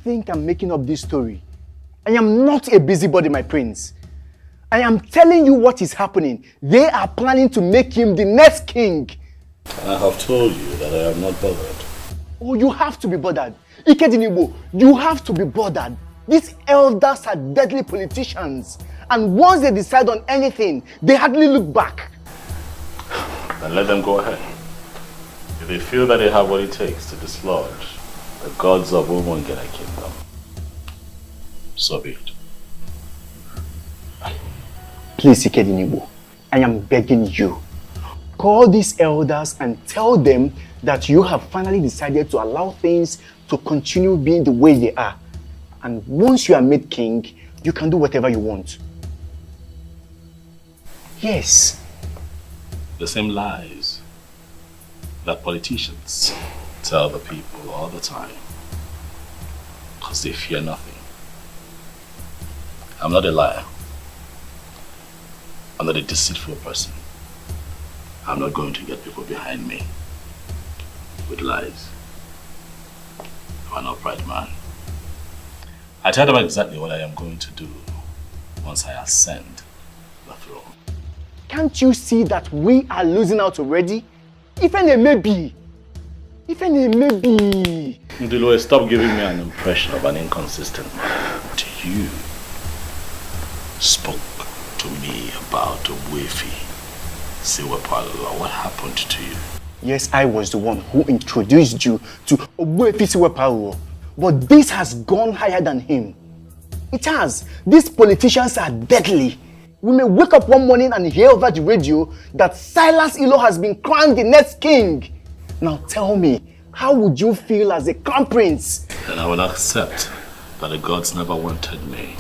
think I'm making up this story? I am not a busybody, my prince. I am telling you what is happening. They are planning to make him the next king. I have told you that I am not bothered. Oh, you have to be bothered. Ikedinibo, you have to be bothered. These elders are deadly politicians. And once they decide on anything, they hardly look back. Then let them go ahead. If they feel that they have what it takes to dislodge the gods of Umongera Kingdom, so be it. Please, Ikedinibo, I am begging you. Call these elders and tell them that you have finally decided to allow things to continue being the way they are. And once you are made king, you can do whatever you want. Yes. The same lies that politicians tell the people all the time, because they fear nothing. I'm not a liar. I'm not a deceitful person. I'm not going to get people behind me with lies. I'm an upright man. I tell them exactly what I am going to do once I ascend the throne. Can't you see that we are losing out already? Even a maybe. Even a maybe. Ndilwe, stop giving me an impression of an inconsistent man. You spoke to me about Wefi. What happened to you? Yes, I was the one who introduced you to Wefi Siwepalo. But this has gone higher than him. It has. These politicians are deadly. We may wake up one morning and hear over the radio that Silas Ilo has been crowned the next king. Now tell me, how would you feel as a crown prince? Then I will accept that the gods never wanted me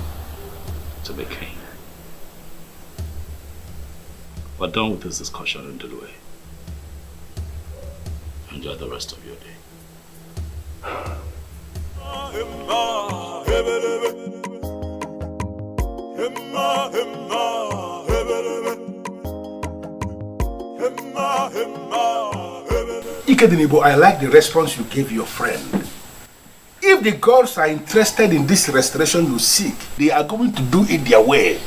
to be king. But done with this discussion in Ndilwe. Enjoy the rest of your day. Ikedinibo, I like the response you gave your friend. If the gods are interested in this restoration you seek, they are going to do it their way.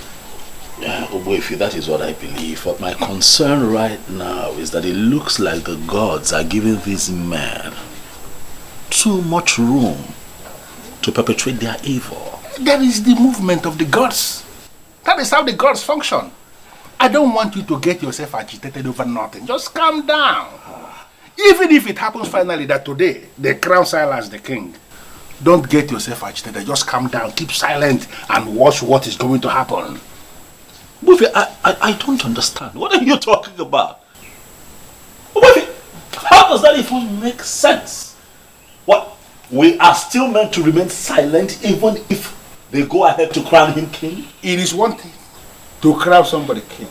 Yeah, Oboifi, that is what I believe. But my concern right now is that it looks like the gods are giving these men too much room to perpetrate their evil. That is the movement of the gods. That is how the gods function. I don't want you to get yourself agitated over nothing. Just calm down. Even if it happens finally that today they crown Silas the king, don't get yourself agitated. Just calm down, keep silent, and watch what is going to happen. Buffy, I don't understand. What are you talking about? Buffy, how does that even make sense? What? We are still meant to remain silent even if they go ahead to crown him king? It is one thing to crown somebody king,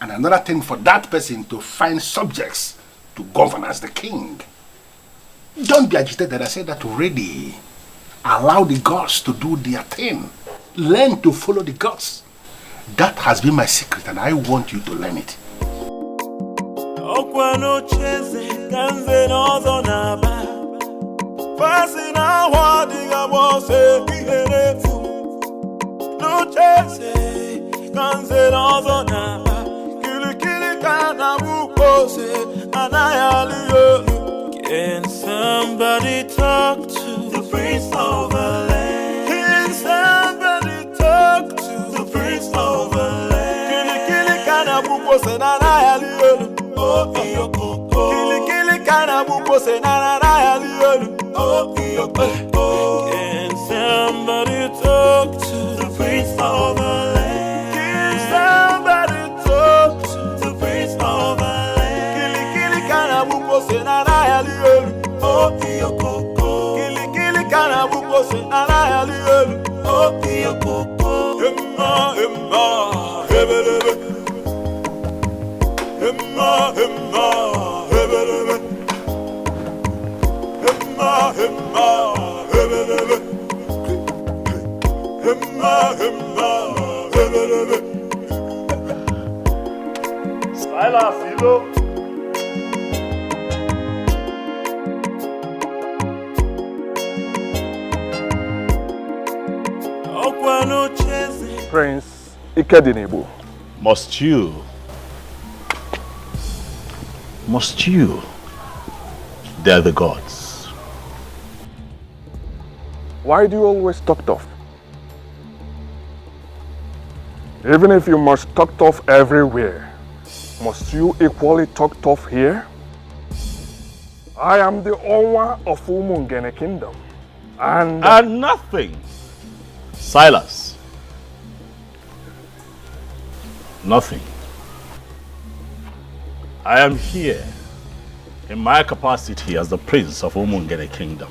and another thing for that person to find subjects to govern as the king. Don't be agitated. I said that already. Allow the gods to do their thing. Learn to follow the gods. That has been my secret, and I want you to learn it. Can somebody talk to the prince of the land? Can somebody talk to the prince of the land? Kili kana buko se na na yaliyo. Oh iyoko. Kili kana buko se na na yaliyo. Oh iyoko. Can somebody talk to the prince of the land? Can somebody talk to the prince of the land? Kili kana buko se na na yaliyo. Oh iyoko. Kili kana buko se na na yaliyo. Oh iyoko. Emma hebelebe. Emma hebelebe. Emma hebelebe. Emma hebelebe. Silas Ilo. Prince Ikedinebo. Must you? They're the gods. Why do you always talk tough? Even if you must talk tough everywhere, must you equally talk tough here? I am the owner of Umungene Kingdom. And nothing. Silas. Nothing. I am here in my capacity as the prince of Umungene Kingdom,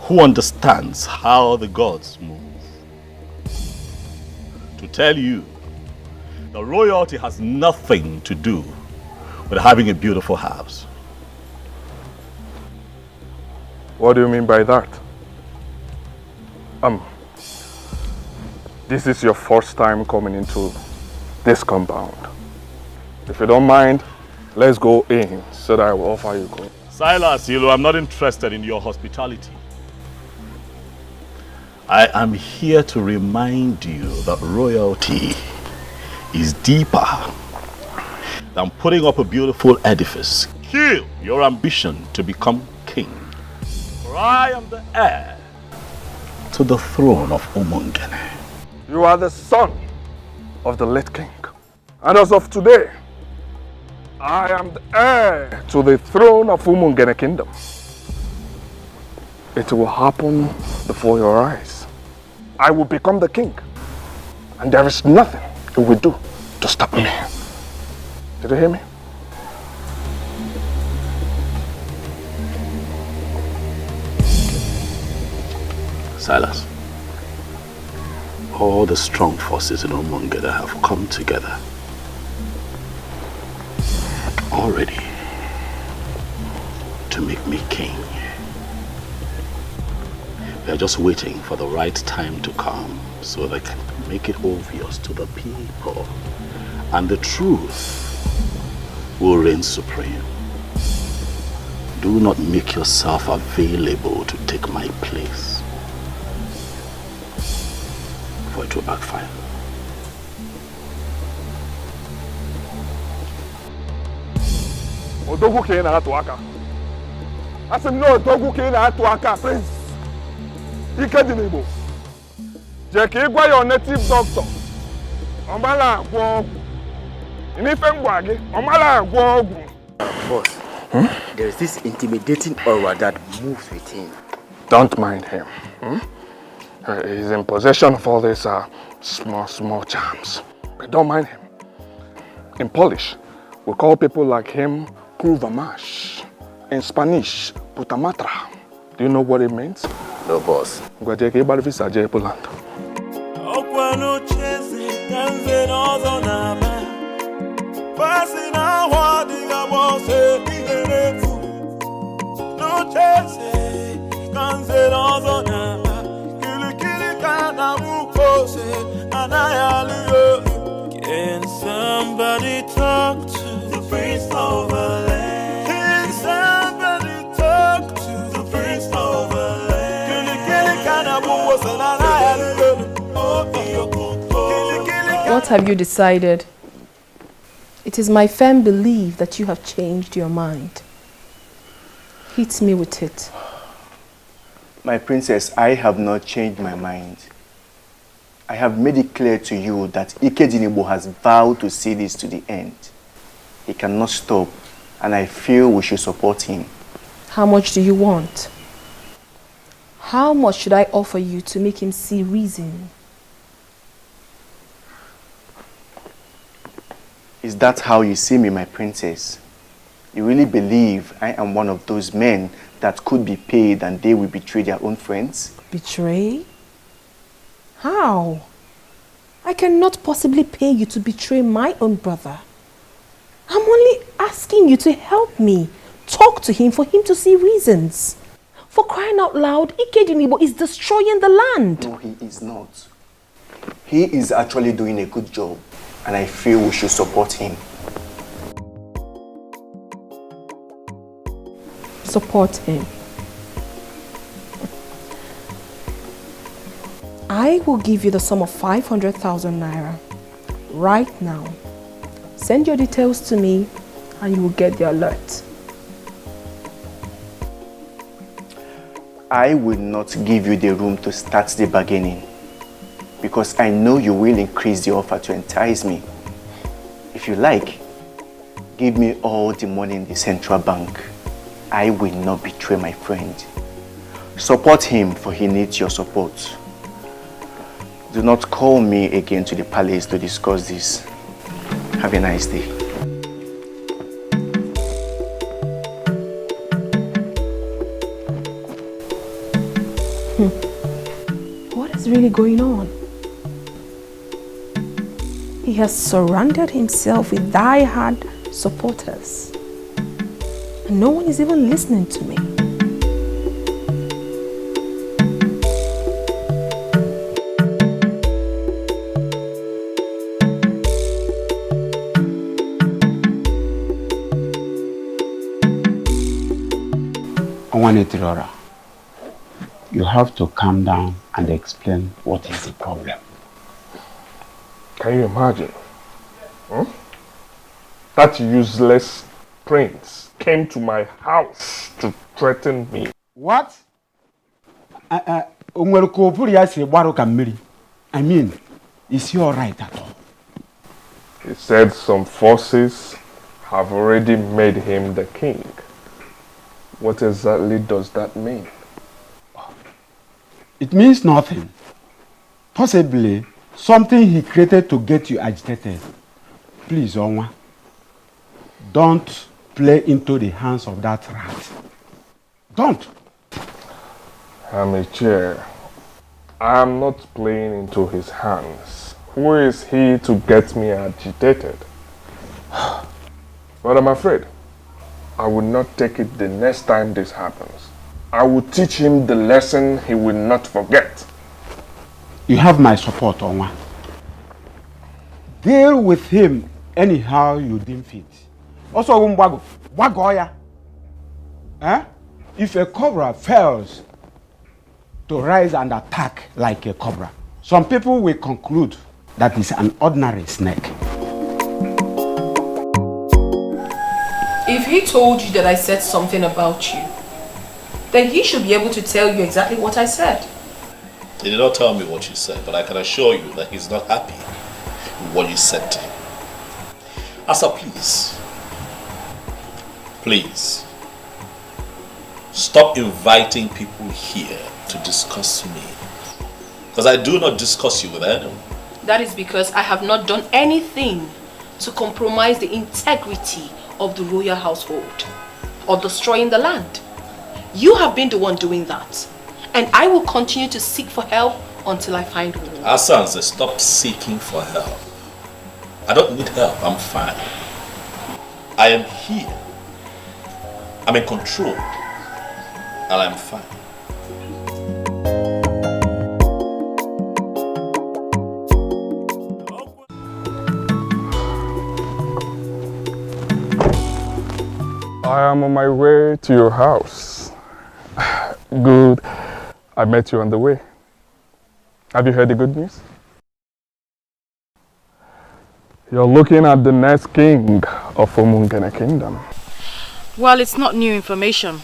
who understands how the gods move. To tell you, the royalty has nothing to do with having a beautiful house. what do you mean by that? This is your first time coming into this compound. If you don't mind, let's go in so that I will offer you gold. Silas, I'm not interested in your hospitality. I am here to remind you that royalty is deeper than putting up a beautiful edifice. Kill your ambition to become king. For I am the heir to the throne of Umungene. You are the son of the late king. And as of today, I am the heir to the throne of Umungene Kingdom. It will happen before your eyes. I will become the king. And there is nothing you will do to stop me. Did you hear me? Silas, all the strong forces in Umungene have come together already to make me king. They're just waiting for the right time to come so they can make it obvious to the people, and the truth will reign supreme. Do not make yourself available to take my place, for it will backfire. Odogu ke na atu aka. Asim no odogu ke na atu aka, Prince Ikedinebo. Je ke gwa your native doctor. Omala agwo ogu. Inife ngwa gi, omala agwo ogu. Boss, there is this intimidating aura that moves with him. Don't mind him. He's in possession of all these small charms. But don't mind him. In Polish, we call people like him Kurvamash. In Spanish, Putamatra. Do you know what it means? No, boss. Can somebody talk to the prince of the land? Can somebody talk to the prince of the land? What have you decided? It is my firm belief that you have changed your mind. Hit me with it. My princess, I have not changed my mind. I have made it clear to you that Ikedinebo has vowed to see this to the end. He cannot stop, and I feel we should support him. How much do you want? How much should I offer you to make him see reason? Is that how you see me, my princess? You really believe I am one of those men that could be paid and they will betray their own friends? Betray? How? I cannot possibly pay you to betray my own brother. I'm only asking you to help me. Talk to him for him to see reasons. For crying out loud, Ikedinebo is destroying the land. No, he is not. He is actually doing a good job, and I feel we should support him. Support him. I will give you the sum of 500,000 naira right now. Send your details to me and you will get the alert. I will not give you the room to start the bargaining because I know you will increase the offer to entice me. If you like, give me all the money in the central bank. I will not betray my friend. Support him, for he needs your support. Do not call me again to the palace to discuss this. Have a nice day. What is really going on? He has surrounded himself with die-hard supporters. And no one is even listening to me. Onny, you have to calm down and explain what is the problem. Can you imagine? That useless prince came to my house to threaten me. What? I mean, is he alright at all? He said some forces have already made him the king. What exactly does that mean? It means nothing. Possibly something he created to get you agitated. Please, Onwa, don't play into the hands of that rat. Don't. Alichi, I am not playing into his hands. Who is he to get me agitated? But I'm afraid I will not take it the next time this happens. I will teach him the lesson he will not forget. You have my support, Onwa. Deal with him anyhow you deem fit. Also, Wagoya. If a cobra fails to rise and attack like a cobra, some people will conclude that it's an ordinary snake. If he told you that I said something about you, then he should be able to tell you exactly what I said. He did not tell me what you said, but I can assure you that he's not happy with what you said to him. Asa, please, stop inviting people here to discuss me. Because I do not discuss you with anyone. That is because I have not done anything to compromise the integrity of the royal household or destroying the land. You have been the one doing that. And I will continue to seek for help until I find one. Asanze, stop seeking for help. I don't need help, I'm fine. I am here. I'm in control. And I'm fine. I am on my way to your house. Good. I met you on the way. Have you heard the good news? You're looking at the next king of Umungene Kingdom. Well, it's not new information.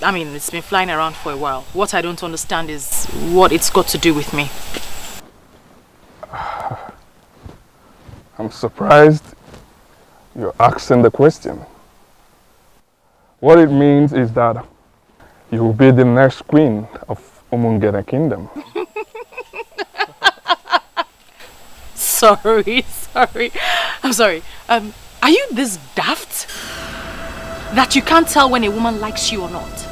I mean, it's been flying around for a while. What I don't understand is what it's got to do with me. I'm surprised you're asking the question. What it means is that you will be the next queen of Umungene Kingdom. Sorry. I'm sorry. Are you this daft that you can't tell when a woman likes you or not?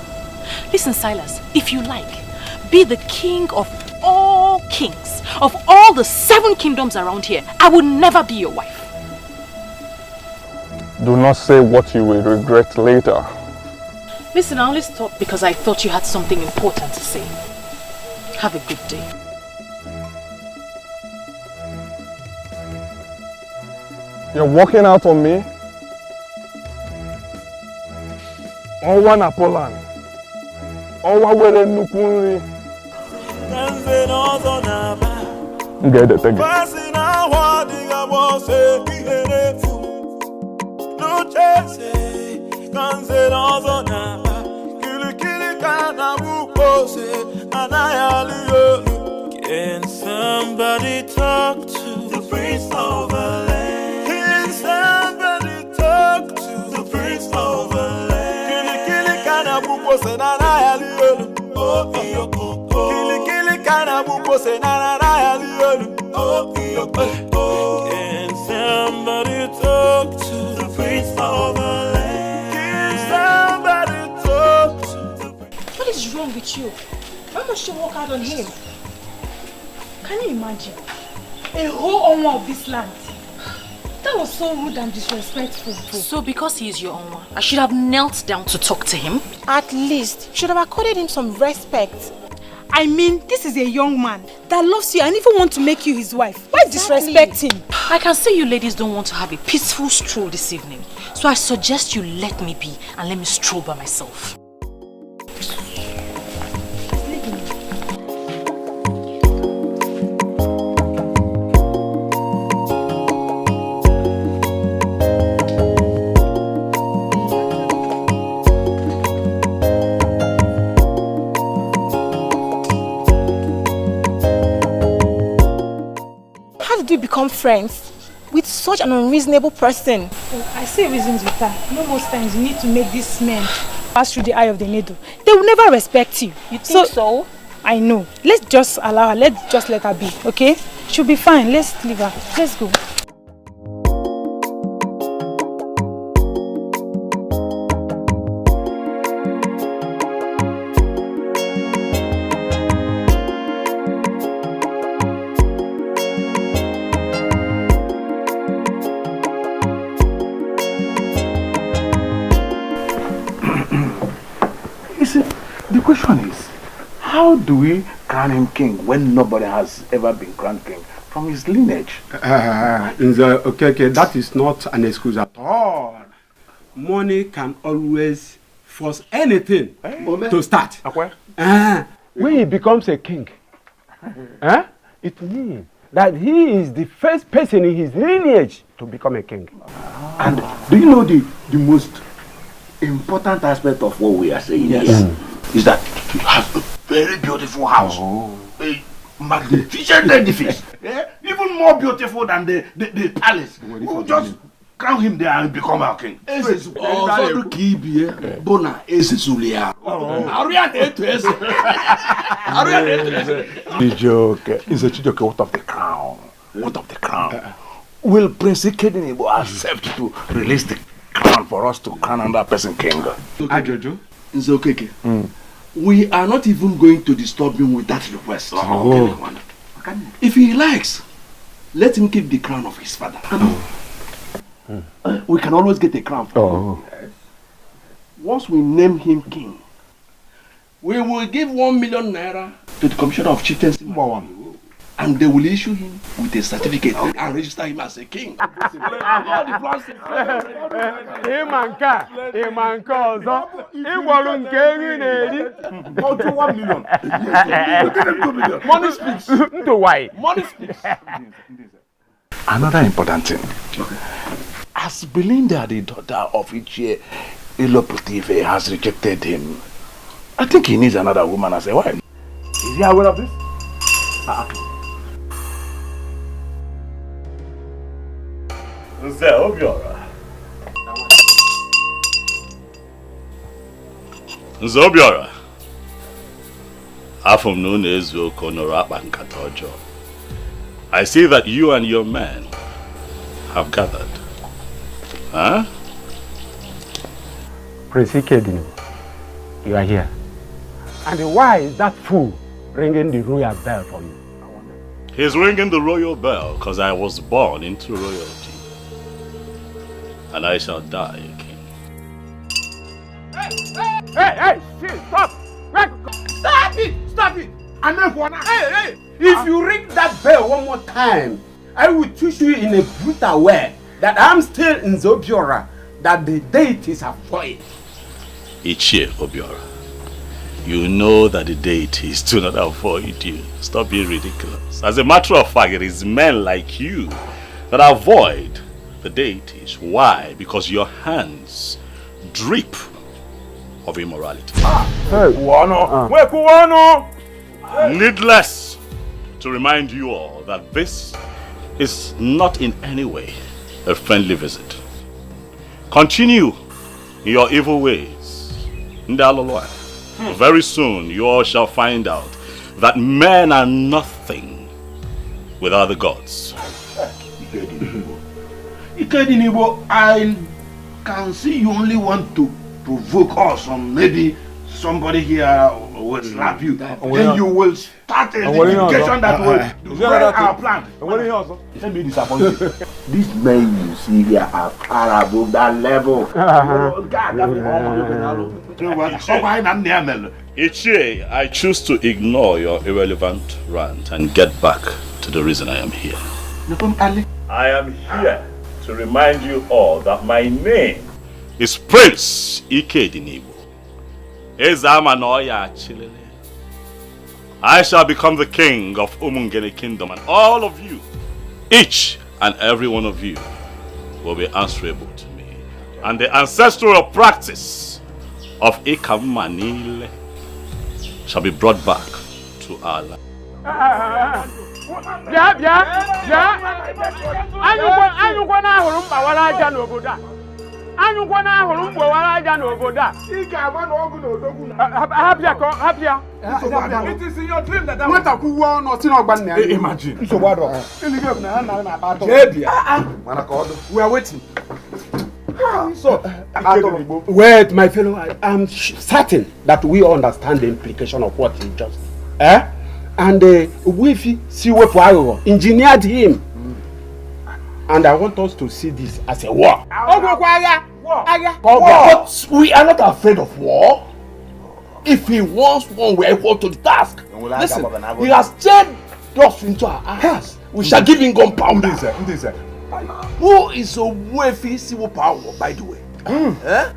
Listen, Silas, if you like, be the king of all kings, of all the 7 kingdoms around here. I will never be your wife. Do not say what you will regret later. Listen, I only stopped because I thought you had something important to say. Have a good day. You're walking out on me? Owa na Poland. Owa were nukunri. Get the thing. Can somebody talk to the prince of the land? Can somebody talk to the prince of the land? Kili kana buko senana yaliyo. Oh iyo. Kili kana buko senana yaliyo. Oh iyo. Can somebody talk to the prince of the land? Can somebody talk to the prince? What is wrong with you? Why must you walk out on him? Can you imagine? A whole owner of this land. That was so rude and disrespectful. So because he is your owner, I should have knelt down to talk to him? At least, you should have accorded him some respect. I mean, this is a young man that loves you and even wants to make you his wife. Why disrespect him? I can see you ladies don't want to have a peaceful stroll this evening. So I suggest you let me be and let me stroll by myself. Become friends with such an unreasonable person. Oh, I see reasons with her. No, most times you need to make these men pass through the eye of the needle. They will never respect you. You think so? I know. Let's just allow her. Let's just let her be, okay? She'll be fine. Let's leave her. Let's go. The question is, how do we crown him king when nobody has ever been crowned king from his lineage? Okay, that is not an excuse at all. Money can always force anything to start. When he becomes a king, it means that he is the first person in his lineage to become a king. And do you know the most important aspect of what we are saying here? Is that you have a very beautiful house, a magnificent edifice, even more beautiful than the palace. We'll just crown him there and become our king. Chijoke, what of the crown? What of the crown? Will Prince Ikedinibo accept to release the crown for us to crown another person king? Ajojo? Nzokeke. We are not even going to disturb him with that request. If he likes, let him keep the crown of his father. We can always get a crown for him. Once we name him king, we will give 1 million naira to the commissioner of chieftaincy. And they will issue him with a certificate and register him as a king. Money speaks. Money speaks. Another important thing. As Belinda, the daughter of Ichie Iloputive, has rejected him, I think he needs another woman as a wife. Is he aware of this? Nze Obiora. Nze Obiora. Afum no nezu konoro akpa nkata ọjọọ. I see that you and your men have gathered. Huh? Prince Ikedini, you are here. And why is that fool ringing the royal bell for you? He's ringing the royal bell because I was born into royalty. And I shall die a king. Hey, stop! Stop it! Stop it! Hey! If you ring that bell one more time, I will teach you in a brutal way that I'm still in Zobiora, that the deities have void. Ichie Obiora, You know that the deities do not avoid you. Stop being ridiculous. As a matter of fact, it is men like you that avoid the deities. Why? Because your hands drip of immorality. Needless to remind you all that this is not in any way a friendly visit. Continue in your evil ways. Very soon you all shall find out that men are nothing without the gods. Ikedinibo, I can see you only want to provoke us, or maybe somebody here will slap you. Then you will start a litigation that will destroy our plan. Let me disappoint you. These men you see here are far above that level. Ichie, I choose to ignore your irrelevant rant and get back to the reason I am here. I am here to remind you all that my name is Prince Ikedinibo. I shall become the king of Umungene Kingdom, and all of you, each and every one of you, will be answerable to me. And the ancestral practice of Ikamanile shall be brought back to Allah. It is in your dream that imagine. We are waiting. So, wait, my fellow, I'm certain that we understand the implication of what he just and Wifi Siwepo engineered him. And I want us to see this as a war. But we are not afraid of war. If he wants one, we are equal to the task. Listen, he has turned us into our hands. We shall give him gunpowder. Who is a Wifi Siwepo, by the way? Let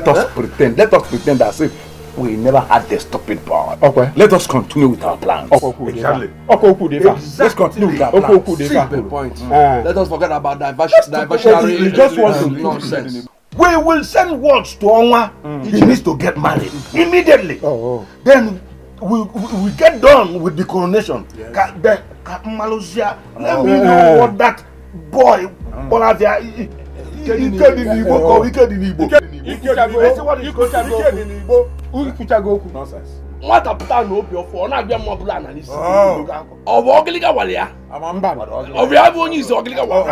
us pretend as if we never had the stupid power. Okay. Let us continue with our plans. Exactly. Let's continue with our plans. Simple point. Let us forget about diversionary nonsense. We will send words to Onwa. He needs to get married immediately. Then we get done with the coronation. Let me know what that boy what a plan no be for na be mo bla na ni si obo ogiliga wale ya obi abonyi is ogiliga wale.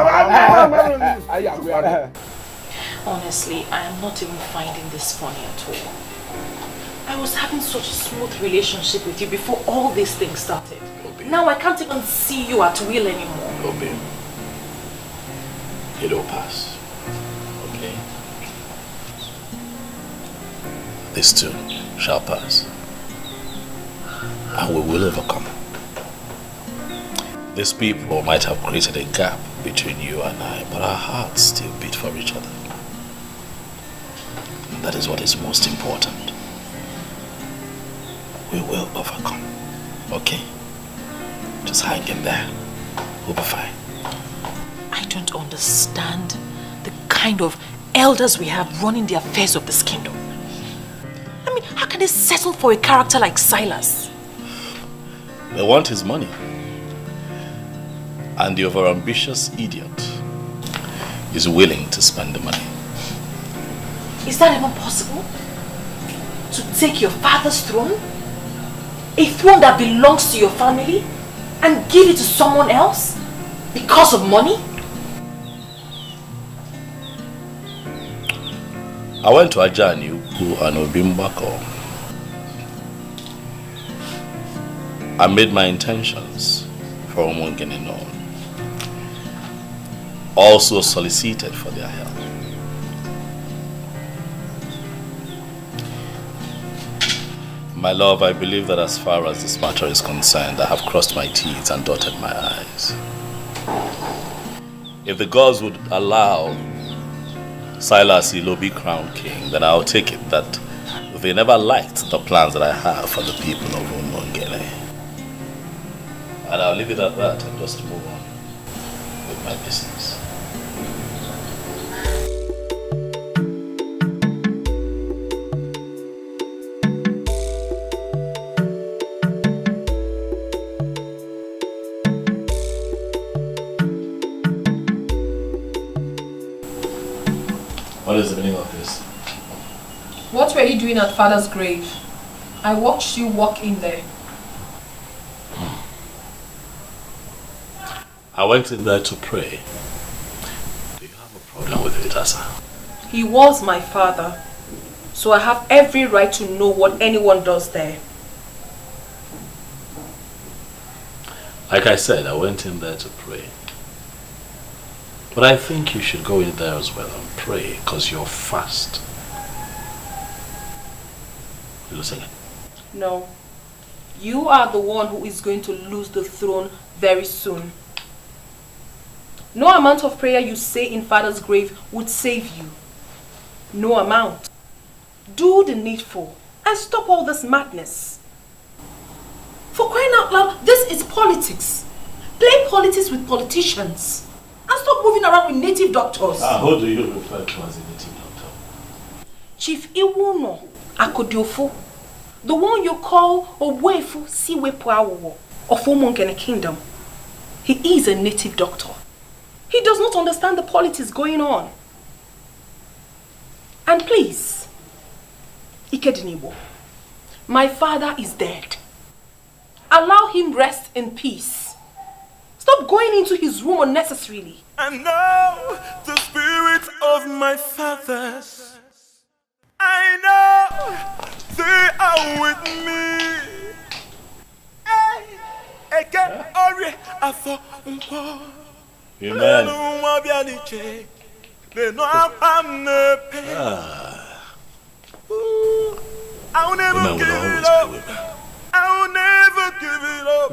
Honestly, I am not even finding this funny at all. I was having such a smooth relationship with you before all these things started. Now I can't even see you at will anymore. Obi, it'll pass. Okay? This too shall pass. And we will overcome. These people might have created a gap between you and I, but our hearts still beat for each other. And that is what is most important. We will overcome. Okay? Just hang in there. We'll be fine. I don't understand the kind of elders we have running the affairs of this kingdom. I mean, how can they settle for a character like Silas? They want his money. And the overambitious idiot is willing to spend the money. Is that even possible? To take your father's throne? A throne that belongs to your family? And give it to someone else? Because of money? I went to Ajani Ukwu and Obimbako. I made my intentions for Umungene known. Also solicited for their help. My love, I believe that as far as this matter is concerned, I have crossed my T's and dotted my I's. If the gods would allow Silas Ilobi crowned king, then I'll take it that they never liked the plans that I have for the people of Umongele. And I'll leave it at that and just move on with my business. What is the meaning of this? What were you doing at Father's grave? I watched you walk in there. I went in there to pray. Do you have a problem with it, Asa? He was my father, so I have every right to know what anyone does there. Like I said, I went in there to pray. But I think you should go in there as well and pray, because you're fast. You listen? No. You are the one who is going to lose the throne very soon. No amount of prayer you say in Father's grave would save you. No amount. Do the needful and stop all this madness. For crying out loud, this is politics. Play politics with politicians. And stop moving around with native doctors. Who do you refer to as a native doctor? Chief Iwuno Akodiofo. The one you call Owefu Siwepuawo of Umongene Kingdom. He is a native doctor. He does not understand the politics going on. And please, Ikedinibo, my father is dead. Allow him rest in peace. Stop going into his room unnecessarily. I know the spirit of my fathers. I know they are with me. I'll never Women give will it always up. be women. I'll never give it up.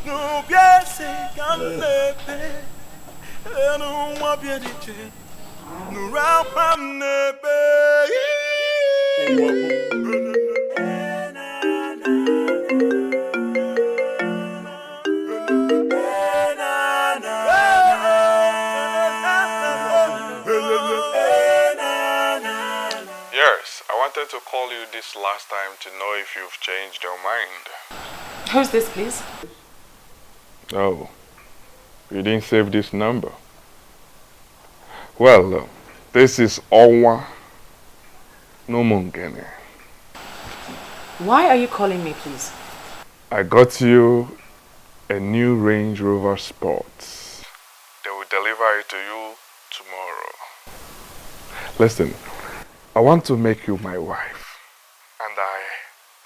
No piense camnepe, no mabiediche, no rapamnepe. Yes, I wanted to call you this last time to know if you've changed your mind. Who's this, please? Oh, you didn't save this number. Well, this is Owa Nomongene. Why are you calling me, please? I got you a new Range Rover Sport. They will deliver it to you tomorrow. Listen, I want to make you my wife. And I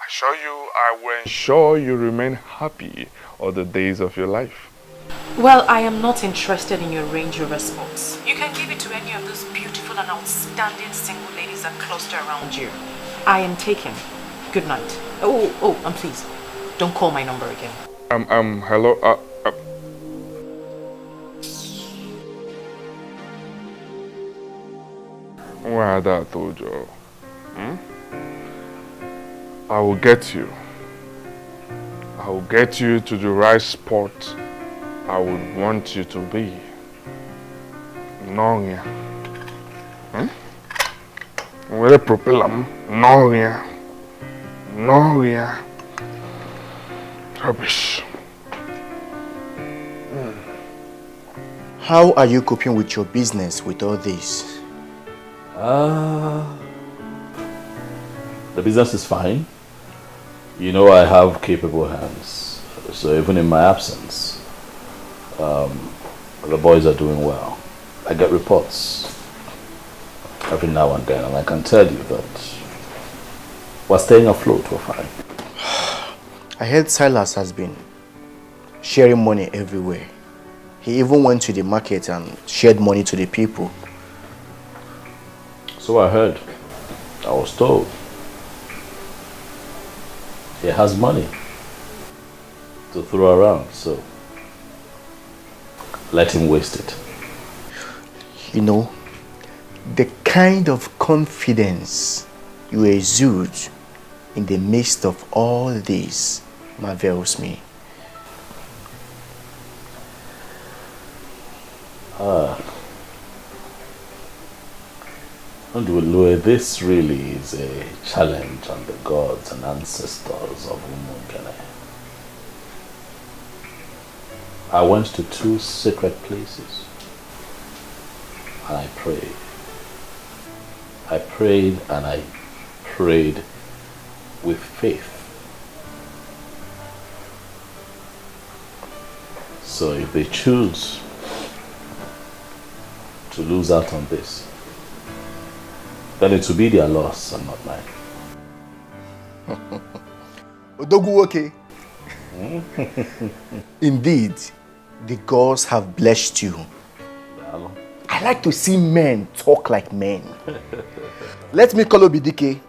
assure you I will ensure you remain happy all the days of your life. Well, I am not interested in your Range Rover Sports. You can give it to any of those beautiful and outstanding single ladies that cluster around you. I am taken. Good night. Oh, and please, don't call my number again. Hello, Wada Tojo. I will get you. I will get you to the right spot I would want you to be. Noria. Where propeller? Noria. Noria. Rubbish. How are you coping with your business with all this? The business is fine. You know I have capable hands. So even in my absence, the boys are doing well. I get reports every now and then, and I can tell you that we're staying afloat, we're fine. I heard Silas has been sharing money everywhere. He even went to the market and shared money to the people. So I heard. I was told. He has money to throw around, so let him waste it. You know, the kind of confidence you exude in the midst of all this marvels me. This really is a challenge on the gods and ancestors of Umungene. I went to 2 sacred places and I prayed. I prayed and I prayed with faith. So if they choose to lose out on this, then it will be their loss and not mine. Odogu, okay. Indeed, the gods have blessed you. I like to see men talk like men. Let me call Obidike.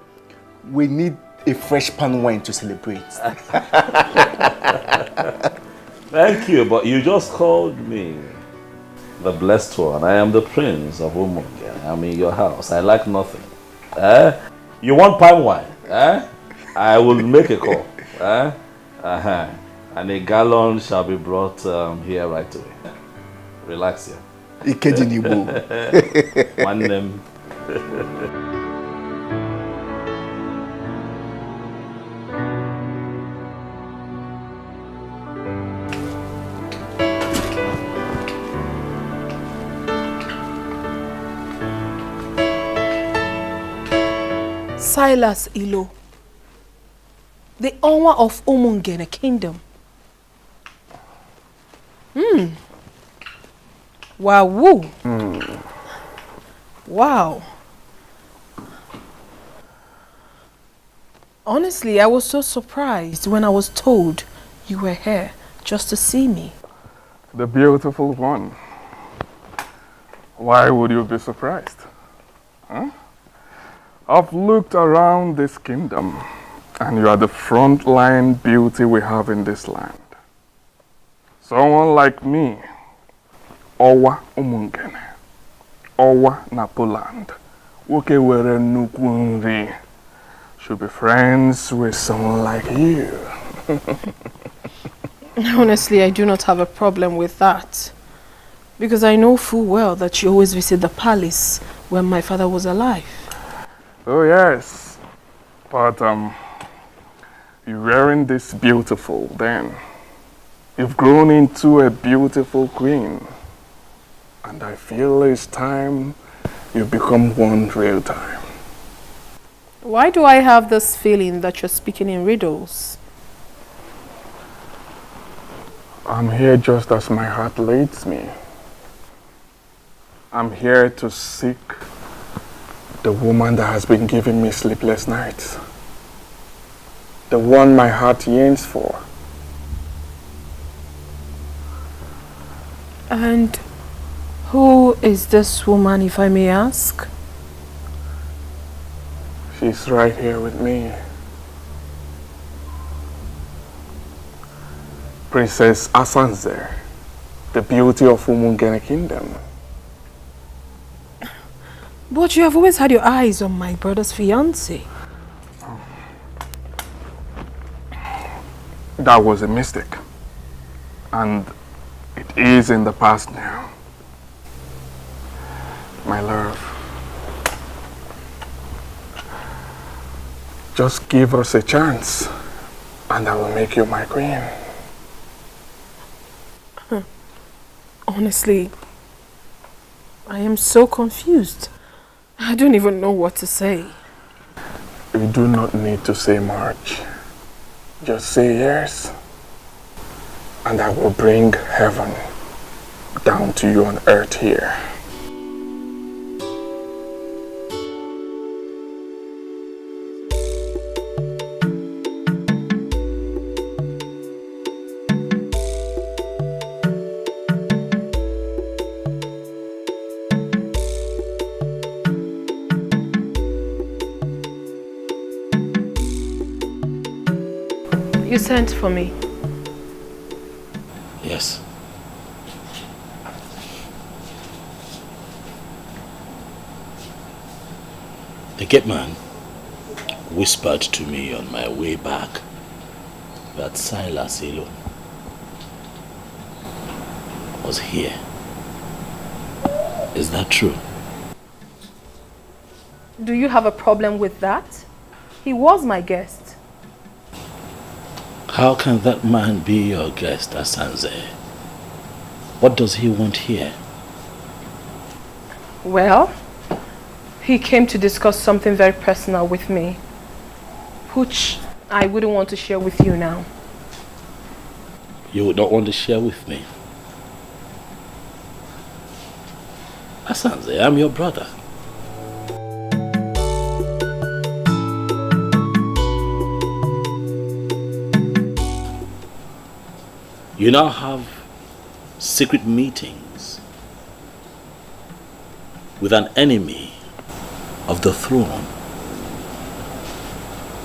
We need a fresh pan wine to celebrate. Thank you, but you just called me the blessed one. I am the prince of Umunge. I'm in your house. I like nothing. You want palm wine? I will make a call. And a gallon shall be brought here right away. Relax here. One name. Silas Ilo, the owner of Umungene Kingdom. Wow. Woo. Wow. Honestly, I was so surprised when I was told you were here just to see me. The beautiful one. Why would you be surprised? Huh? I've looked around this kingdom, and you are the frontline beauty we have in this land. Someone like me, Owa Umungene, Owa Napoland, Woke were Nukunri, should be friends with someone like you. Honestly, I do not have a problem with that. Because I know full well that you always visit the palace when my father was alive. Oh yes, but you weren't this beautiful then. You've grown into a beautiful queen. And I feel it's time you become one real time. Why do I have this feeling that you're speaking in riddles? I'm here just as my heart leads me. I'm here to seek the woman that has been giving me sleepless nights. The one my heart yearns for. And who is this woman, if I may ask? She's right here with me. Princess Asanze, the beauty of Umungene Kingdom. But you have always had your eyes on my brother's fiancé. That was a mistake. And it is in the past now. My love. Just give us a chance and I will make you my queen. Honestly, I am so confused. I don't even know what to say. You do not need to say much. Just say yes. And I will bring heaven down to you on earth here. You sent for me. Yes. The gate man whispered to me on my way back that Silas alone was here. Is that true? Do you have a problem with that? He was my guest. How can that man be your guest, Asanze? What does he want here? Well, he came to discuss something very personal with me, which I wouldn't want to share with you now. You would not want to share with me? Asanze, I'm your brother. You now have secret meetings with an enemy of the throne,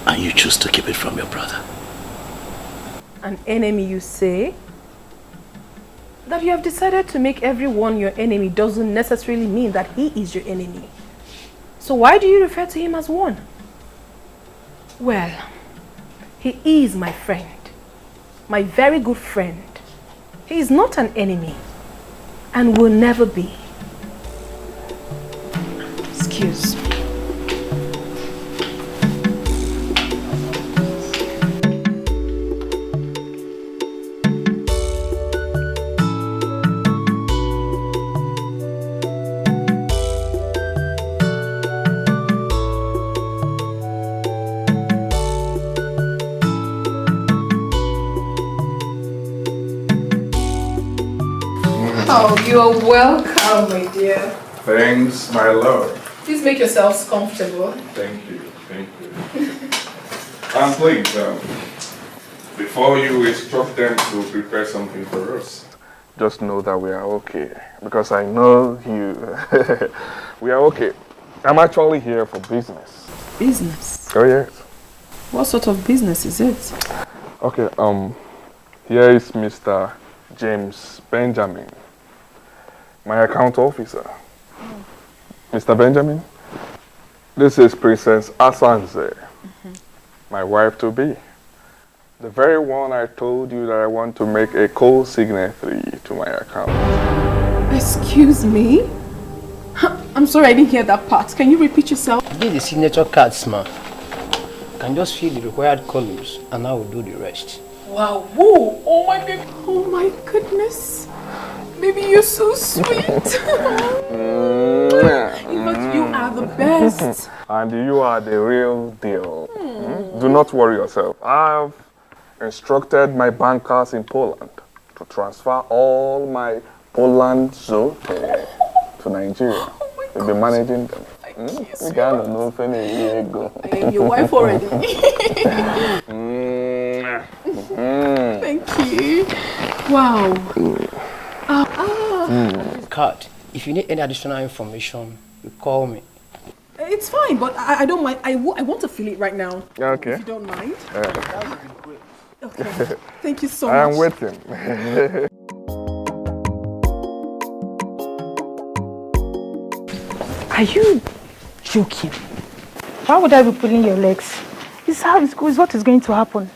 and you choose to keep it from your brother. An enemy, you say? That you have decided to make everyone your enemy doesn't necessarily mean that he is your enemy. So why do you refer to him as one? Well, he is my friend. My very good friend. He is not an enemy and will never be. Excuse me. Oh, you're welcome, my dear. Thanks, my lord. Please make yourselves comfortable. Thank you, thank you. And please, before you instruct them to prepare something for us, just know that we are okay. Because I know you. We are okay. I'm actually here for business. Business? Oh, yes. What sort of business is it? Okay, here is Mr. James Benjamin, my account officer. Mr. Benjamin, this is Princess Asanze, my wife-to-be. The very one I told you that I want to make a co-signatory to my account. Excuse me? I'm sorry, I didn't hear that part. Can you repeat yourself? Get the signature cards, ma. You can just fill the required columns and I will do the rest. Wow, whoa, oh my baby. Oh my goodness. Baby, you're so sweet. In fact, you are the best. And you are the real deal. Do not worry yourself. I have instructed my bankers in Poland to transfer all my Poland zote to Nigeria. We'll be managing them. Thank you so I am your wife already. Thank you. Wow. Card. If you need any additional information, you call me. It's fine, but I don't mind. I want to feel it right now. Okay. If you don't mind. That would be great. Okay. Thank you so much. I am waiting. Are you joking? Why would I be pulling your legs? This is what is going to happen.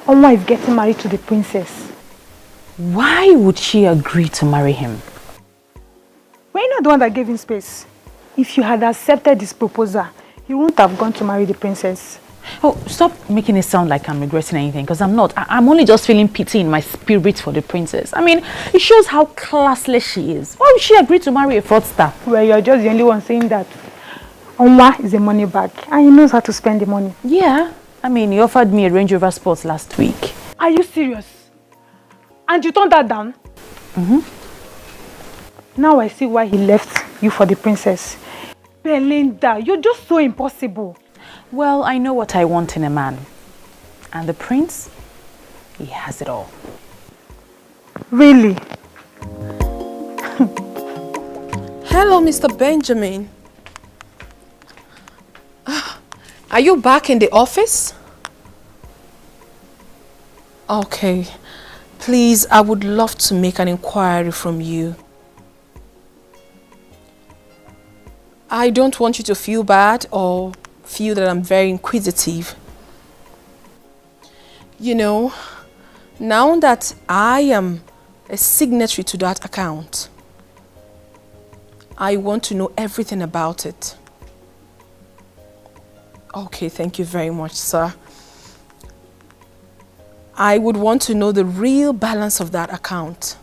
Onwa is getting married to the princess. Why would she agree to marry him? Were you not the one that gave him space? If you had accepted this proposal, you wouldn't have gone to marry the princess. Oh, stop making it sound like I'm regretting anything, because I'm not. I'm only just feeling pity in my spirit for the princess. I mean, it shows how classless she is. Why would she agree to marry a fraudster? Well, you're just the only one saying that. Onwa is a money bag and he knows how to spend the money. Yeah. I mean, he offered me a Range Rover Sport last week. Are you serious? And you turned that down? Now I see why he left you for the princess. Belinda, you're just so impossible. Well, I know what I want in a man. And the prince, he has it all. Really? Hello, Mr. Benjamin. Are you back in the office? Okay. Please, I would love to make an inquiry from you. I don't want you to feel bad or feel that I'm very inquisitive. You know, now that I am a signatory to that account, I want to know everything about it. Okay, thank you very much, sir. I would want to know the real balance of that account.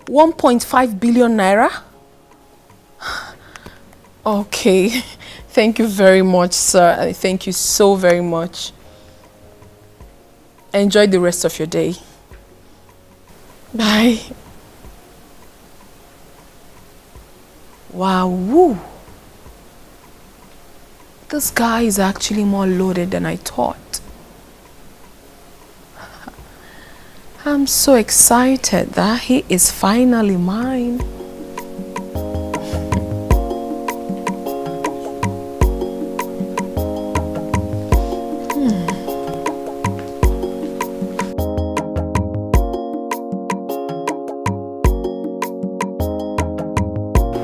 $1.5 billion naira? Okay, thank you very much, sir. Thank you so very much. Enjoy the rest of your day. Bye. Wow, woo. This guy is actually more loaded than I thought. I'm so excited that he is finally mine.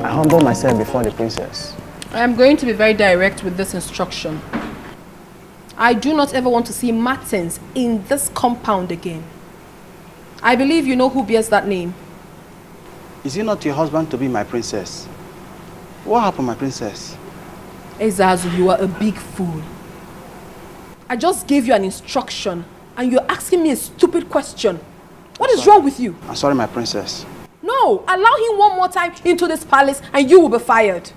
I humble myself before the princess. I am going to be very direct with this instruction. I do not ever want to see Martins in this compound again. I believe you know who bears that name. Is it not your husband to be my princess? What happened, my princess? Ezazu, you are a big fool. I just gave you an instruction and you're asking me a stupid question. What is wrong with you? I'm sorry, my princess. No, allow him one more time into this palace and you will be fired.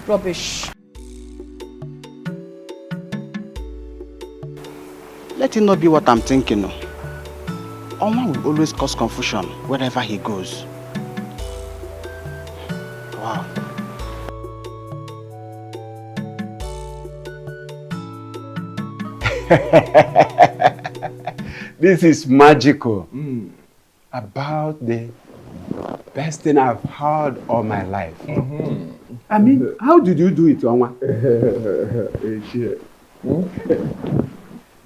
Rubbish. Let it not be what I'm thinking. No. Onny will always cause confusion wherever he goes. Wow. This is magical. About the best thing I've heard all my life. I mean, how did you do it, Onwa?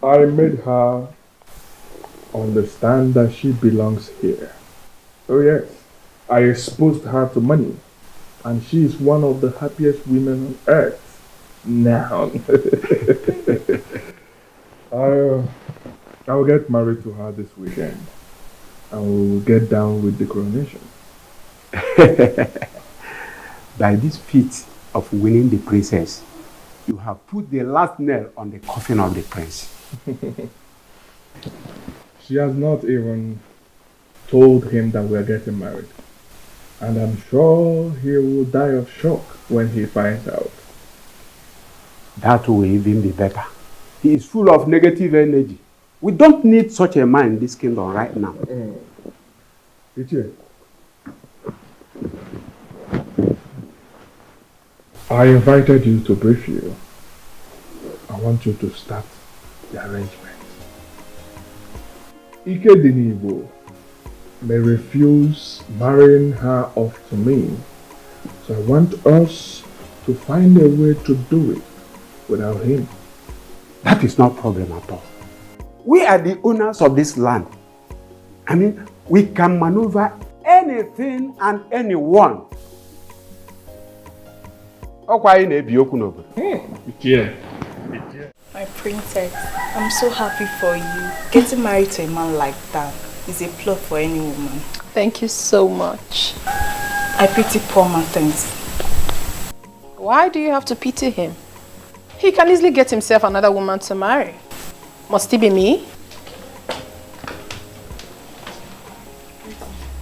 I made her understand that she belongs here. Oh yes, I exposed her to money, and she is one of the happiest women on earth now. I'll get married to her this weekend, and we'll get down with the coronation. By this feat of winning the princess, you have put the last nail on the coffin of the prince. She has not even told him that we're getting married. And I'm sure he will die of shock when he finds out. That will even be better. He is full of negative energy. We don't need such a man in this kingdom right now. Etiko, I invited you to brief you. I want you to start the arrangement. Ike Dinibo may refuse marrying her off to me, so I want us to find a way to do it without him. That is not a problem at all. We are the owners of this land. I mean, we can maneuver anything and anyone. My princess, I'm so happy for you. Getting married to a man like that is a plot for any woman. Thank you so much. I pity poor Martins. Why do you have to pity him? He can easily get himself another woman to marry. Must it be me?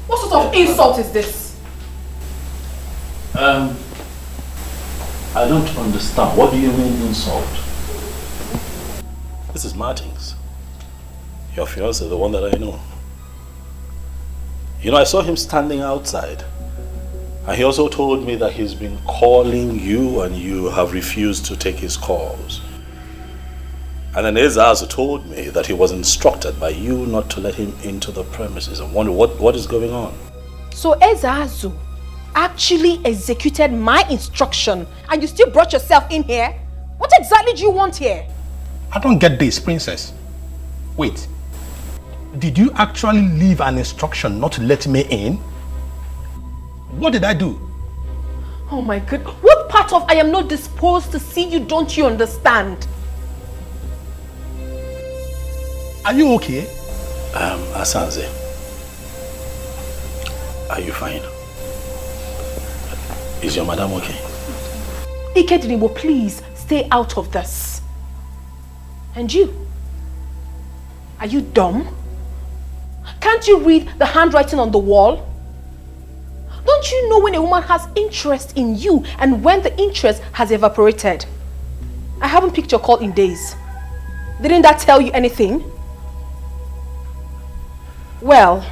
What sort of insult is this? I don't understand. What do you mean insult? This is Martins. Your fiancé, the one that I know. You know, I saw him standing outside. And he also told me that he's been calling you and you have refused to take his calls. And then Ezazu told me that he was instructed by you not to let him into the premises. I wonder what is going on. So Ezazu actually executed my instruction and you still brought yourself in here? What exactly do you want here? I don't get this, princess. Wait. Did you actually leave an instruction not to let me in? What did I do? Oh my God. What part of I am not disposed to see you don't you understand? Are you okay? Asanze, are you fine? Is your madam okay? Ikedinibo, please stay out of this. And you? Are you dumb? Can't you read the handwriting on the wall? Don't you know when a woman has interest in you and when the interest has evaporated? I haven't picked your call in days. Didn't that tell you anything? Well,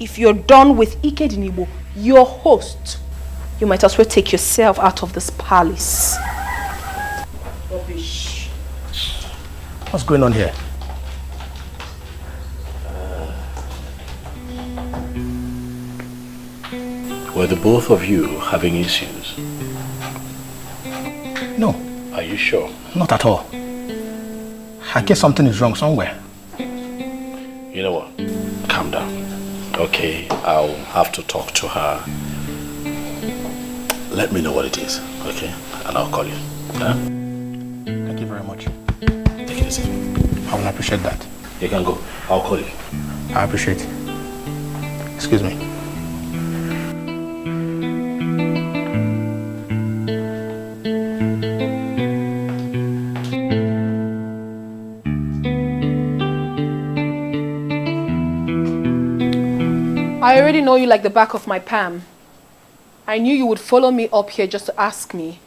if you're done with Ikedinibo, your host, you might as well take yourself out of this palace. Rubbish. What's going on here? Were the both of you having issues? No. Are you sure? Not at all. I guess something is wrong somewhere. You know what? Calm down. Okay, I'll have to talk to her. Let me know what it is, okay? And I'll call you. Huh? Thank you very much. Take it easy. I will appreciate that. You can go. I'll call you. I appreciate it. Excuse me. I already know you like the back of my palm. I knew you would follow me up here just to ask me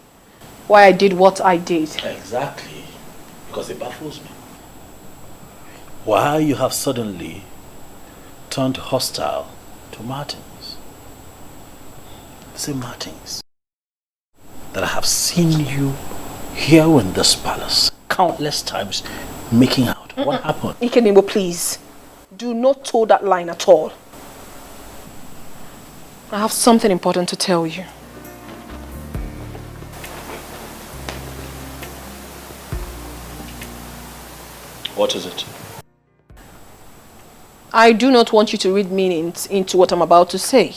why I did what I did. Exactly. Because it baffles me. Why you have suddenly turned hostile to Martins. The same Martins that I have seen you here in this palace countless times making out. What happened? Ikenebo, please. Do not toe that line at all. I have something important to tell you. What is it? I do not want you to read meanings into what I'm about to say.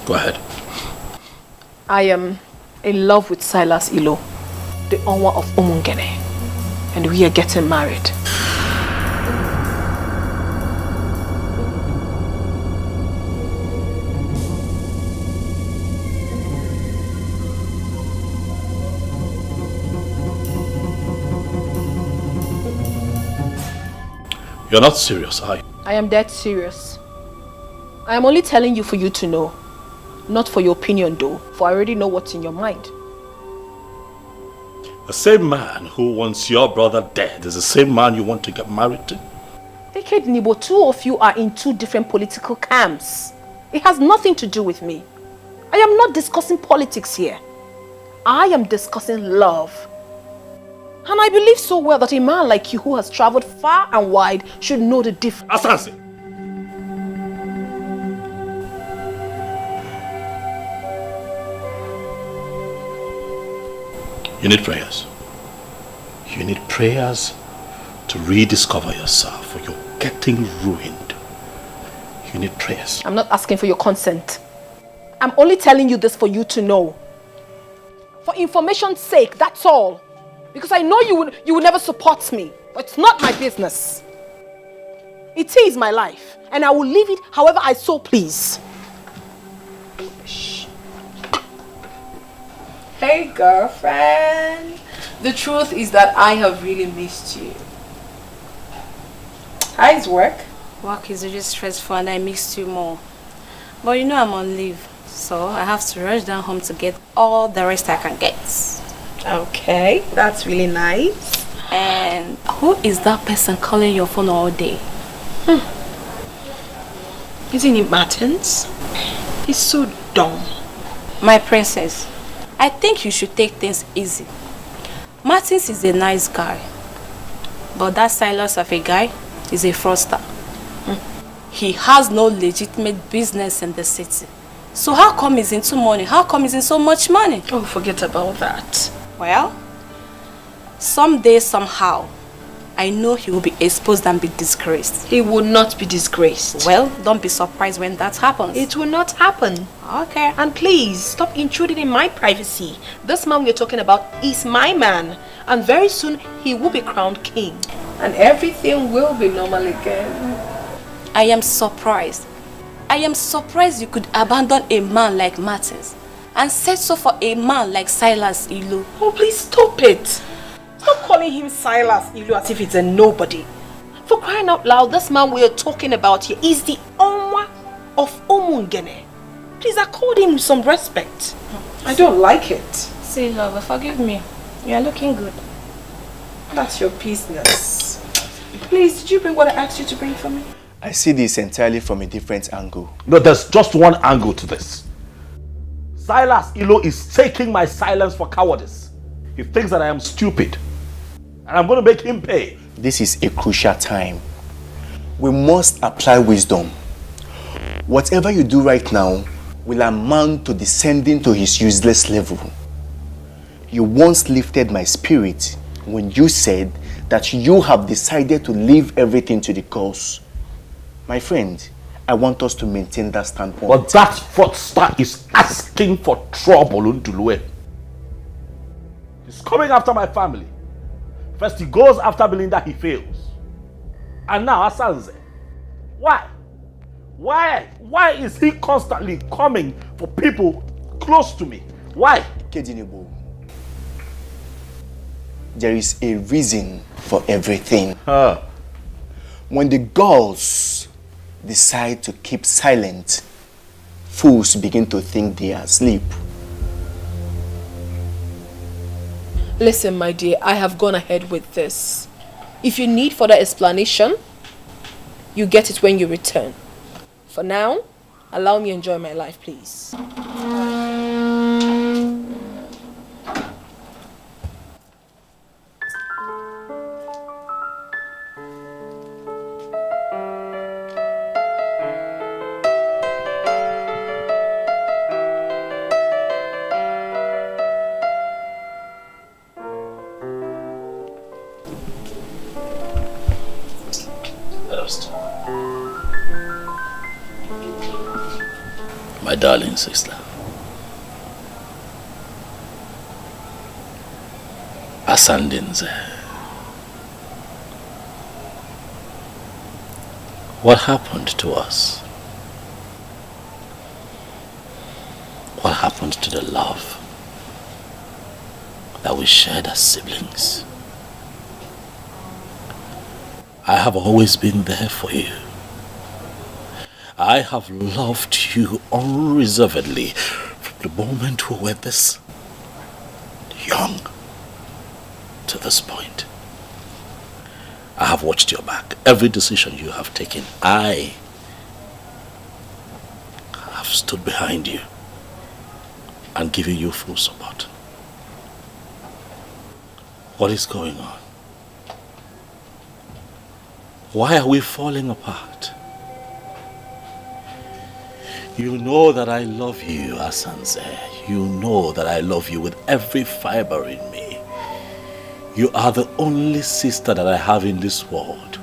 Go ahead. I am in love with Silas Ilo, the Onwa of Umungene, and we are getting married. You're not serious, are you? I am dead serious. I am only telling you for you to know. Not for your opinion though, for I already know what's in your mind. The same man who wants your brother dead is the same man you want to get married to? Decade Nibo, two of you are in two different political camps. It has nothing to do with me. I am not discussing politics here. I am discussing love. And I believe so well that a man like you who has traveled far and wide should know the difference. Asanse! You need prayers. You need prayers to rediscover yourself, or you're getting ruined. You need prayers. I'm not asking for your consent. I'm only telling you this for you to know. For information's sake, that's all. Because I know you would never support me. But it's not my business. It is my life. And I will live it however I so please. Shh. Hey girlfriend. The truth is that I have really missed you. How's work? Work is really stressful and I missed you more. But you know I'm on leave. So I have to rush down home to get all the rest I can get. Okay, that's really nice. And who is that person calling your phone all day? Isn't it Martins? He's so dumb. My princess, I think you should take things easy. Martins is a nice guy. But that Silas of a guy is a fraudster. He has no legitimate business in the city. So how come he's into money? How come he's in so much money? Oh, forget about that. Well, someday, somehow, I know he will be exposed and be disgraced. He will not be disgraced. Well, don't be surprised when that happens. It will not happen. Okay. And please, stop intruding in my privacy. This man we're talking about is my man. And very soon, he will be crowned king. And everything will be normal again. I am surprised. I am surprised you could abandon a man like Martins and settle for a man like Silas Ilu. Oh, please stop it. Stop calling him Silas Ilu as if it's a nobody. For crying out loud, this man we are talking about here is the Onwa of Omungene. Please accord him some respect. I don't like it. See, lover, forgive me. You are looking good. That's your business. Please, did you bring what I asked you to bring for me? I see this entirely from a different angle. No, there's just one angle to this. Silas Ilo is taking my silence for cowardice. He thinks that I am stupid. And I'm going to make him pay. This is a crucial time. We must apply wisdom. Whatever you do right now will amount to descending to his useless level. You once lifted my spirit when you said that you have decided to leave everything to the cause. My friend, I want us to maintain that standpoint. But that fraudster is asking for trouble, Undulue. He's coming after my family. First he goes after Belinda, he fails. And now Asanze. Why? Why is he constantly coming for people close to me? Why? Kedinebo, there is a reason for everything. When the girls decide to keep silent, fools begin to think they are asleep. Listen, my dear, I have gone ahead with this. If you need further explanation, you get it when you return. For now, allow me to enjoy my life, please. My darling sister, Asandinze, what happened to us? What happened to the love that we shared as siblings? I have always been there for you. I have loved you unreservedly from the moment we were this young to this point. I have watched your back. Every decision you have taken, I have stood behind you and given you full support. What is going on? Why are we falling apart? You know that I love you, Asanze. You know that I love you with every fiber in me. You are the only sister that I have in this world.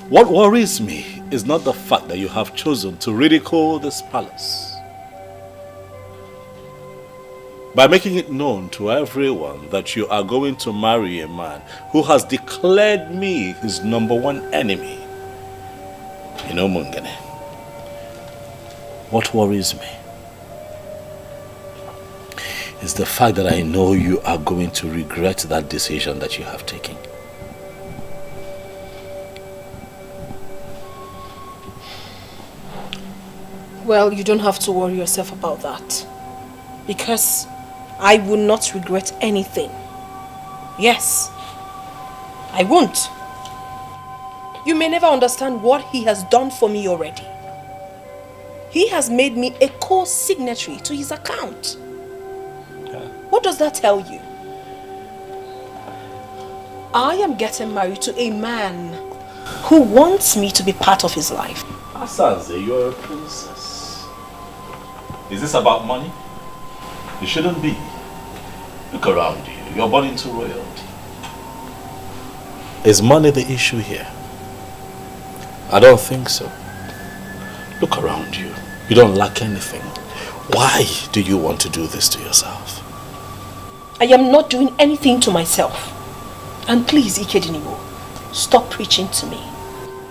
What worries me is not the fact that you have chosen to ridicule this palace. By making it known to everyone that you are going to marry a man who has declared me his #1 enemy. You know, Mungene, what worries me is the fact that I know you are going to regret that decision that you have taken. Well, you don't have to worry yourself about that. Because I will not regret anything. Yes, I won't. You may never understand what he has done for me already. He has made me a co-signatory to his account. What does that tell you? I am getting married to a man who wants me to be part of his life. Asanze, you're a princess. Is this about money? It shouldn't be. Look around you. You're born into royalty. Is money the issue here? I don't think so. Look around you. You don't lack anything. Why do you want to do this to yourself? I am not doing anything to myself. And please, Ikedinibo, stop preaching to me.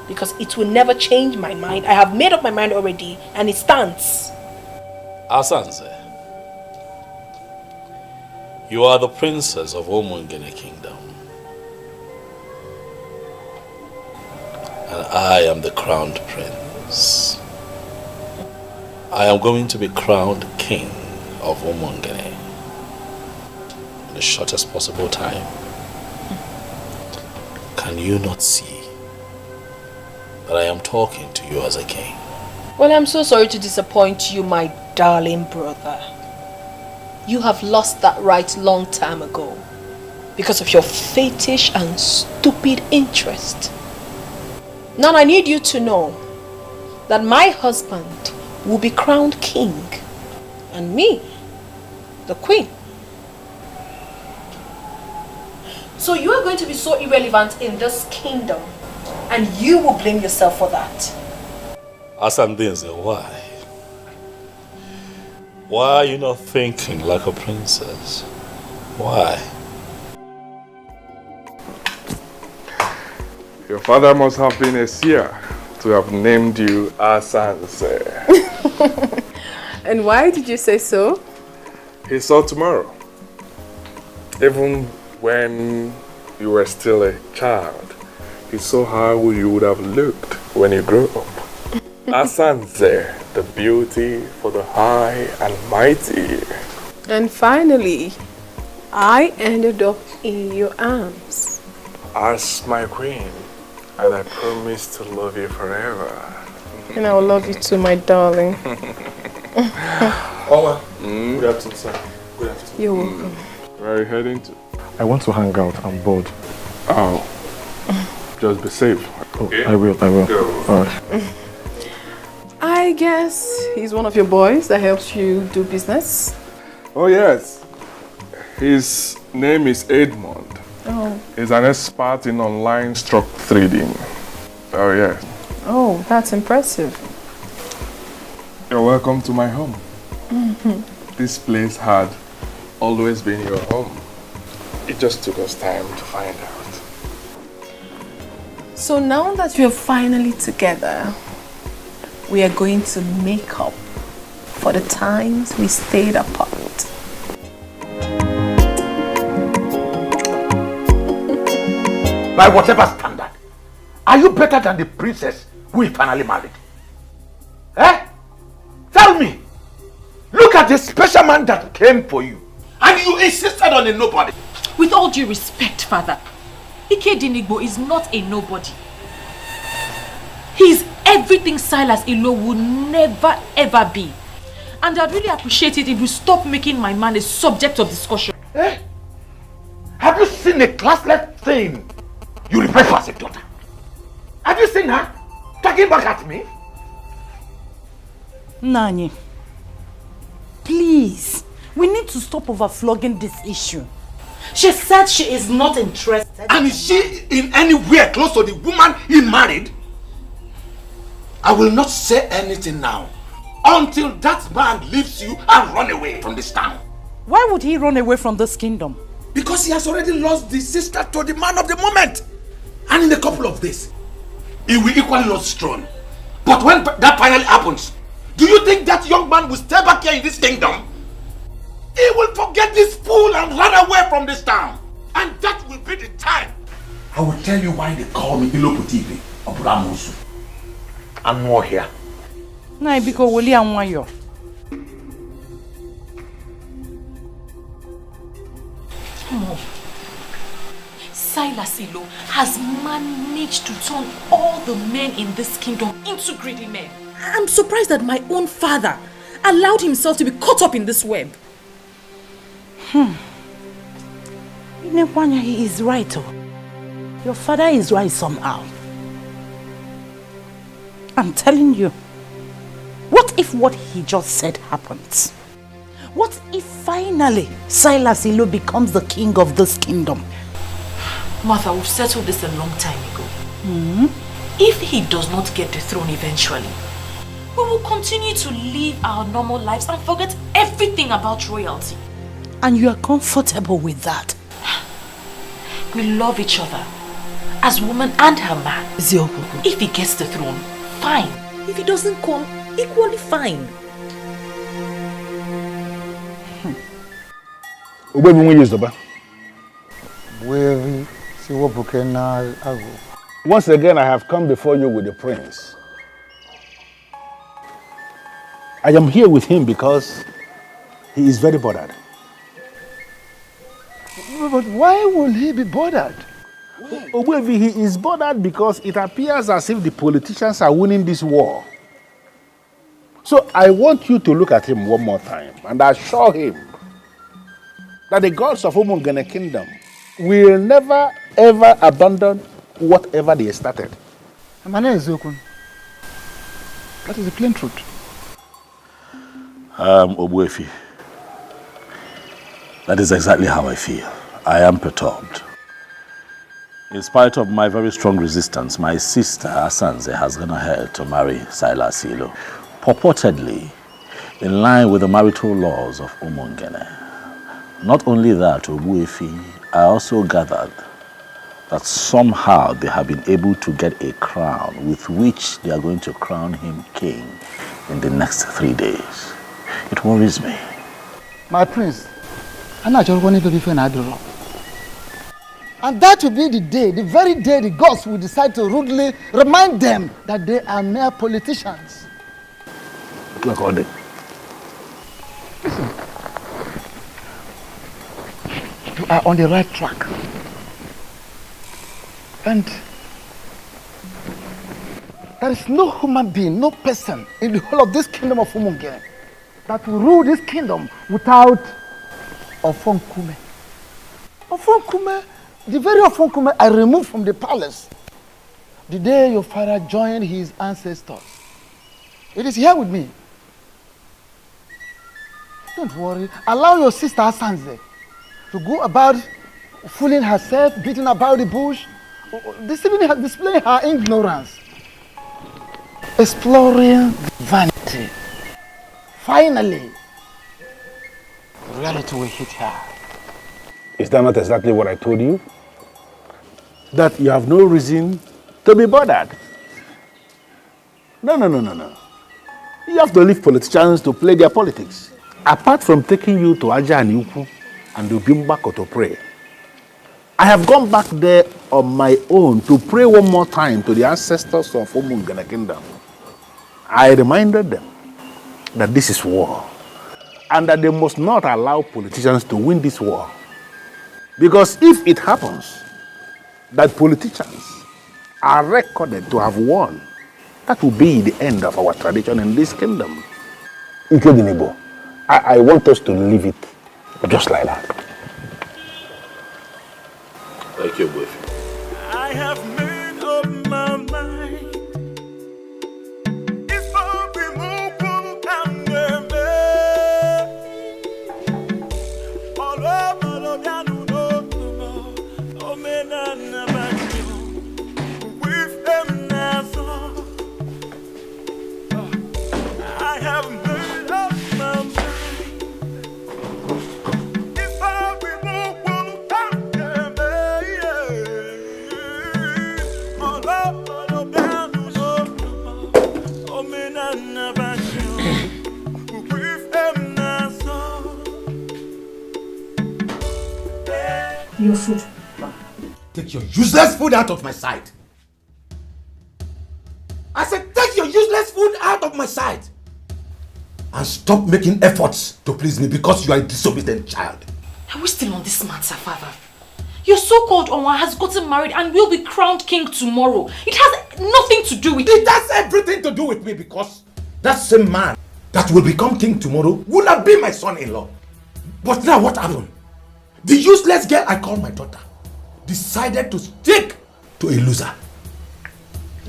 Because it will never change my mind. I have made up my mind already and it stands. Asanze, you are the princess of Omungene Kingdom. And I am the crowned prince. I am going to be crowned king of Omungene in the shortest possible time. Can you not see that I am talking to you as a king? Well, I'm so sorry to disappoint you, my darling brother. You have lost that right long time ago because of your fetish and stupid interest. Now I need you to know that my husband will be crowned king and me, the queen. So you are going to be so irrelevant in this kingdom and you will blame yourself for that. Asandenze, why? Why are you not thinking like a princess? Why? Your father must have been a seer to have named you Asanze. And why did you say so? He saw tomorrow. Even when you were still a child, he saw how you would have looked when you grew up. Asanze, the beauty for the high and mighty. And finally, I ended up in your arms. As my queen, and I promise to love you forever. And I will love you too, my darling. Good afternoon, sir. Good afternoon. You're welcome. Where are you heading to? I want to hang out. I'm bored. Oh. Just be safe. Okay. I will. Go. Alright. I guess he's one of your boys that helps you do business. Oh yes. His name is Edmond. Oh. He's an expert in online stock trading. Oh yes. Oh, that's impressive. You're welcome to my home. This place had always been your home. It just took us time to find out. So now that we're finally together, we are going to make up for the times we stayed apart. By whatever standard, are you better than the princess who he finally married? Eh? Tell me. Look at the special man that came for you. And you insisted on a nobody. With all due respect, father, Ikedinigbo is not a nobody. He's everything Silas Ilo would never ever be. And I'd really appreciate it if you stop making my man a subject of discussion. Eh? Have you seen a classless thing you refer to as a daughter? Have you seen her talking back at me? Nani, please, we need to stop overflogging this issue. She said she is not interested. And is she in anywhere close to the woman he married? I will not say anything now until that man leaves you and run away from this town. Why would he run away from this kingdom? Because he has already lost the sister to the man of the moment. And in a couple of days, he will equally lose his throne. But when that finally happens, do you think that young man will stay back here in this kingdom? He will forget this fool and run away from this town. And that will be the time. I will tell you why they call me Iloputivi of Ramusu. I'm more here. Nai biko woli anwayo. Mom, Silas Ilo has managed to turn all the men in this kingdom into greedy men. I'm surprised that my own father allowed himself to be caught up in this web. Inepanya, he is right. Oh. Your father is right somehow. I'm telling you. What if what he just said happens? What if finally Silas Ilo becomes the king of this kingdom? Martha, we've settled this a long time ago. If he does not get the throne eventually, we will continue to live our normal lives and forget everything about royalty. And you are comfortable with that? We love each other as woman and her man. If he gets the throne, fine. If he doesn't come, equally fine. Once again, I have come before you with the prince. I am here with him because he is very bothered. But why will he be bothered? Ogbuefi, he is bothered because it appears as if the politicians are winning this war. So I want you to look at him one more time and assure him that the gods of Umungene Kingdom will never ever abandon whatever they started. That is the plain truth. Ogbuefi, that is exactly how I feel. I am perturbed. In spite of my very strong resistance, my sister Asanze has gone ahead to marry Silas Ilo, purportedly in line with the marital laws of Umungene. Not only that, Ogbuefi, I also gathered that somehow they have been able to get a crown with which they are going to crown him king in the next 3 days. It worries me. My prince, I'm not just wanting to be fair. And that will be the day, the very day the gods will decide to rudely remind them that they are mere politicians. Look, Onny. Listen, you are on the right track. And there is no human being, no person in the whole of this kingdom of Umungene that will rule this kingdom without Ofonkume. Ofonkume, the very Ofonkume I removed from the palace the day your father joined his ancestors. It is here with me. Don't worry. Allow your sister Asanze to go about fooling herself, beating about the bush, displaying her ignorance, exploring vanity. Finally, reality will hit her. Is that not exactly what I told you? That you have no reason to be bothered. No. You have to leave politicians to play their politics. Apart from taking you to Aja and Ukwu and Ubimbako to pray, I have gone back there on my own to pray one more time to the ancestors of Umungene Kingdom. I reminded them that this is war and that they must not allow politicians to win this war. Because if it happens that politicians are recorded to have won, that will be the end of our tradition in this kingdom. Including Igbo. I want us to leave it just like that. Thank you, boyfriend. I have made up my mind. It's for removal and all over I have made up my mind. It's for removal and Your food. Take your useless food out of my sight. I said, take your useless food out of my sight. And stop making efforts to please me because you are a disobedient child. Are we still on this matter, Father? Your so-called Onwa has gotten married and will be crowned king tomorrow. It has nothing to do with It has everything to do with me because that same man that will become king tomorrow will not be my son-in-law. But now what happened? The useless girl I call my daughter decided to stick to a loser.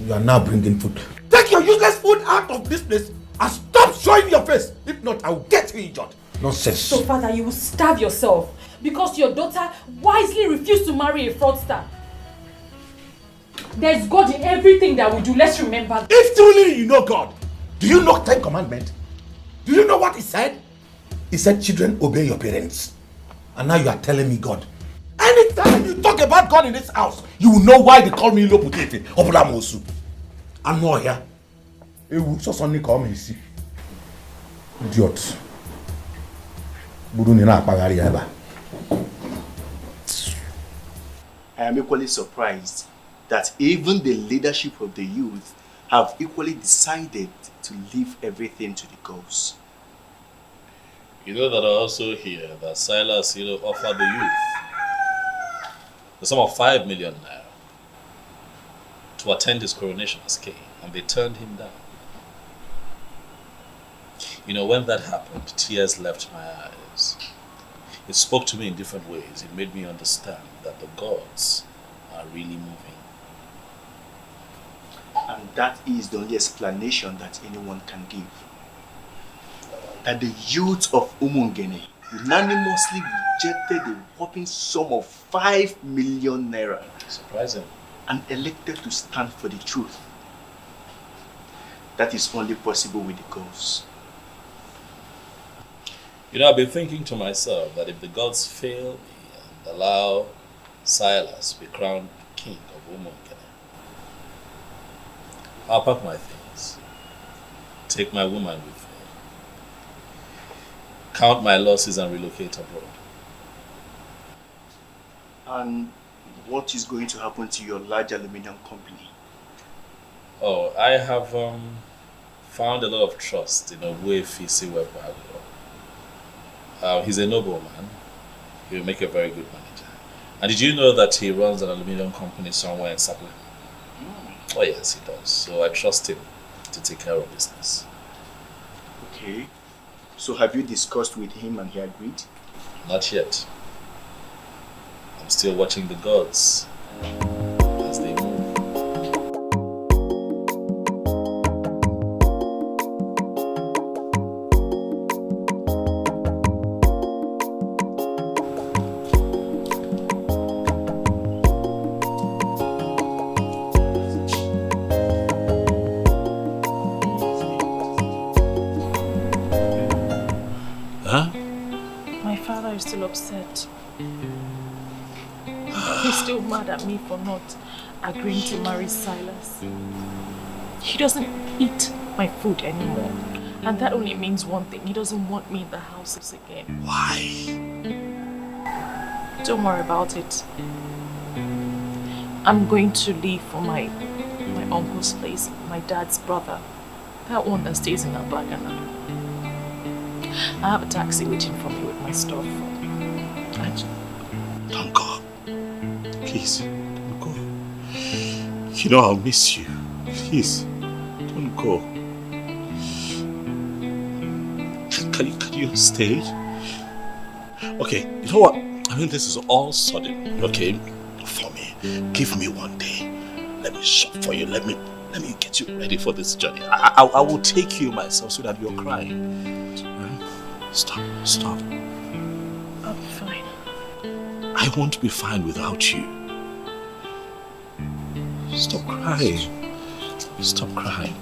You are now bringing food. Take your useless food out of this place and stop showing your face. If not, I will get you injured. Nonsense. So, Father, you will starve yourself because your daughter wisely refused to marry a fraudster. There's God in everything that we do. Let's remember that. If truly you know God, do you know 10 commandments? Do you know what he said? He said, children, obey your parents. And now you are telling me God. Anytime you talk about God in this house, you will know why they call me Loputete or Bulamosu. I'm not here. It will just only call me, see. Idiot. I am equally surprised that even the leadership of the youth have equally decided to leave everything to the gods. You know that I also hear that Silas offered the youth the sum of 5 million naira to attend his coronation as king, and they turned him down. You know, when that happened, tears left my eyes. It spoke to me in different ways. It made me understand that the gods are really moving. And that is the only explanation that anyone can give. That the youth of Umungene unanimously rejected the whopping sum of 5 million naira. Surprising. And elected to stand for the truth. That is only possible with the gods. You know, I've been thinking to myself that if the gods fail me and allow Silas to be crowned king of Umungene, I'll pack my things, take my woman with me, count my losses and relocate abroad. And what is going to happen to your large aluminium company? Oh, I have found a lot of trust in Fisi Wepago. He's a nobleman. He'll make a very good manager. And did you know that he runs an aluminium company somewhere in Sapele? Oh yes, he does. So I trust him to take care of business. Okay. So have you discussed with him and he agreed? Not yet. I'm still watching the gods as they move. Upset. He's still mad at me for not agreeing to marry Silas. He doesn't eat my food anymore. And that only means one thing. He doesn't want me in the houses again. Why? Don't worry about it. I'm going to leave for my uncle's place, my dad's brother. That one that stays in Albagana. I have a taxi waiting for me with my stuff. Don't go. Please, don't go. You know I'll miss you. Please, don't go. Can you stay? Okay, you know what? I mean, this is all sudden, okay? For me. Give me one day. Let me shop for you. Let me get you ready for this journey. I will take you myself so that you're crying. Stop. I'll be fine. I won't be fine without you. Stop crying. Stop crying.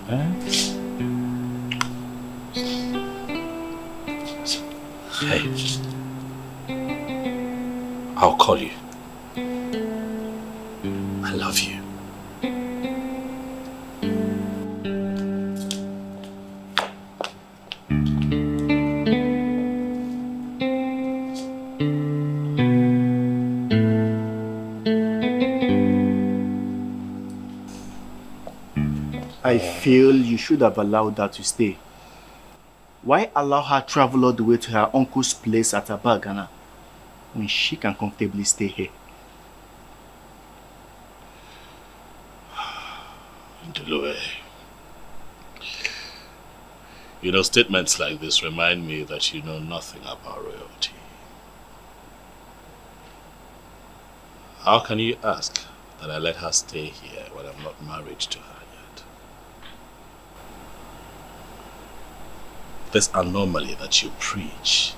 Hey. I'll call you. I love you. I feel you should have allowed her to stay. Why allow her travel all the way to her uncle's place at Abagana when she can comfortably stay here? Delue. You know, statements like this remind me that you know nothing about royalty. How can you ask that I let her stay here when I'm not married to her yet? this anomaly that you preach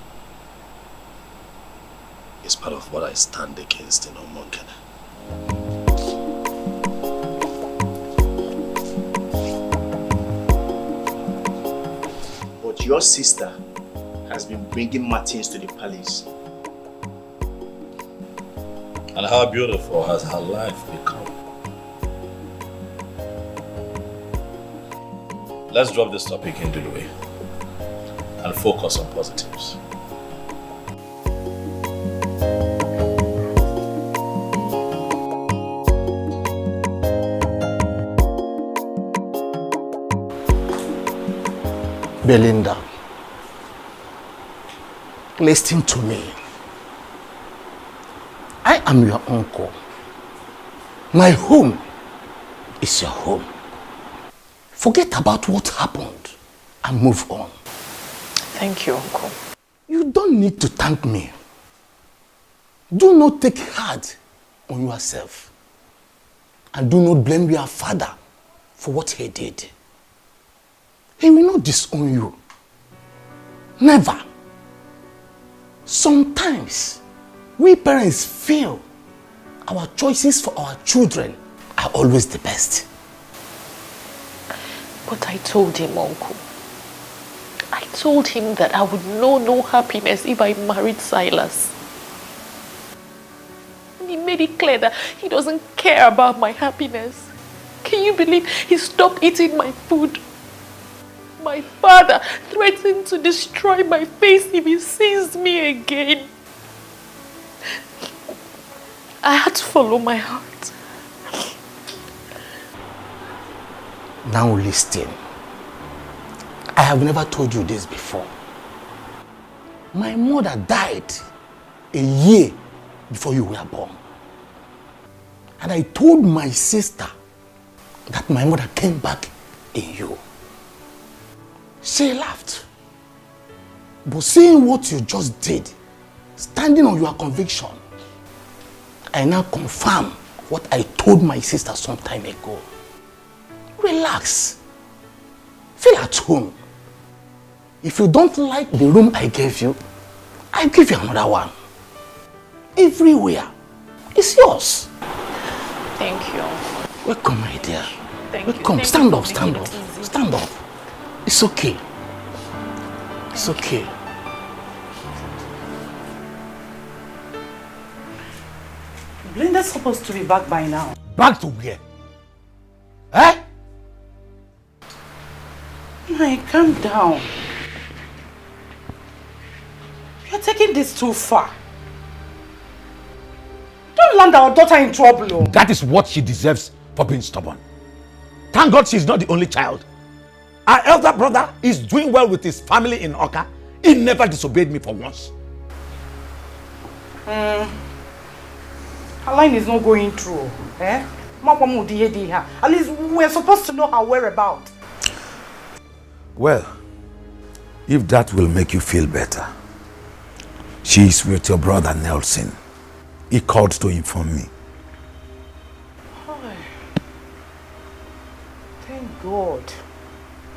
is part of what I stand against in Omonkene. But your sister has been bringing Martins to the palace. And how beautiful has her life become. Let's drop this topic in Duluwe and focus on positives. Belinda, listen to me. I am your uncle. My home is your home. Forget about what happened and move on. Thank you, Uncle. You don't need to thank me. Do not take hard on yourself. And do not blame your father for what he did. He will not disown you. Never. Sometimes, we parents feel our choices for our children are always the best. But I told him, Uncle. I told him that I would know no happiness if I married Silas. And he made it clear that he doesn't care about my happiness. Can you believe he stopped eating my food? My father threatened to destroy my face if he sees me again. I had to follow my heart. Now listen. I have never told you this before. My mother died a year before you were born. And I told my sister that my mother came back in you. She laughed. But seeing what you just did, standing on your conviction, I now confirm what I told my sister some time ago. Relax. Feel at home. If you don't like the room I gave you, I'll give you another one. Everywhere. It's yours. Thank you. Welcome, my dear. Thank Welcome. you. Stand up, stand up. Stand up. It's okay. It's okay. Blinda's supposed to be back by now. Back to where? Eh? My, calm down. You're taking this too far. Don't land our daughter in trouble. Oh. That is what she deserves for being stubborn. Thank God she's not the only child. Our elder brother is doing well with his family in Oka. He never disobeyed me for once. Her line is not going through. Eh? At least we're supposed to know her whereabouts. Well, if that will make you feel better, she's with your brother Nelson. He called to inform me. Thank God.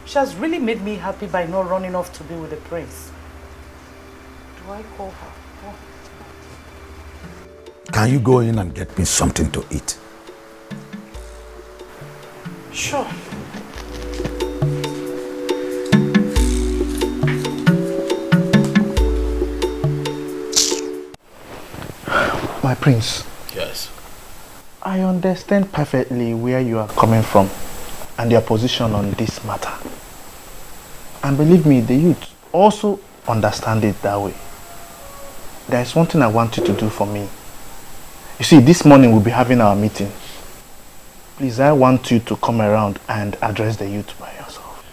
She has really made me happy by not running off to be with the prince. Do I call her? Oh. Can you go in and get me something to eat? Sure. My prince. Yes. I understand perfectly where you are coming from and your position on this matter. And believe me, the youth also understand it that way. There is one thing I want you to do for me. You see, this morning we'll be having our meeting. Please, I want you to come around and address the youth by yourself.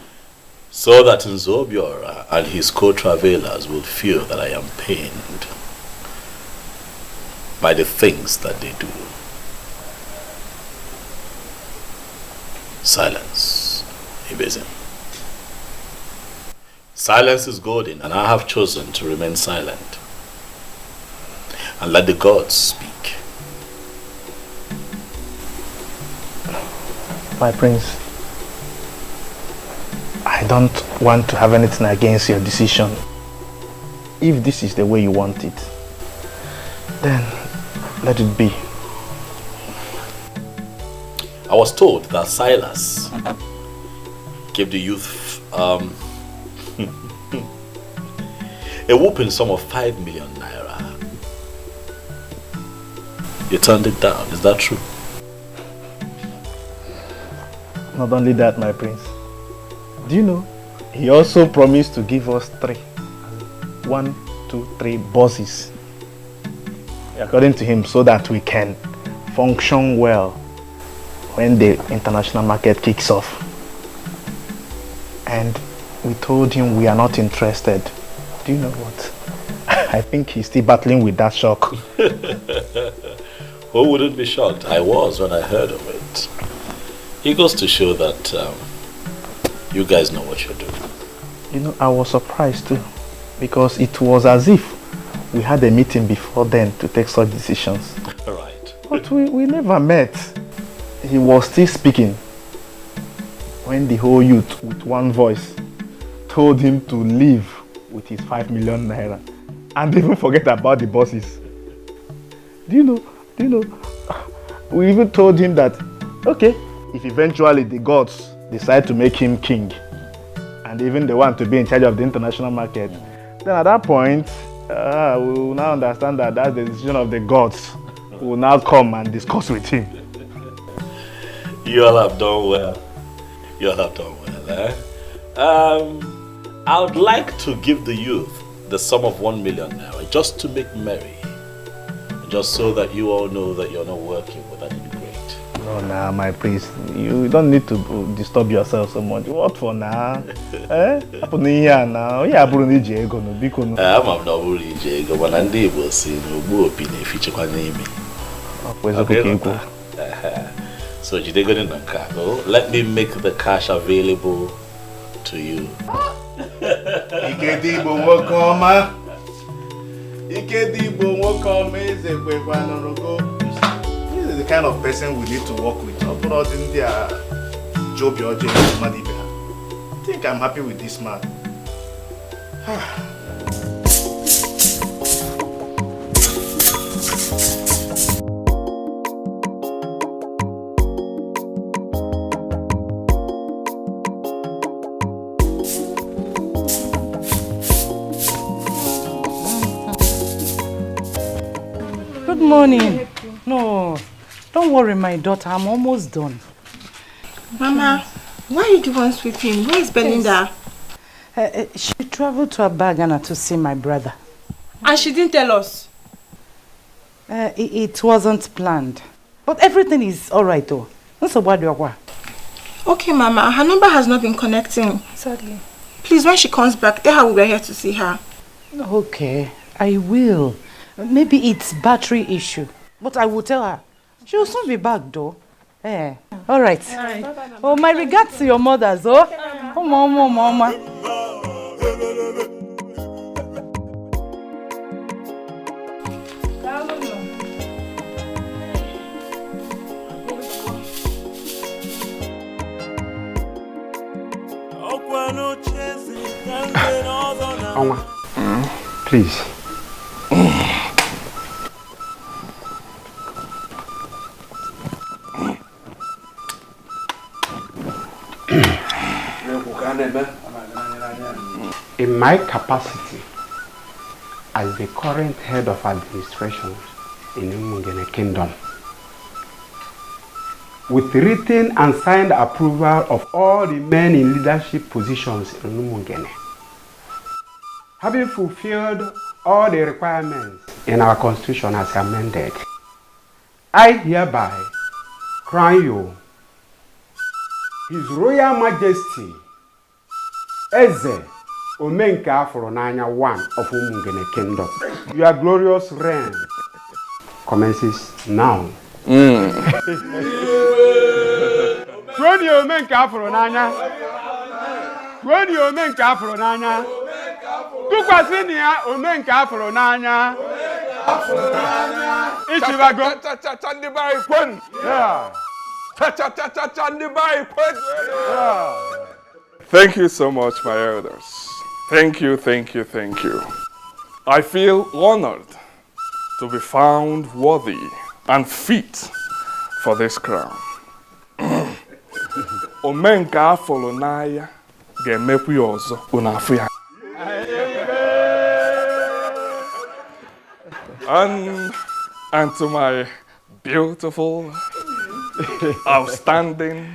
So that Nzobiora and his co-travelers will feel that I am pained by the things that they do. Silence, Ibezim. Silence is golden, and I have chosen to remain silent and let the gods speak. My prince, I I don't want to have anything against your decision. If this is the way you want it, then let it be. I was told that Silas gave the youth a whooping sum of 5 million naira. You turned it down, is that true? Not only that, my prince. Do you know, he also promised to give us 3 bosses, according to him, so that we can function well when the international market kicks off. And we told him we are not interested. Do you know what? I think he's still battling with that shock. Who wouldn't be shocked? I was when I heard of it. It goes to show that you guys know what you're doing. You know, I was surprised too, because it was as if we had a meeting before then to take such decisions. Right. But we never met. He was still speaking when the whole youth, with one voice, told him to leave with his 5 million naira and even forget about the bosses. Do you know, we even told him that, okay, if eventually the gods decide to make him king, and even they want to be in charge of the international market, then at that point, we will now understand that that's the decision of the gods. We will now come and discuss with him. You all have done well. You all have done well, eh? I would like to give the youth the sum of 1 million naira just to make merry. Just so that you all know that you're not working with an immigrant. No, nah, my prince. You don't need to disturb yourself so much. What for now? Eh? Happen here now. Yeah, I'm not ego no biko no. I'm not ego, but I'm able to see no more opinion feature kwa name. So you go in the cargo. Let me make the cash available to you. Ikedibo wokoma. This is the kind of person we need to work with. I think I'm happy with this man. Good morning. No, don't worry, my daughter. I'm almost done. Mama, why are you the one sweeping? Where is Belinda? She traveled to Abagana to see my brother. And she didn't tell us? It wasn't planned. But everything is alright though. Okay, Mama. Her number has not been connecting. Sadly. Please, when she comes back, tell her we are here to see her. Okay, I will. Maybe it's battery issue. But I will tell her. She will soon be back though. Alright. Bye-bye, Oh, my regards to your mothers, oh. Oh, mama. Onwa, please. In my capacity as the current head of administration in Umungene Kingdom, with written and signed approval of all the men in leadership positions in Umungene, having fulfilled all the requirements in our constitution as amended, I hereby crown you His Royal Majesty Eze Omenka Aforonanya I of Umungene Kingdom. Your glorious reign commences now. Kwani Omenka Aforonanya. Kwani Omenka Aforonanya. Tukwasinia Omenka Aforonanya. Ichibago. Chandibai Kwen. Yeah. Chandibai Kwen. Yeah. Thank you so much, my elders. Thank you, thank you, thank you. I feel honored to be found worthy and fit for this crown. Omenka Folonaya ga-emekwu ya ọzọ unafu ya. And to my beautiful, outstanding,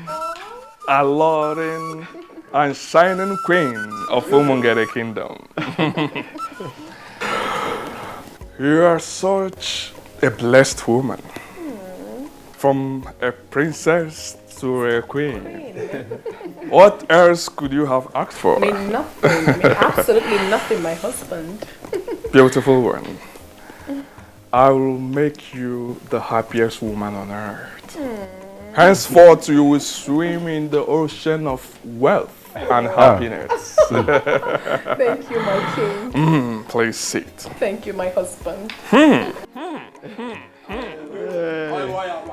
alluring, and shining queen of Umungere Kingdom. You are such a blessed woman. From a princess to a queen. What else could you have asked for? I mean, nothing. I mean, absolutely nothing, my husband. Beautiful one. I will make you the happiest woman on earth. Henceforth, you will swim in the ocean of wealth and happiness. Thank you, my king. Please sit. Thank you, my husband.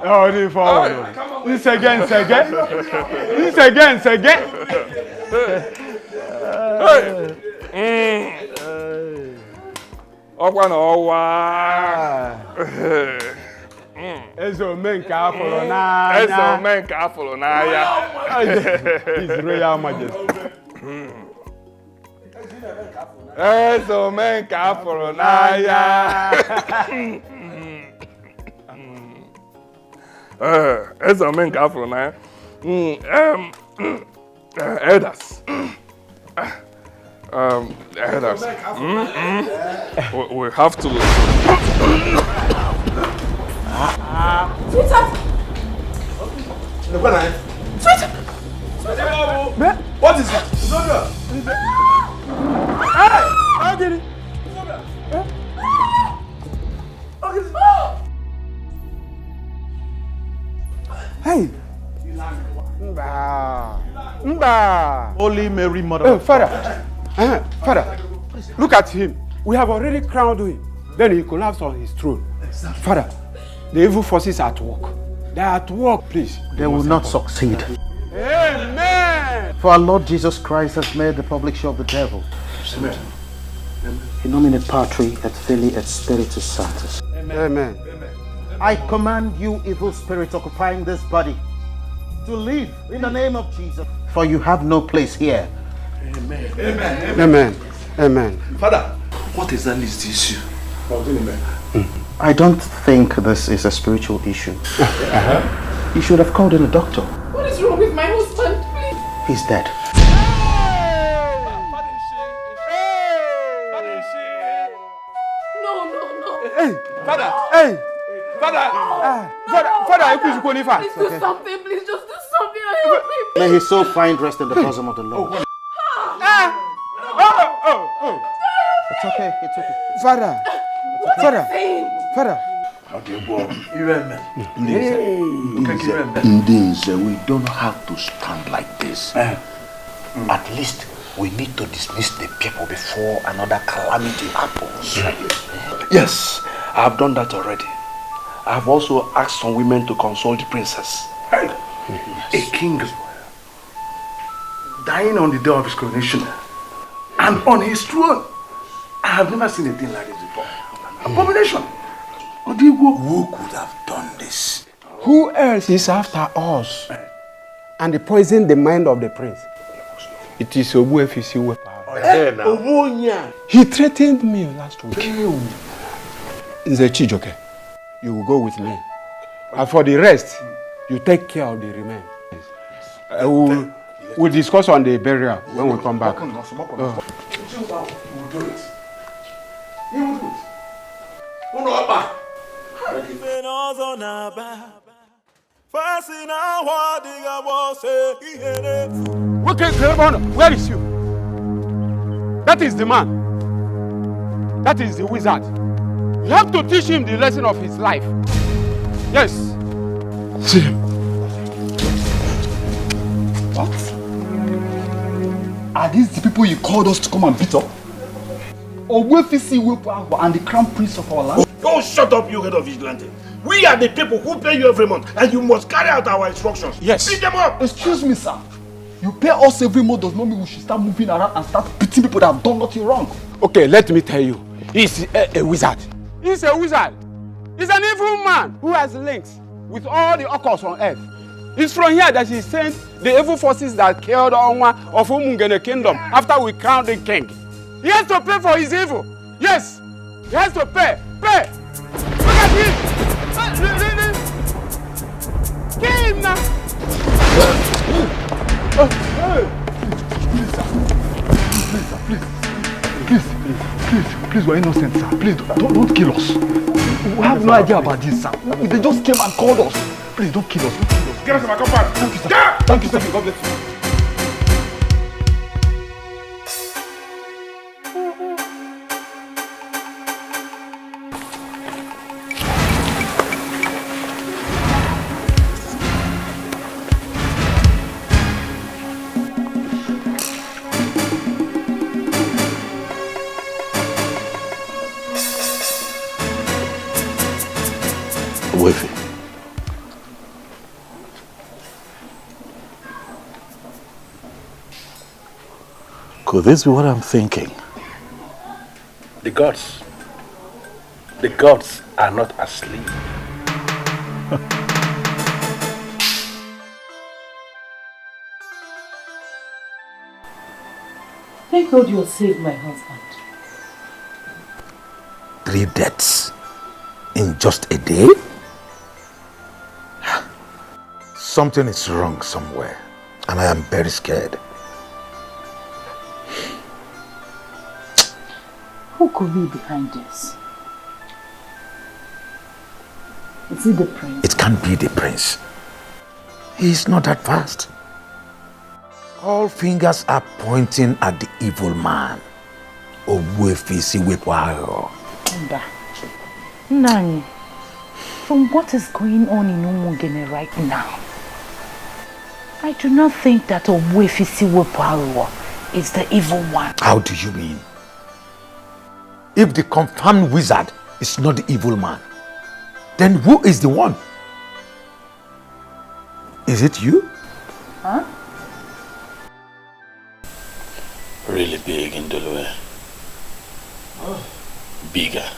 Oh, this forward. This again. This again. Ezo menka Folonaya. His Royal Majesty. Ezo menka Folonaya. Ezo menka Folonaya. Elders. Elders. We have to. Sweetheart! Sweetheart! What is that? Hey! How did it? Hey! Mba! Holy Mary, Mother of Father! Father, look at him. We have already crowned him. Then he collapsed on his throne. Father, the evil forces are at work. They are at work, please. They will not succeed. Amen! For our Lord Jesus Christ has made the public show of the devil. Amen. In nomine Patri et Filii et Spiritus Sanctus. Amen. I command you, evil spirits occupying this body, to leave in the name of Jesus. For you have no place here. Amen. Amen. Amen. Father, what exactly is the issue? I don't think this is a spiritual issue. You should have called in a doctor. What is wrong with my husband? Please. He's dead. No. Hey! Father! Hey! Father! Father, please do something. Please just do something. Help me. May his soul find rest in the bosom of the Lord. It's okay. Father! We don't have to stand like this. At least we need to dismiss the people before another calamity happens. Yes, I have done that already. I have also asked some women to console the princess. A king dying on the day of his coronation and on his throne. I have never seen a thing like this before. Abomination. Who could have done this? Who else is after us? And they poisoned the mind of the prince. It is Obuefisi Wepa. He threatened me last week. Nze Chijoke, you will go with me. And for the rest, you take care of the remains. We'll discuss on the burial when we come back. He will do it. He will do it. Where is you? That is the man. That is the wizard. You have to teach him the lesson of his life. Yes. See him. What? Are these the people you called us to come and beat up? Obuefisi Wepa and the crown prince of our land? Oh, shut up, you head of vigilante. We are the people who pay you every month, and you must carry out our instructions. Yes. Beat them up. Excuse me, sir. You pay us every month does not mean we should start moving around and start beating people that have done nothing wrong. Okay, let me tell you. He's a wizard. He's a wizard. He's an evil man who has links with all the occults on earth. It's from here that he sent the evil forces that killed Onwa of Umungene kingdom after we crowned the king. He has to pay for his evil. Yes, he has to pay. Pay. Look at him. Kill him now. Please, we're innocent, sir. Please, don't kill us. We have no idea about this, sir. They just came and called us. Please, don't kill us. Get us to my compound. Thank you, sir. Thank you, sir. God bless you. Wifey. Could this be what I'm thinking? The gods are not asleep. Thank God you saved my husband. 3 deaths in just a day? Something is wrong somewhere, and I am very scared. Who could be behind this? Is it the prince? It can't be the prince. He is not that fast. All fingers are pointing at the evil man. Nani, from what is going on in Umungene right now, I do not think that Obwefisiweparuwa is the evil one. How do you mean? If the confirmed wizard is not the evil man, then who is the one? Is it you? Huh? Really big in Dolue. Bigger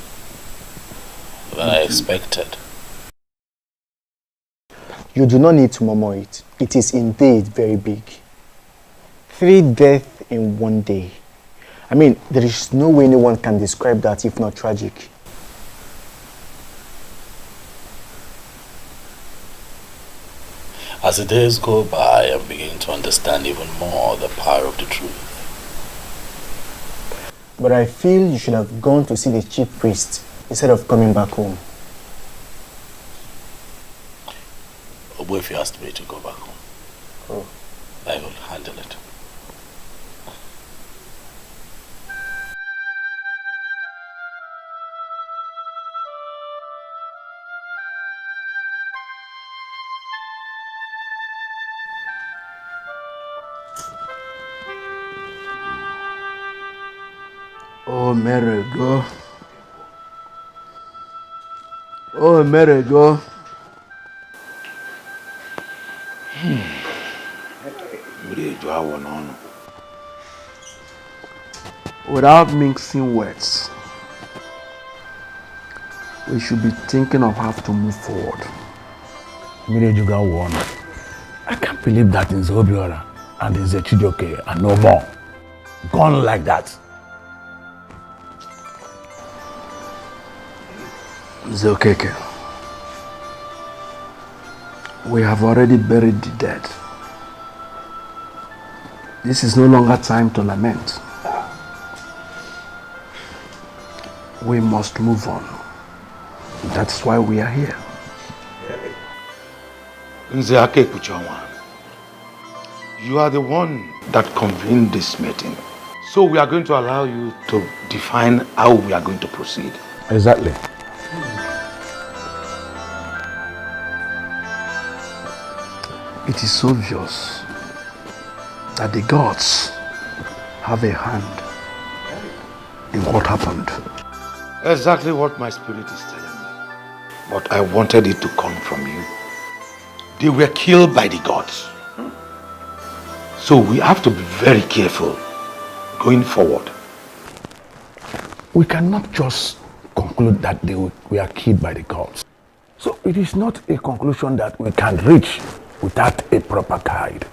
than I expected. You do not need to murmur it. It is indeed very big. 3 deaths in 1 day. I mean, there is no way anyone can describe that if not tragic. As the days go by, I'm beginning to understand even more the power of the truth. But I feel you should have gone to see the chief priest instead of coming back home. If you asked me to go back home, I will handle it. Oh, Mary, go. Oh, Mary, go. Without mixing words, we should be thinking of how to move forward. I can't believe that in Zobiora and in Chizzy are no more. Gone like that. Zokeke, we have already buried the dead. This is no longer time to lament. We must move on. That's why we are here. Nzeake Kuchawan, you are the one that convened this meeting. So we are going to allow you to define how we are going to proceed. Exactly. It is obvious that the gods have a hand in what happened. Exactly what my spirit is telling me. But I wanted it to come from you. They were killed by the gods. So we have to be very careful going forward. We cannot just conclude that they were killed by the gods. So it is not a conclusion that we can reach without a proper guide.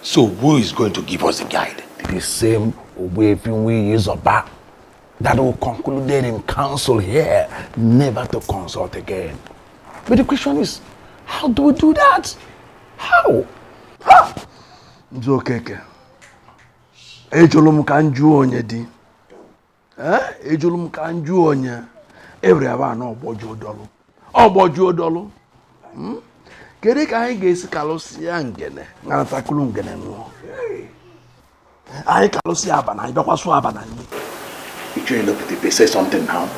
So who is going to give us a guide? The same way we use Oba that will conclude in council here never to consult again. But the question is, how do we do that? How? Nzokeke. Ejolum kanju onye di. Ejolum kanju onye. Every aba no ogboju odolu. Ogboju odolu. Kere ka anyị ga-esi kalụsịa ngene naratakulu ngene nwụọ. Anyị kalụsịa abana, anyị bịakwasu abana nni. You trying to look at the say something now.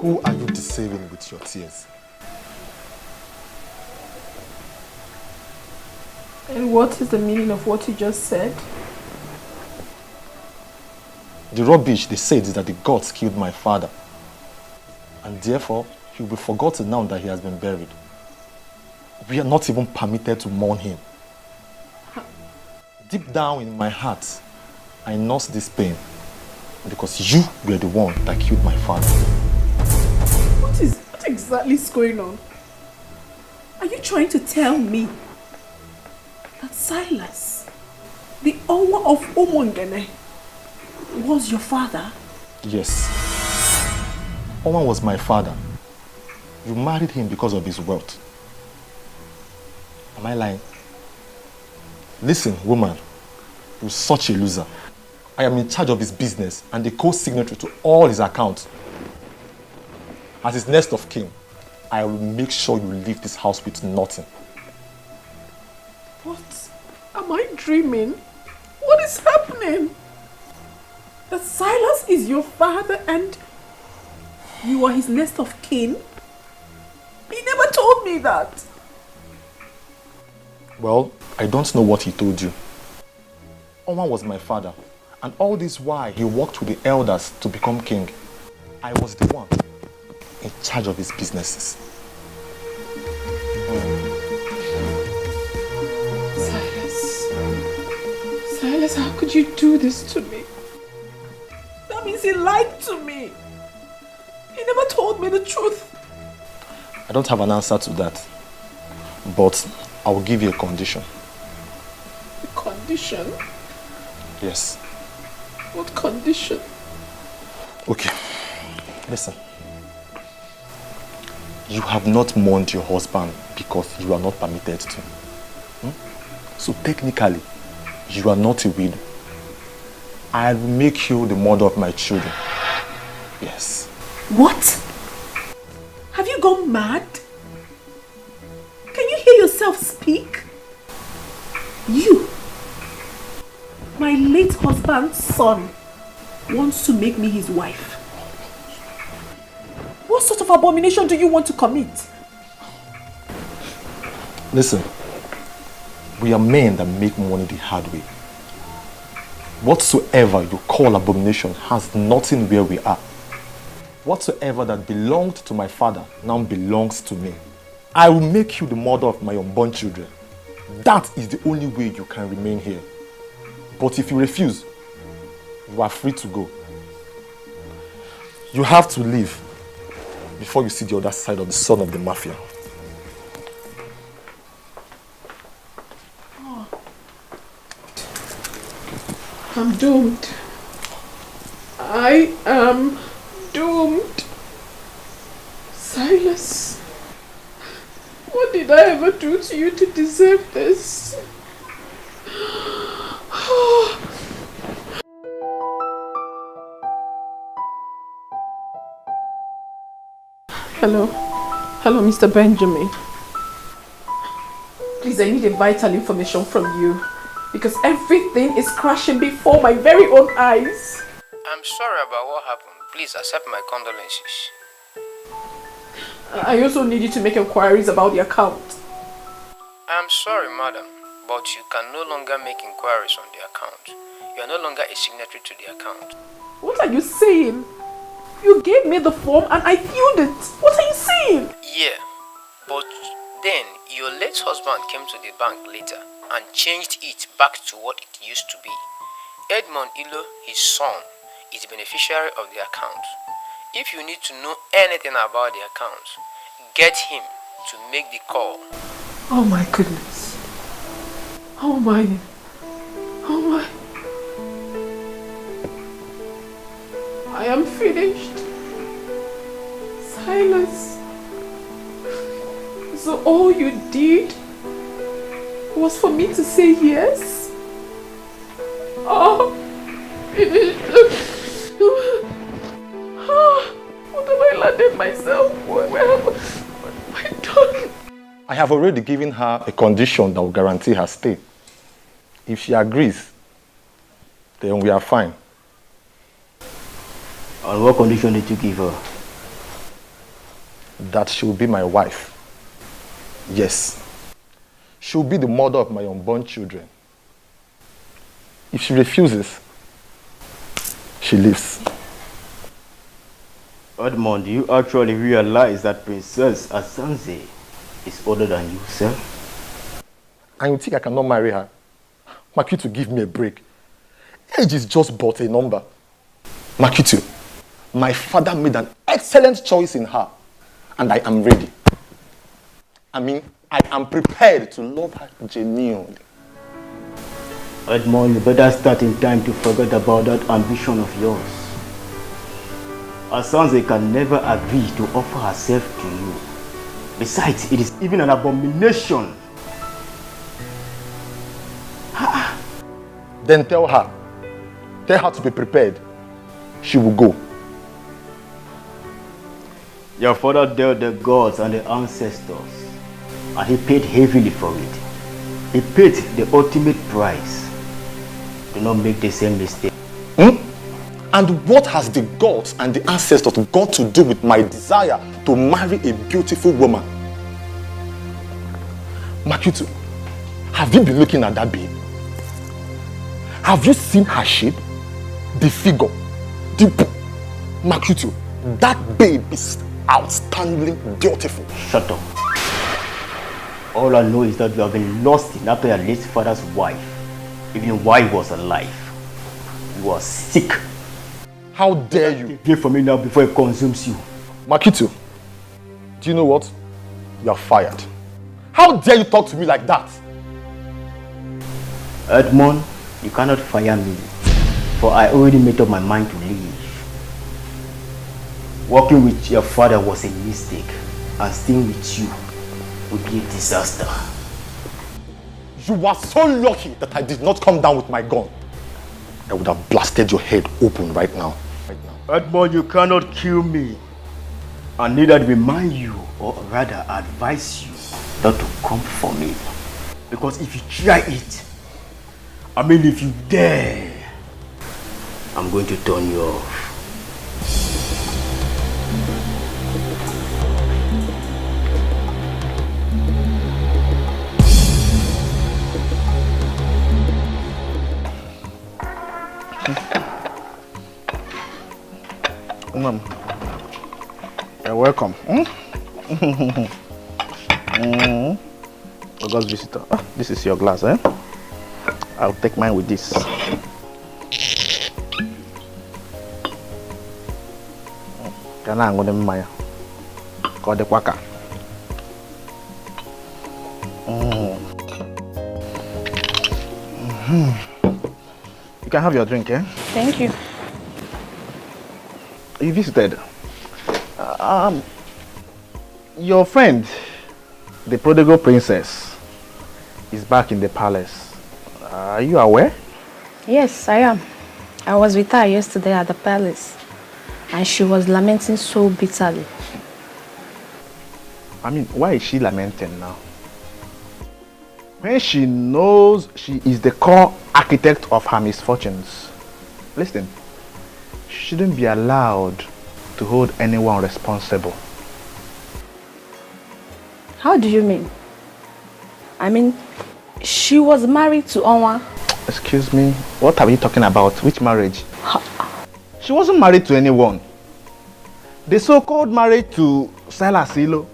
Who are you deceiving with your tears? And what is the meaning of what you just said? The rubbish they said is that the gods killed my father. And therefore, he will be forgotten now that he has been buried. We are not even permitted to mourn him. Deep down in my heart, I nurse this pain because you were the one that killed my father. What exactly is going on? Are you trying to tell me that Silas, the owner of Omongene, was your father? Yes. Oman was my father. You married him because of his wealth. Am I lying? Listen, woman, you're such a loser. I am in charge of his business and the co-signatory to all his accounts. As his next of kin, I will make sure you leave this house with nothing. What? Am I dreaming? What is happening? That Silas is your father and you are his next of kin? He never told me that. Well, I don't know what he told you. Oman was my father, and all this while he worked with the elders to become king. I was the one in charge of his businesses. Silas, how could you do this to me? That means he lied to me. He never told me the truth. I don't have an answer to that, but I will give you a condition. A condition? Yes. What condition? Okay, listen. You have not mourned your husband because you are not permitted to. So technically, you are not a widow. I will make you the mother of my children. Yes. What? Have you gone mad? Can you hear yourself speak? You, my late husband's son, wants to make me his wife. What sort of abomination do you want to commit? Listen, we are men that make money the hard way. Whatsoever you call abomination has nothing where we are. Whatsoever that belonged to my father now belongs to me. I will make you the mother of my unborn children. That is the only way you can remain here. But if you refuse, you are free to go. You have to leave before you see the other side of the son of the mafia. Oh. I'm doomed. I am doomed. Silas, What did I ever do to you to deserve this? Hello? Hello, Mr. Benjamin. Please, I need a vital information from you because everything is crashing before my very own eyes. I'm sorry about what happened. Please accept my condolences. I also need you to make inquiries about the account. I'm sorry, madam, but you can no longer make inquiries on the account. You are no longer a signatory to the account. What are you saying? You gave me the form and I filled it. What are you saying? Yeah, but then your late husband came to the bank later and changed it back to what it used to be. Edmond Ilo, his son, is the beneficiary of the account. If you need to know anything about the account, get him to make the call. Oh my goodness. Oh my. Oh my. I am finished. Silas. So all you did was for me to say yes? Oh, finished. What have I landed myself? Where have I done? I have already given her a condition that will guarantee her stay. If she agrees, then we are fine. On what condition did you give her? That she will be my wife. Yes. She will be the mother of my unborn children. If she refuses, she leaves. Edmond, do you actually realize that Princess Asanze is older than you, sir? And you think I cannot marry her? Makitu, give me a break. Age is just but a number. Makitu, my father made an excellent choice in her, and I am ready. I mean, I am prepared to love her genuinely. Edmond, you better start in time to forget about that ambition of yours. Asanze can never agree to offer herself to you. Besides, it is even an abomination. Then tell her to be prepared. She will go. Your father dealt the gods and the ancestors, and he paid heavily for it. He paid the ultimate price. Do not make the same mistake. And what has the gods and the ancestors got to do with my desire to marry a beautiful woman? Makitu, have you been looking at that babe? Have you seen her shape? The figure? Makitu, that babe is outstandingly beautiful. Shut up. All I know is that you have been lost in after your late father's wife, even while he was alive. You are sick. How dare you? Take it from me now before it consumes you. Makitu, do you know what? You are fired. How dare you talk to me like that? Edmond, you cannot fire me, for I already made up my mind to leave. Working with your father was a mistake, and staying with you would be a disaster. You are so lucky that I did not come down with my gun. I would have blasted your head open right now. Edmond, you cannot kill me. I need to remind you, or rather advise you, not to come for me. Because if you try it, if you dare, I'm going to turn you off. Mom, you're welcome. August visitor. This is your glass, eh? I'll take mine with this. You can have your drink, eh? Thank you. You visited. Your friend, the prodigal princess is back in the palace. Are you aware? Yes, I am. I was with her yesterday at the palace, and she was lamenting so bitterly. I mean, why is she lamenting now? When she knows she is the core architect of her misfortunes. Listen, she shouldn't be allowed to hold anyone responsible. How do you mean? I mean, she was married to Onwa. Excuse me, what are we talking about? Which marriage? She wasn't married to anyone. The so-called marriage to Silas Ilo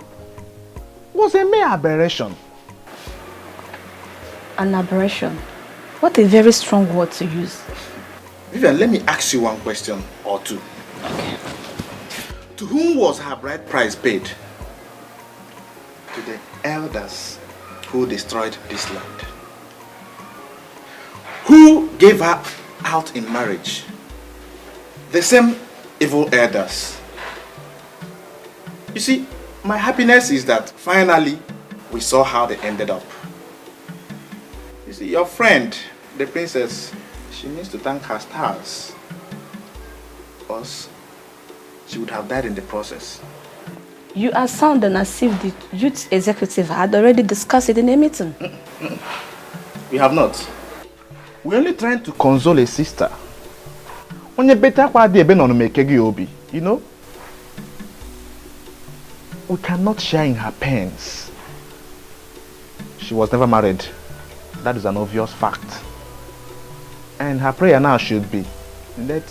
was a mere aberration. An aberration? What a very strong word to use. Vivian, let me ask you one question or two. Okay. To whom was her bride price paid? To the elders who destroyed this land. Who gave her out in marriage? The same evil elders. You see, my happiness is that finally we saw how they ended up. You see, your friend, the princess, she needs to thank her stars. Because she would have died in the process. You are sounding as if the youth executive had already discussed it in a meeting. We have not. We're only trying to console a sister. You know? We cannot share in her pains. She was never married. That is an obvious fact. And her prayer now should be, let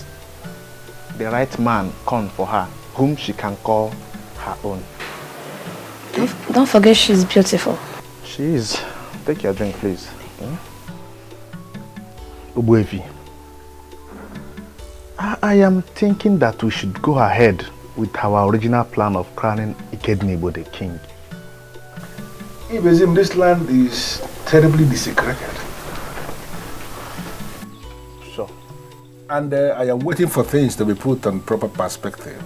the right man come for her, whom she can call her own. Don't forget she's beautiful. She is. Take your drink, please. Obuefi, I am thinking that we should go ahead with our original plan of crowning Ikednibo the king. Ibezim, this land is terribly desecrated. Sure. And I am waiting for things to be put on proper perspective.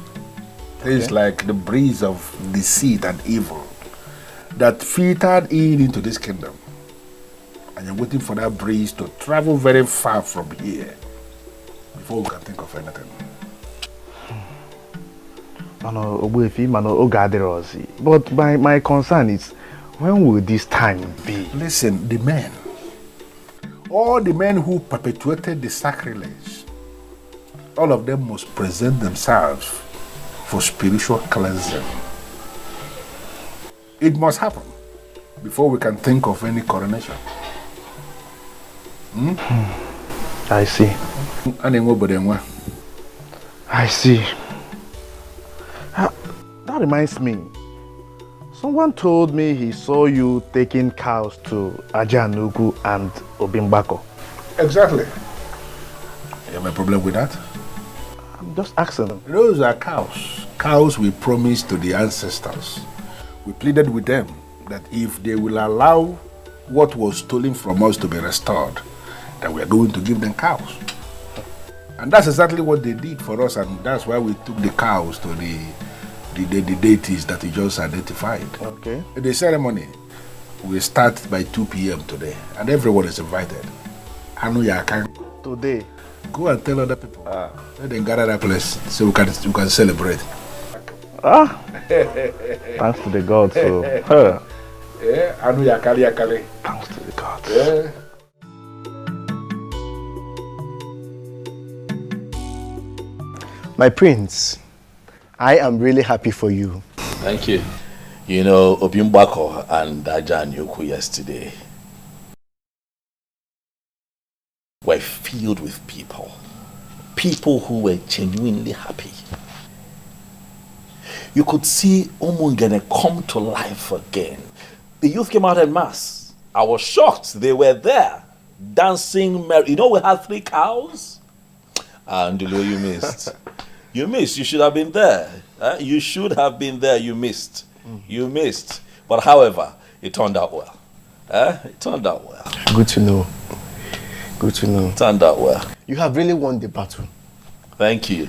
Things like the breeze of deceit and evil that filtered into this kingdom. I am waiting for that breeze to travel very far from here before we can think of anything. But my concern is, when will this time be? Listen, the men, all the men who perpetuated the sacrilege, all of them must present themselves for spiritual cleansing. It must happen before we can think of any coronation. I see. I see. That reminds me. Someone told me he saw you taking cows to Ajanugu and Obimbako. Exactly. You have a problem with that? I'm just asking them. Those are cows. Cows we promised to the ancestors. We pleaded with them that if they will allow what was stolen from us to be restored, that we are going to give them cows. And that's exactly what they did for us, and that's why we took the cows to the deities that you just identified. Okay. The ceremony will start by 2 p.m. today, and everyone is invited. Today? Go and tell other people. Let them gather that place so we can celebrate. Thanks to the gods. Thanks to the gods. My prince, I am really happy for you. Thank you. You know, Obimbako and Ajanyuku yesterday were filled with people who were genuinely happy. You could see Umungene come to life again. The youth came out en masse. I was shocked. They were there, dancing merry. You know, we had 3 cows. And you missed. You missed. You should have been there. You should have been there. You missed. You missed. But however, it turned out well. It turned out well. Good to know. Good to know. It turned out well. You have really won the battle. Thank you.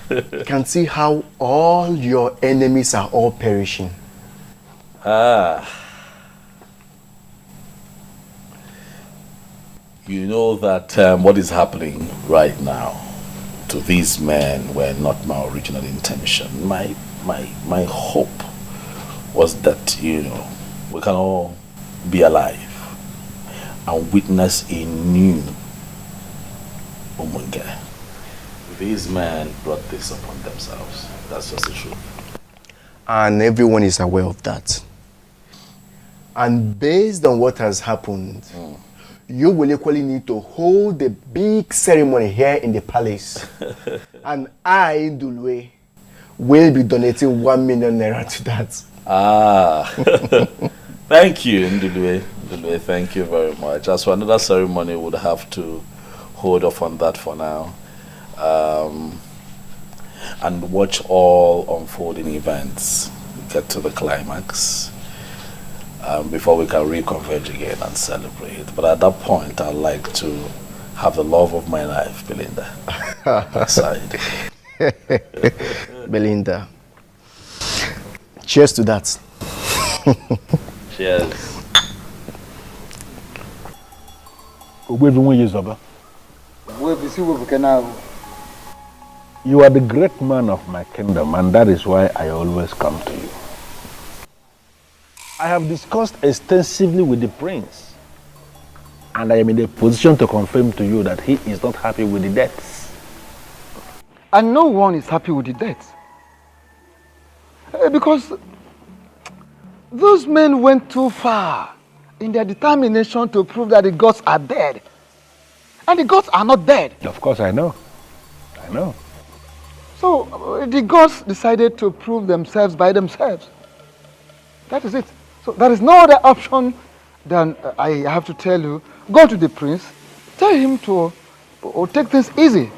You can see how all your enemies are all perishing. You know that what is happening right now to these men were not my original intention. My hope was that, you know, we can all be alive and witness a new Umunge. These men brought this upon themselves. That's just the truth. And everyone is aware of that. And based on what has happened, you will equally need to hold the big ceremony here in the palace. And I, Ndulwe, will be donating 1 million naira to that. Ah, thank you, Ndulwe. Ndulwe, thank you very much. As for another ceremony, we'll have to hold off on that for now. And watch all unfolding events get to the climax before we can reconverge again and celebrate. But at that point, I'd like to have the love of my life, Belinda, aside. Belinda, cheers to that. Cheers. You are the great man of my kingdom, and that is why I always come to you. I have discussed extensively with the prince, and I am in a position to confirm to you that he is not happy with the deaths. And no one is happy with the death. Because those men went too far in their determination to prove that the gods are dead. And the gods are not dead. Of course, I know. I know. So the gods decided to prove themselves by themselves. That is it. So there is no other option than I have to tell you, go to the prince, tell him to take things easy.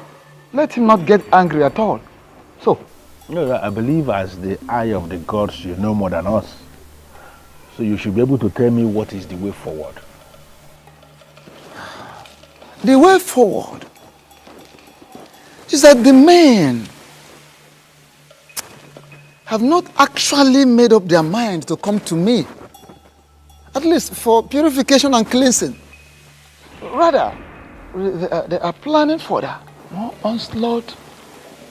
Let him not get angry at all. So. No, I believe as the eye of the gods, you know more than us. So you should be able to tell me what is the way forward. The way forward is that the men have not actually made up their mind to come to me, at least for purification and cleansing. Rather, they are planning for that more onslaught,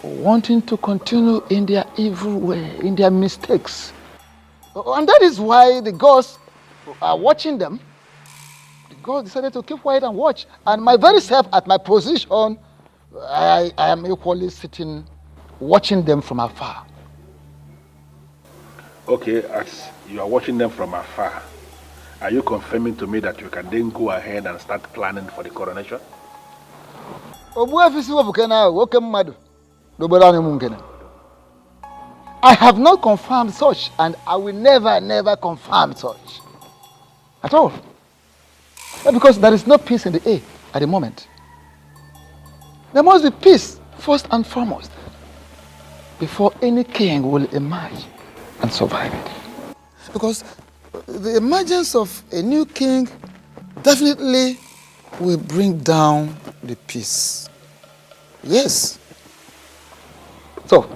wanting to continue in their evil way, in their mistakes. And that is why the gods are watching them. The gods decided to keep quiet and watch. And my very self, at my position, I am equally sitting, watching them from afar. Okay, as you are watching them from afar, are you confirming to me that you can then go ahead and start planning for the coronation? I have not confirmed such, and I will never confirm such. At all. Because there is no peace in the air at the moment. There must be peace, first and foremost, before any king will emerge and survive it. Because the emergence of a new king definitely will bring down the peace. Yes. So,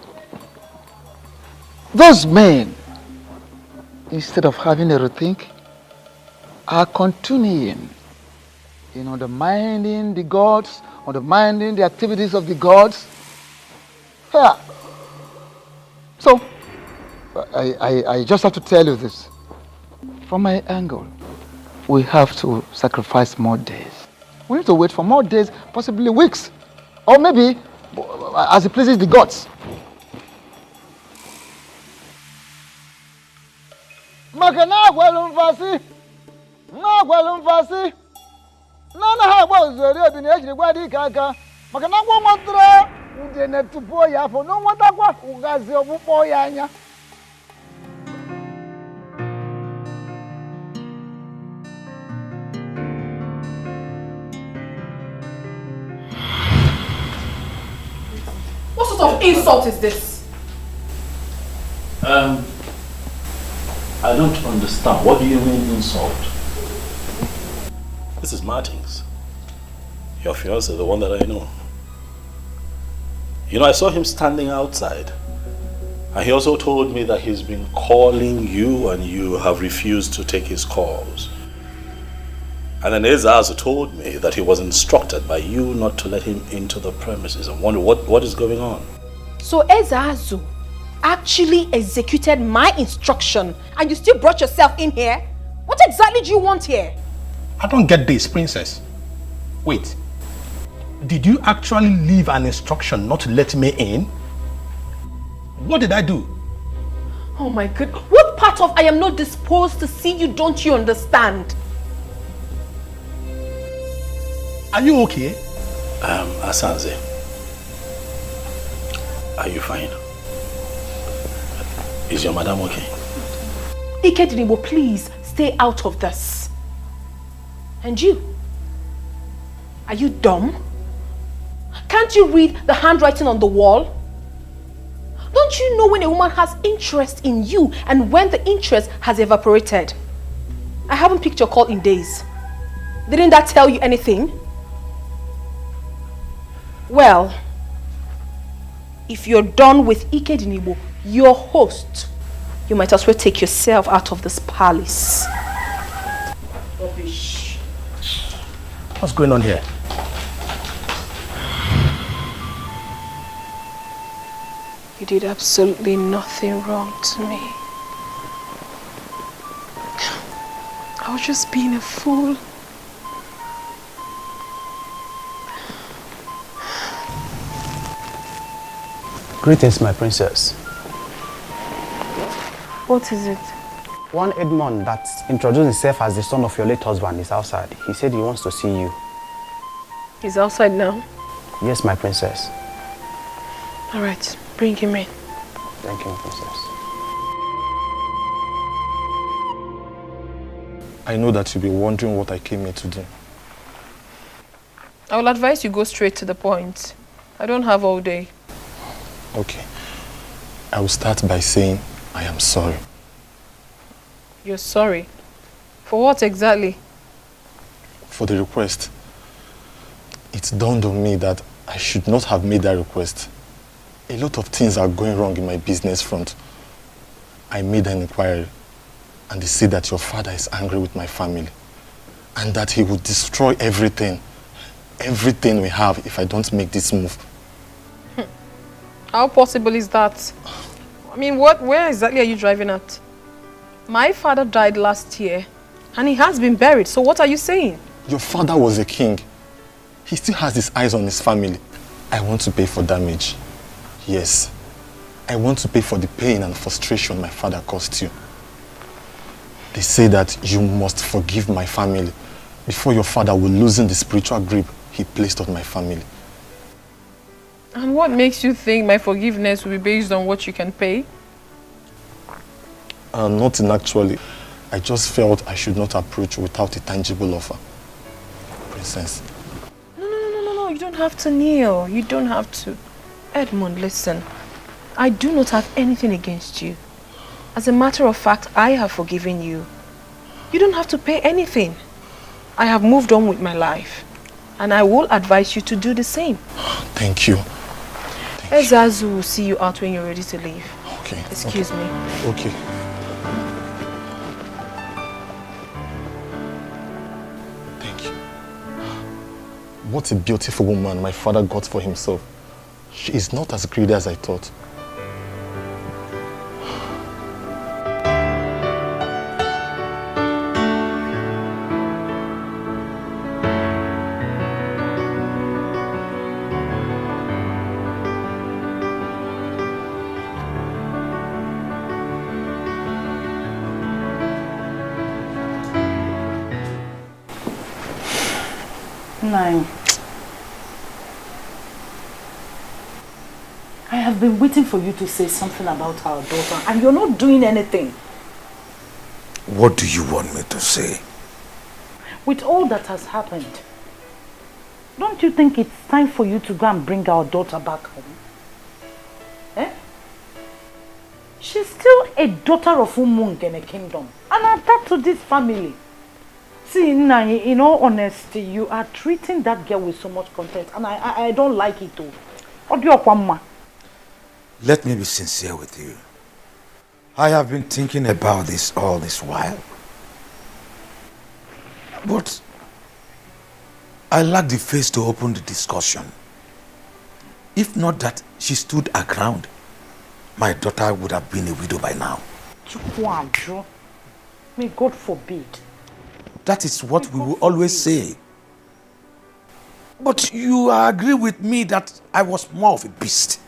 those men, instead of having a rethink, are continuing in undermining the gods, undermining the activities of the gods. Yeah. So, I just have to tell you this. From my angle, we have to sacrifice more days. We need to wait for more days, possibly weeks, or maybe as it pleases the gods. Makana gwalumfasi, na gwalumfasi, na ha gbo zori obi na ejiri gwa di kaka. Makana gwo motra ude na tupo ya fo no nwata kwa ugazi obupo ya anya. What sort of insult is this? I don't understand. What do you mean insult? This is Martins. Your fiancé, the one that I know. You know, I saw him standing outside. And he also told me that he's been calling you and you have refused to take his calls. And then Ezazu told me that he was instructed by you not to let him into the premises. I wonder what is going on. So Ezazu actually executed my instruction and you still brought yourself in here? What exactly do you want here? I don't get this, princess. Wait. Did you actually leave an instruction not to let me in? What did I do? Oh my God. What part of I am not disposed to see you don't you understand? Are you okay? Asanze, are you fine? Is your madam okay? Ikedinibo, please stay out of this. And you? Are you dumb? Can't you read the handwriting on the wall? Don't you know when a woman has interest in you and when the interest has evaporated? I haven't picked your call in days. Didn't that tell you anything? Well, if you're done with Ikedinibo, your host, you might as well take yourself out of this palace. Rubbish. What's going on here? You did absolutely nothing wrong to me. I was just being a fool. Greetings, my princess. What is it? One Edmond that introduced himself as the son of your late husband is outside. He said he wants to see you. He's outside now? Yes, my princess. All right, bring him in. Thank you, my princess. I know that you'll be wondering what I came here to do. I will advise you go straight to the point. I don't have all day. Okay. I will start by saying I am sorry. You're sorry? For what exactly? For the request. It dawned on me that I should not have made that request. A lot of things are going wrong in my business front. I made an inquiry and they say that your father is angry with my family and that he would destroy everything we have if I don't make this move. How possible is that? I mean, where exactly are you driving at? My father died last year and he has been buried, so what are you saying? Your father was a king. He still has his eyes on his family. I want to pay for damage. Yes. I want to pay for the pain and frustration my father caused you. They say that you must forgive my family before your father will loosen the spiritual grip he placed on my family. And what makes you think my forgiveness will be based on what you can pay? Nothing actually. I just felt I should not approach without a tangible offer. Princess. No, you don't have to kneel. You don't have to. Edmund, listen. I do not have anything against you. As a matter of fact, I have forgiven you. You don't have to pay anything. I have moved on with my life. And I will advise you to do the same. Thank you. Ezazu will see you out when you're ready to leave. Okay. Excuse me. Okay. Thank you. What a beautiful woman my father got for himself. She is not as greedy as I thought. Nine. I have been waiting for you to say something about our daughter and you're not doing anything. What do you want me to say? With all that has happened, don't you think it's time for you to go and bring our daughter back home? Eh? She's still a daughter of Umung in a kingdom and attached to this family. See, Nai, in all honesty, you are treating that girl with so much contempt and I don't like it too. Let me be sincere with you. I have been thinking about this all this while. But I lacked the face to open the discussion. If not that she stood her ground, my daughter would have been a widow by now. May God forbid. That is what we will always say. But you agree with me that I was more of a beast.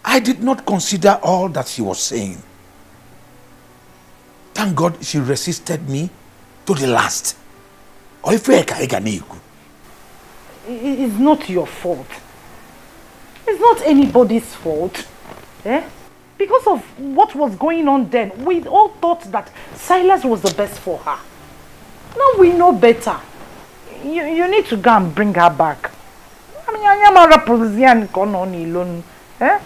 I did not consider all that she was saying. Thank God she resisted me to the last. It's not your fault. It's not anybody's fault. Eh? Because of what was going on then, we all thought that Silas was the best for her. Now we know better. You need to go and bring her back. I mean, I am a Raposian Onny alone. Eh?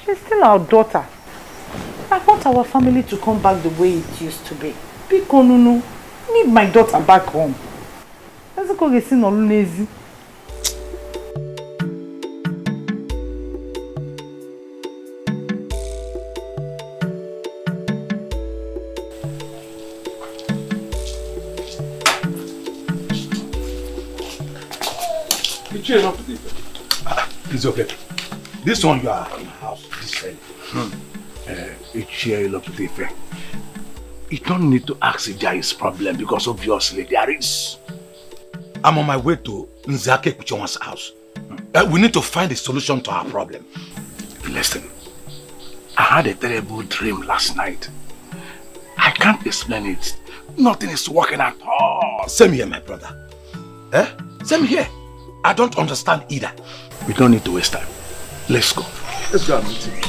She's still our daughter. I want our family to come back the way it used to be. Pikonunu, need my daughter back home. Let's go get seen on lazy. It's okay. This one you are in the house, this friend. You don't need to ask if there is problem because obviously there is. I'm on my way to Nzake Kuchonwa's house. We need to find a solution to our problem. Listen, I had a terrible dream last night. I can't explain it. Nothing is working at all. Same here, my brother. Same here. I don't understand either. We don't need to waste time. Let's go. Let's go and meet him.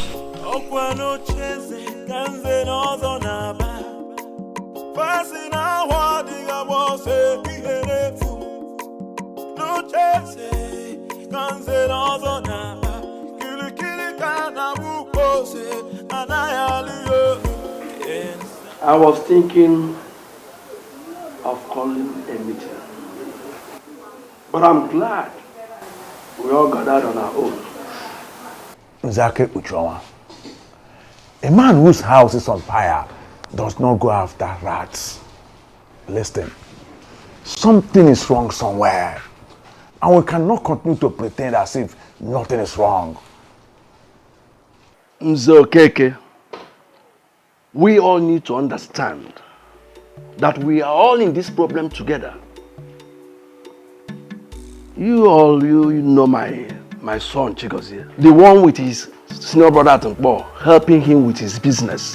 I was thinking of calling a meeting. But I'm glad we all gathered on our own. Nzake Uchowa, a man whose house is on fire does not go after rats. Listen, something is wrong somewhere, and we cannot continue to pretend as if nothing is wrong. Nzokeke, we all need to understand that we are all in this problem together. You know my son Chigozie, the one with his senior brother at Nkpo, helping him with his business.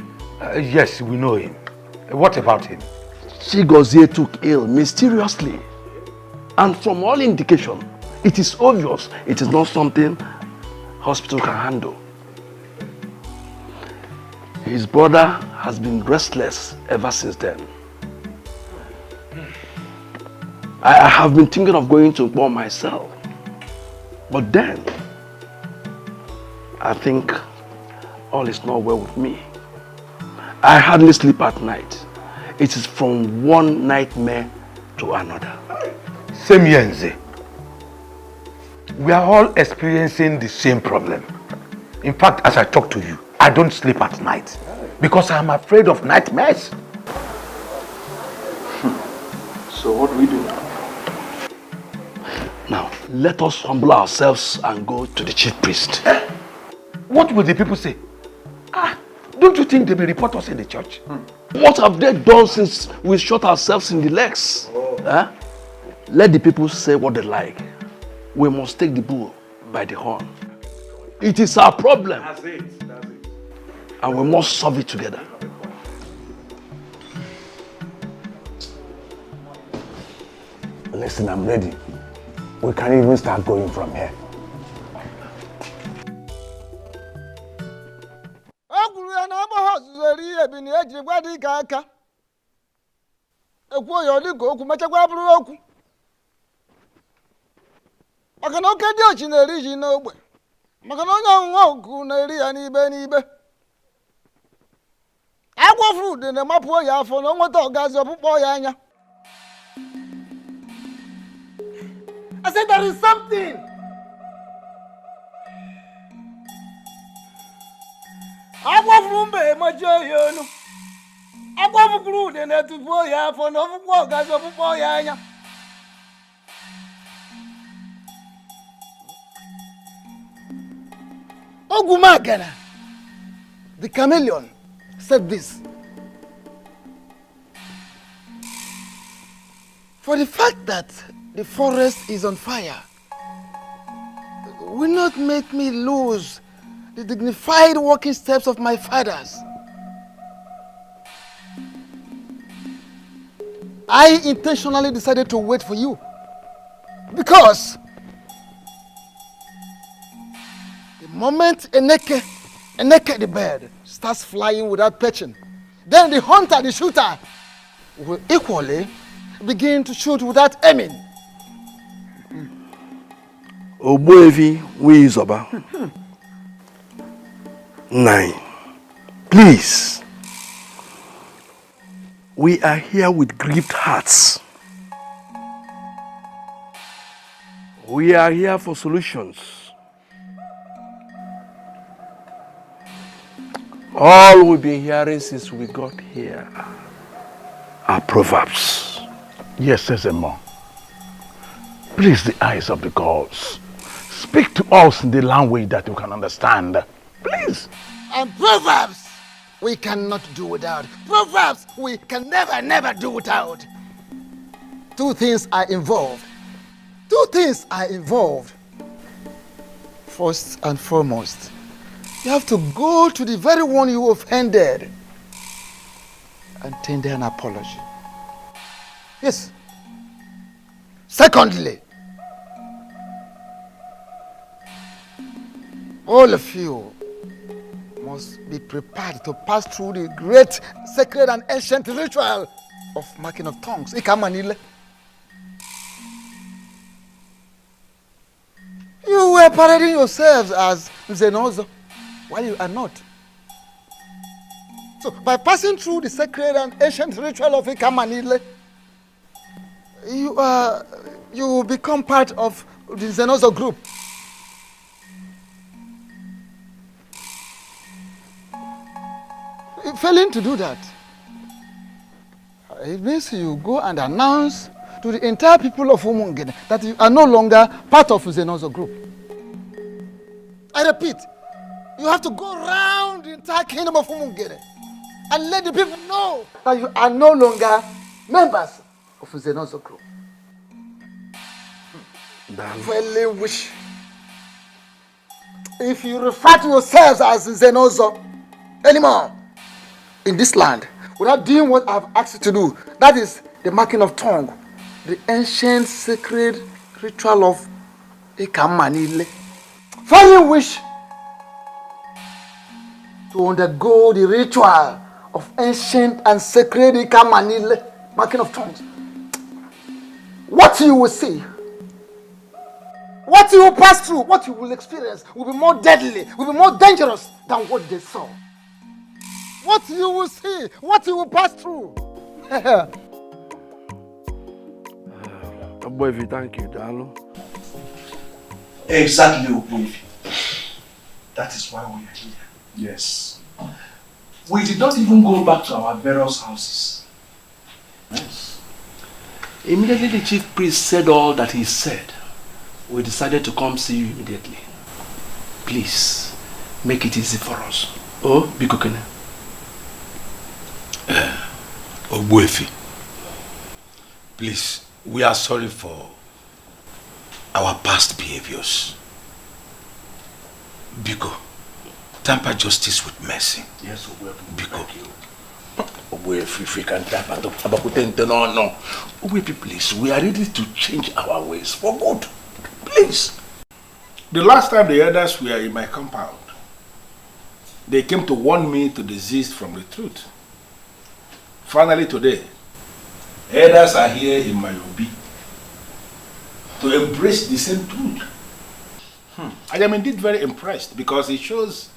Yes, we know him. What about him? Chigozie took ill mysteriously. And from all indication, it is obvious it is not something hospital can handle. His brother has been restless ever since then. I have been thinking of going to Nkpo myself. But then, I think all is not well with me. I hardly sleep at night. It is from one nightmare to another. Same here, Nze. We are all experiencing the same problem. In fact, as I talk to you, I don't sleep at night because I'm afraid of nightmares. So what do we do now? Now, let us humble ourselves and go to the chief priest. What will the people say? Don't you think they will report us in the church? What have they done since we shot ourselves in the legs? Let the people say what they like. We must take the bull by the horn. It is our problem. That's it. And we must solve it together. Listen, I'm ready. We can even start going from here. Makana oke dị ochi na-eri ji n'ogbe. Makana onye ọṅụṅụ ọgụ na-eri ya n'ibe n'ibe. Agwọ fruit na-emapụ ya afọ na onweta ọgazi ọkpụkpọ ya anya. I said there is something. Agwọ fruit mbe emojo ya onu. Agwọ fruit na-etupu ya afọ na ọkpụkpọ ọgazi ọkpụkpọ ya anya. Ogumagana, the chameleon, said this. For the fact that the forest is on fire will not make me lose the dignified walking steps of my fathers. I intentionally decided to wait for you because the moment Eneke the bird starts flying without perching, then the hunter, the shooter, will equally begin to shoot without aiming. Ogbuefi Wizoba. 9. Please. We are here with grieved hearts. We are here for solutions. All we've been hearing since we got here are proverbs. Yes, Sesamo. Please, the eyes of the gods, speak to us in the language that you can understand. Please. And proverbs we cannot do without. Proverbs we can never do without. Two things are involved. First and foremost, you have to go to the very one you offended and tender an apology. Yes. Secondly, all of you must be prepared to pass through the great sacred and ancient ritual of marking of tongues. Ikamanile. You were parading yourselves as Zenozo, while you are not. So, by passing through the sacred and ancient ritual of Ikamanile, you will become part of the Zenozo group. Failing to do that, it means you go and announce to the entire people of Umungene that you are no longer part of the Zenozo group. I repeat, you have to go around the entire kingdom of Umungene and let the people know that you are no longer members of the Zenozo group. Failing which, if you refer to yourselves as Zenozo anymore in this land without doing what I've asked you to do, that is the marking of tongue, the ancient sacred ritual of Ikamanile. Failing which, to undergo the ritual of ancient and sacred Ikamanile, marking of tongues, what you will see, what you will pass through, what you will experience will be more deadly, will be more dangerous than what they saw. What you will see, what you will pass through. Ogbuefi, thank you, Dalo. Exactly, Ogbuefi. That is why we are here. Yes. We did not even go back to our various houses. Yes. Immediately the chief priest said all that he said, we decided to come see you immediately. Please, make it easy for us. Oh, Bikokene. Ogbuefi, please, we are sorry for our past behaviors. Biko, temper justice with mercy. Yes, Ogbuefi. Biko. Ogbuefi, if we can temper to Tabakutente, no. Ogbuefi, please, we are ready to change our ways for good. Please. The last time the elders were in my compound, they came to warn me to desist from the truth. Finally today, elders are here in my obi to embrace the same truth. I am indeed very impressed because it shows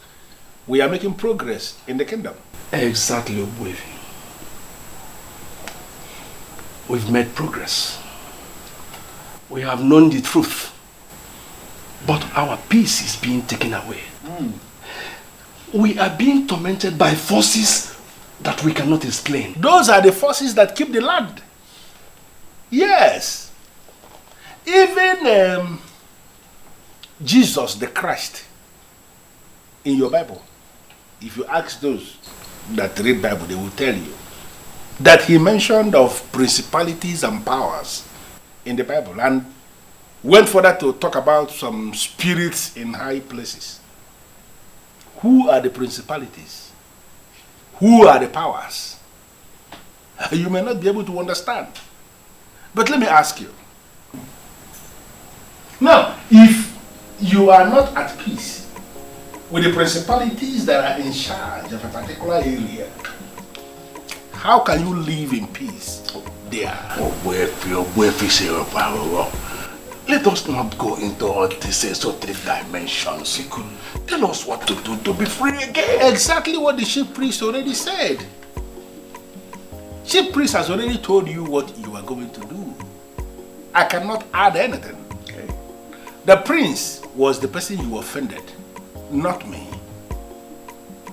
we are making progress in the kingdom. Exactly, Ogbuefi. We've made progress. We have known the truth. But our peace is being taken away. We are being tormented by forces that we cannot explain. Those are the forces that keep the land. Yes. Even Jesus the Christ in your Bible. If you ask those that read Bible, they will tell you that he mentioned of principalities and powers in the Bible and went further to talk about some spirits in high places. Who are the principalities? Who are the powers? You may not be able to understand. But let me ask you. Now, if you are not at peace with the principalities that are in charge of a particular area, how can you live in peace there? Let us not go into all these esoteric dimensions. Tell us what to do to be free again. Exactly what the chief priest already said. Chief priest has already told you what you are going to do. I cannot add anything. Okay. The prince was the person you offended, not me.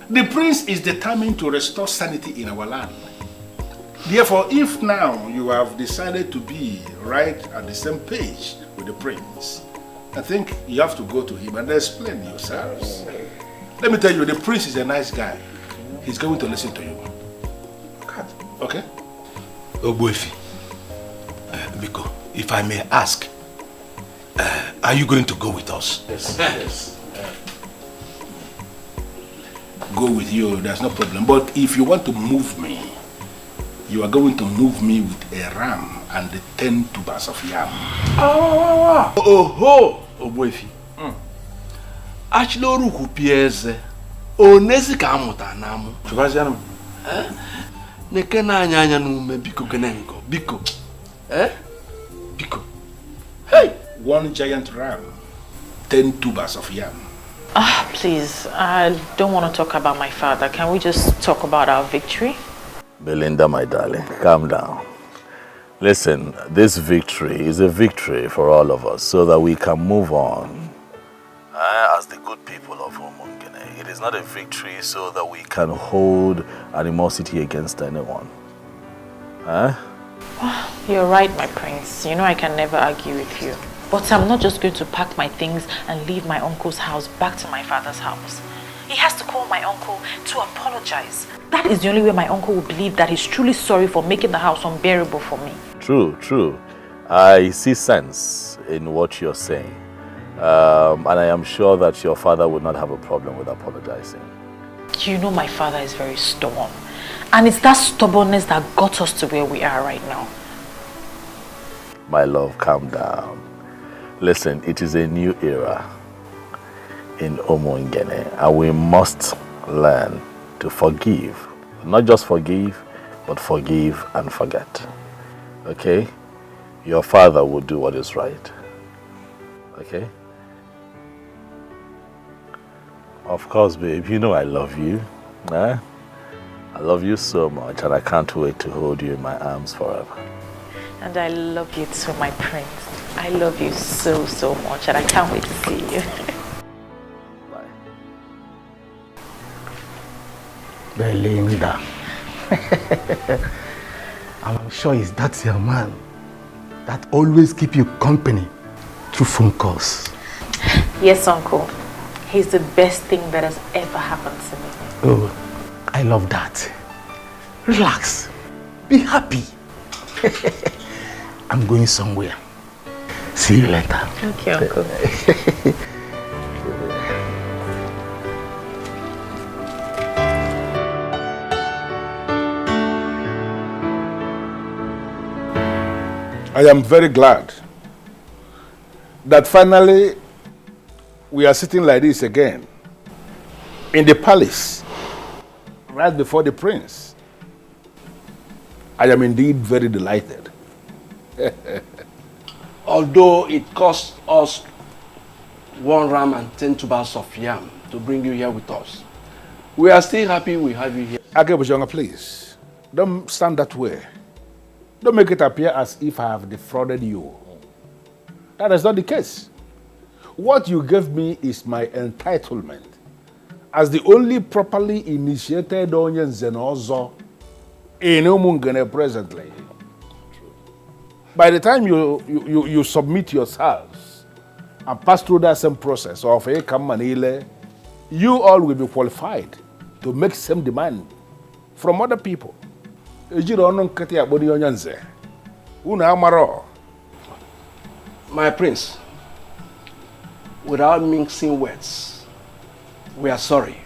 The prince is determined to restore sanity in our land. Therefore, if now you have decided to be right at the same page with the prince, I think you have to go to him and explain yourselves. Let me tell you, the prince is a nice guy. He's going to listen to you. Okay? Ogbuefi, Biko, if I may ask, are you going to go with us? Yes. Go with you, there's no problem. But if you want to move me, you are going to move me with a ram and the 10 tubers of yam. Oh, Ogbuefi. Achilo ruku pieze. Onezi ka amuta namu. Chubaziano. Neke na anya nume biko genengo. Biko. Biko. Hey! 1 giant ram, 10 tubers of yam. Please, I don't want to talk about my father. Can we just talk about our victory? Belinda, my darling, calm down. Listen, this victory is a victory for all of us so that we can move on as the good people of Umungene. It is not a victory so that we can hold animosity against anyone. You're right, my prince. You know I can never argue with you. But I'm not just going to pack my things and leave my uncle's house back to my father's house. He has to call my uncle to apologize. That is the only way my uncle will believe that he's truly sorry for making the house unbearable for me. True. I see sense in what you're saying. And I am sure that your father would not have a problem with apologizing. You know my father is very stubborn. And it's that stubbornness that got us to where we are right now. My love, calm down. Listen, it is a new era in Umungene, and we must learn to forgive. Not just forgive, but forgive and forget. Okay? Your father will do what is right. Okay? Of course, babe, you know I love you. I love you so much, and I can't wait to hold you in my arms forever. And I love you too, my prince. I love you so much, and I can't wait to see you. Belinda. I'm sure it's that your man that always keep you company through phone calls. Yes, uncle. He's the best thing that has ever happened to me. Oh, I love that. Relax. Be happy. I'm going somewhere. See you later. Okay, uncle. I am very glad that finally we are sitting like this again in the palace right before the prince. I am indeed very delighted. Although it cost us 1 ram and 10 tubers of yam to bring you here with us, we are still happy we have you here. Akebujonga, please, don't stand that way. Don't make it appear as if I have defrauded you. That is not the case. What you gave me is my entitlement as the only properly initiated Onyen Zenozo in Umungene presently. By the time you submit yourselves and pass through that same process of a Kamanile, you all will be qualified to make same demand from other people. My prince, without mixing words, we are sorry.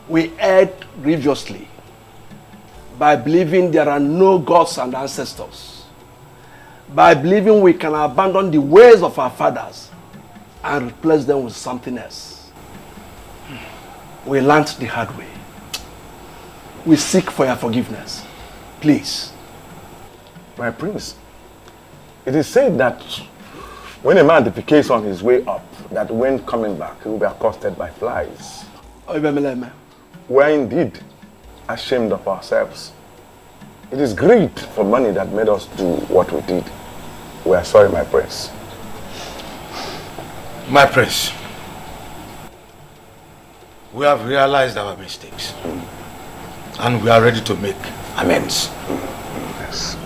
We erred grievously by believing there are no gods and ancestors, by believing we can abandon the ways of our fathers and replace them with something else. We learned the hard way. We seek for your forgiveness. Please. My prince, it is said that when a man defecates on his way up, that when coming back, he will be accosted by flies. We are indeed ashamed of ourselves. It is greed for money that made us do what we did. We are sorry, my prince. My prince, we have realized our mistakes and we are ready to make amends. Yes.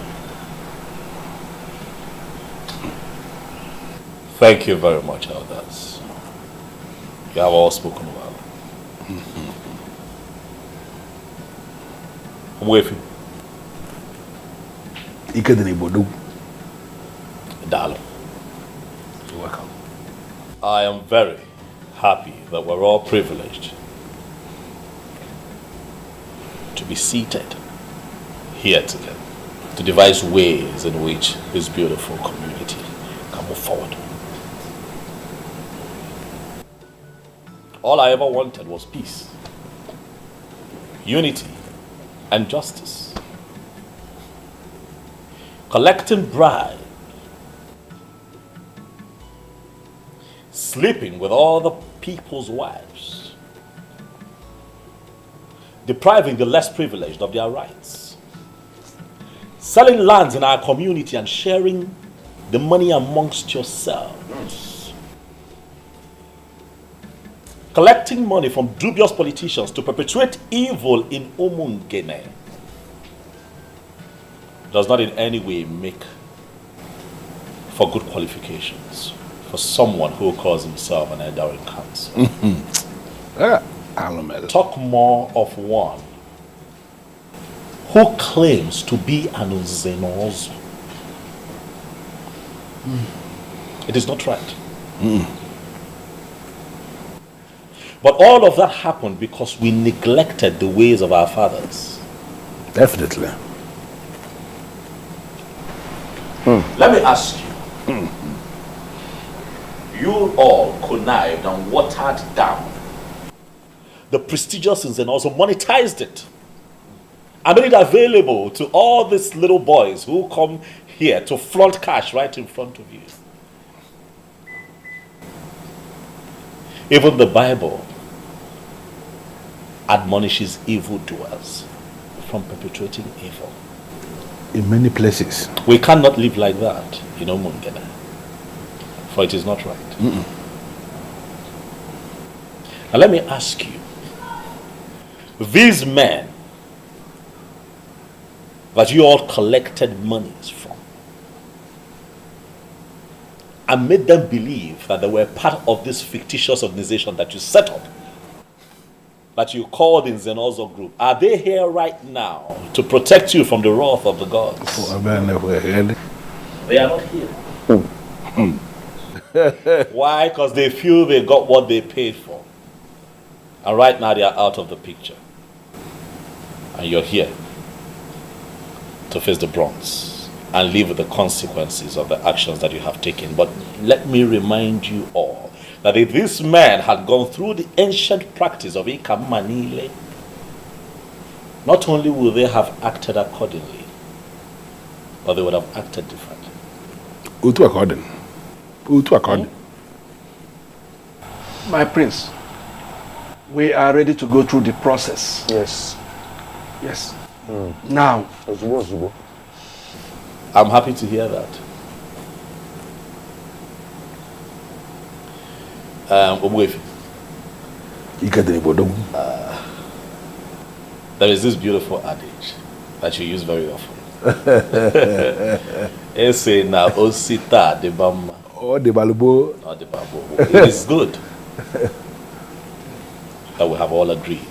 Thank you very much, elders. You have all spoken well. I'm with you. Dalo. You're welcome. I am very happy that we're all privileged to be seated here together to devise ways in which this beautiful community can move forward. All I ever wanted was peace, unity, and justice. Collecting bribes, sleeping with all the people's wives, depriving the less privileged of their rights, selling lands in our community and sharing the money amongst yourselves, collecting money from dubious politicians to perpetuate evil in Umungene does not in any way make for good qualifications for someone who calls himself an elder in council. Talk more of one who claims to be an Uzenozo. It is not right. But all of that happened because we neglected the ways of our fathers. Definitely. Let me ask you. You all connived and watered down the prestigious and also monetized it and made it available to all these little boys who come here to flaunt cash right in front of you. Even the Bible admonishes evildoers from perpetuating evil. In many places. We cannot live like that, you know, Mungene. For it is not right. Now let me ask you, these men that you all collected monies from and made them believe that they were part of this fictitious organization that you set up, that you called in Zenozo Group, are they here right now to protect you from the wrath of the gods? They are not here. Why? Because they feel they got what they paid for. And right now they are out of the picture. And you're here to face the bronze and live with the consequences of the actions that you have taken. But let me remind you all that if this man had gone through the ancient practice of Ikamanile, not only would they have acted accordingly, but they would have acted differently. Utu according. My prince, we are ready to go through the process. Yes. Yes. Now. I'm happy to hear that. There is this beautiful adage that you use very often. It is good. that we have all agreed.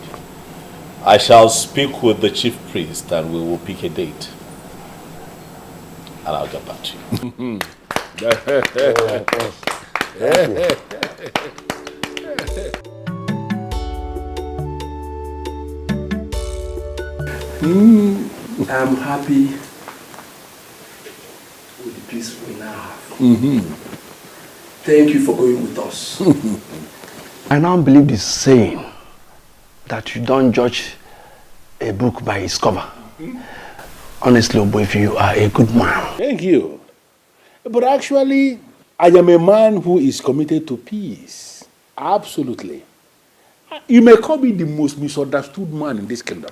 I shall speak with the chief priest and we will pick a date. And I'll get back to you. I'm happy with the peace we now have. Thank you for going with us. I now believe this saying that you don't judge a book by its cover. Honestly, Oboife, you are a good man. Thank you. But actually, I am a man who is committed to peace. Absolutely. You may call me the most misunderstood man in this kingdom.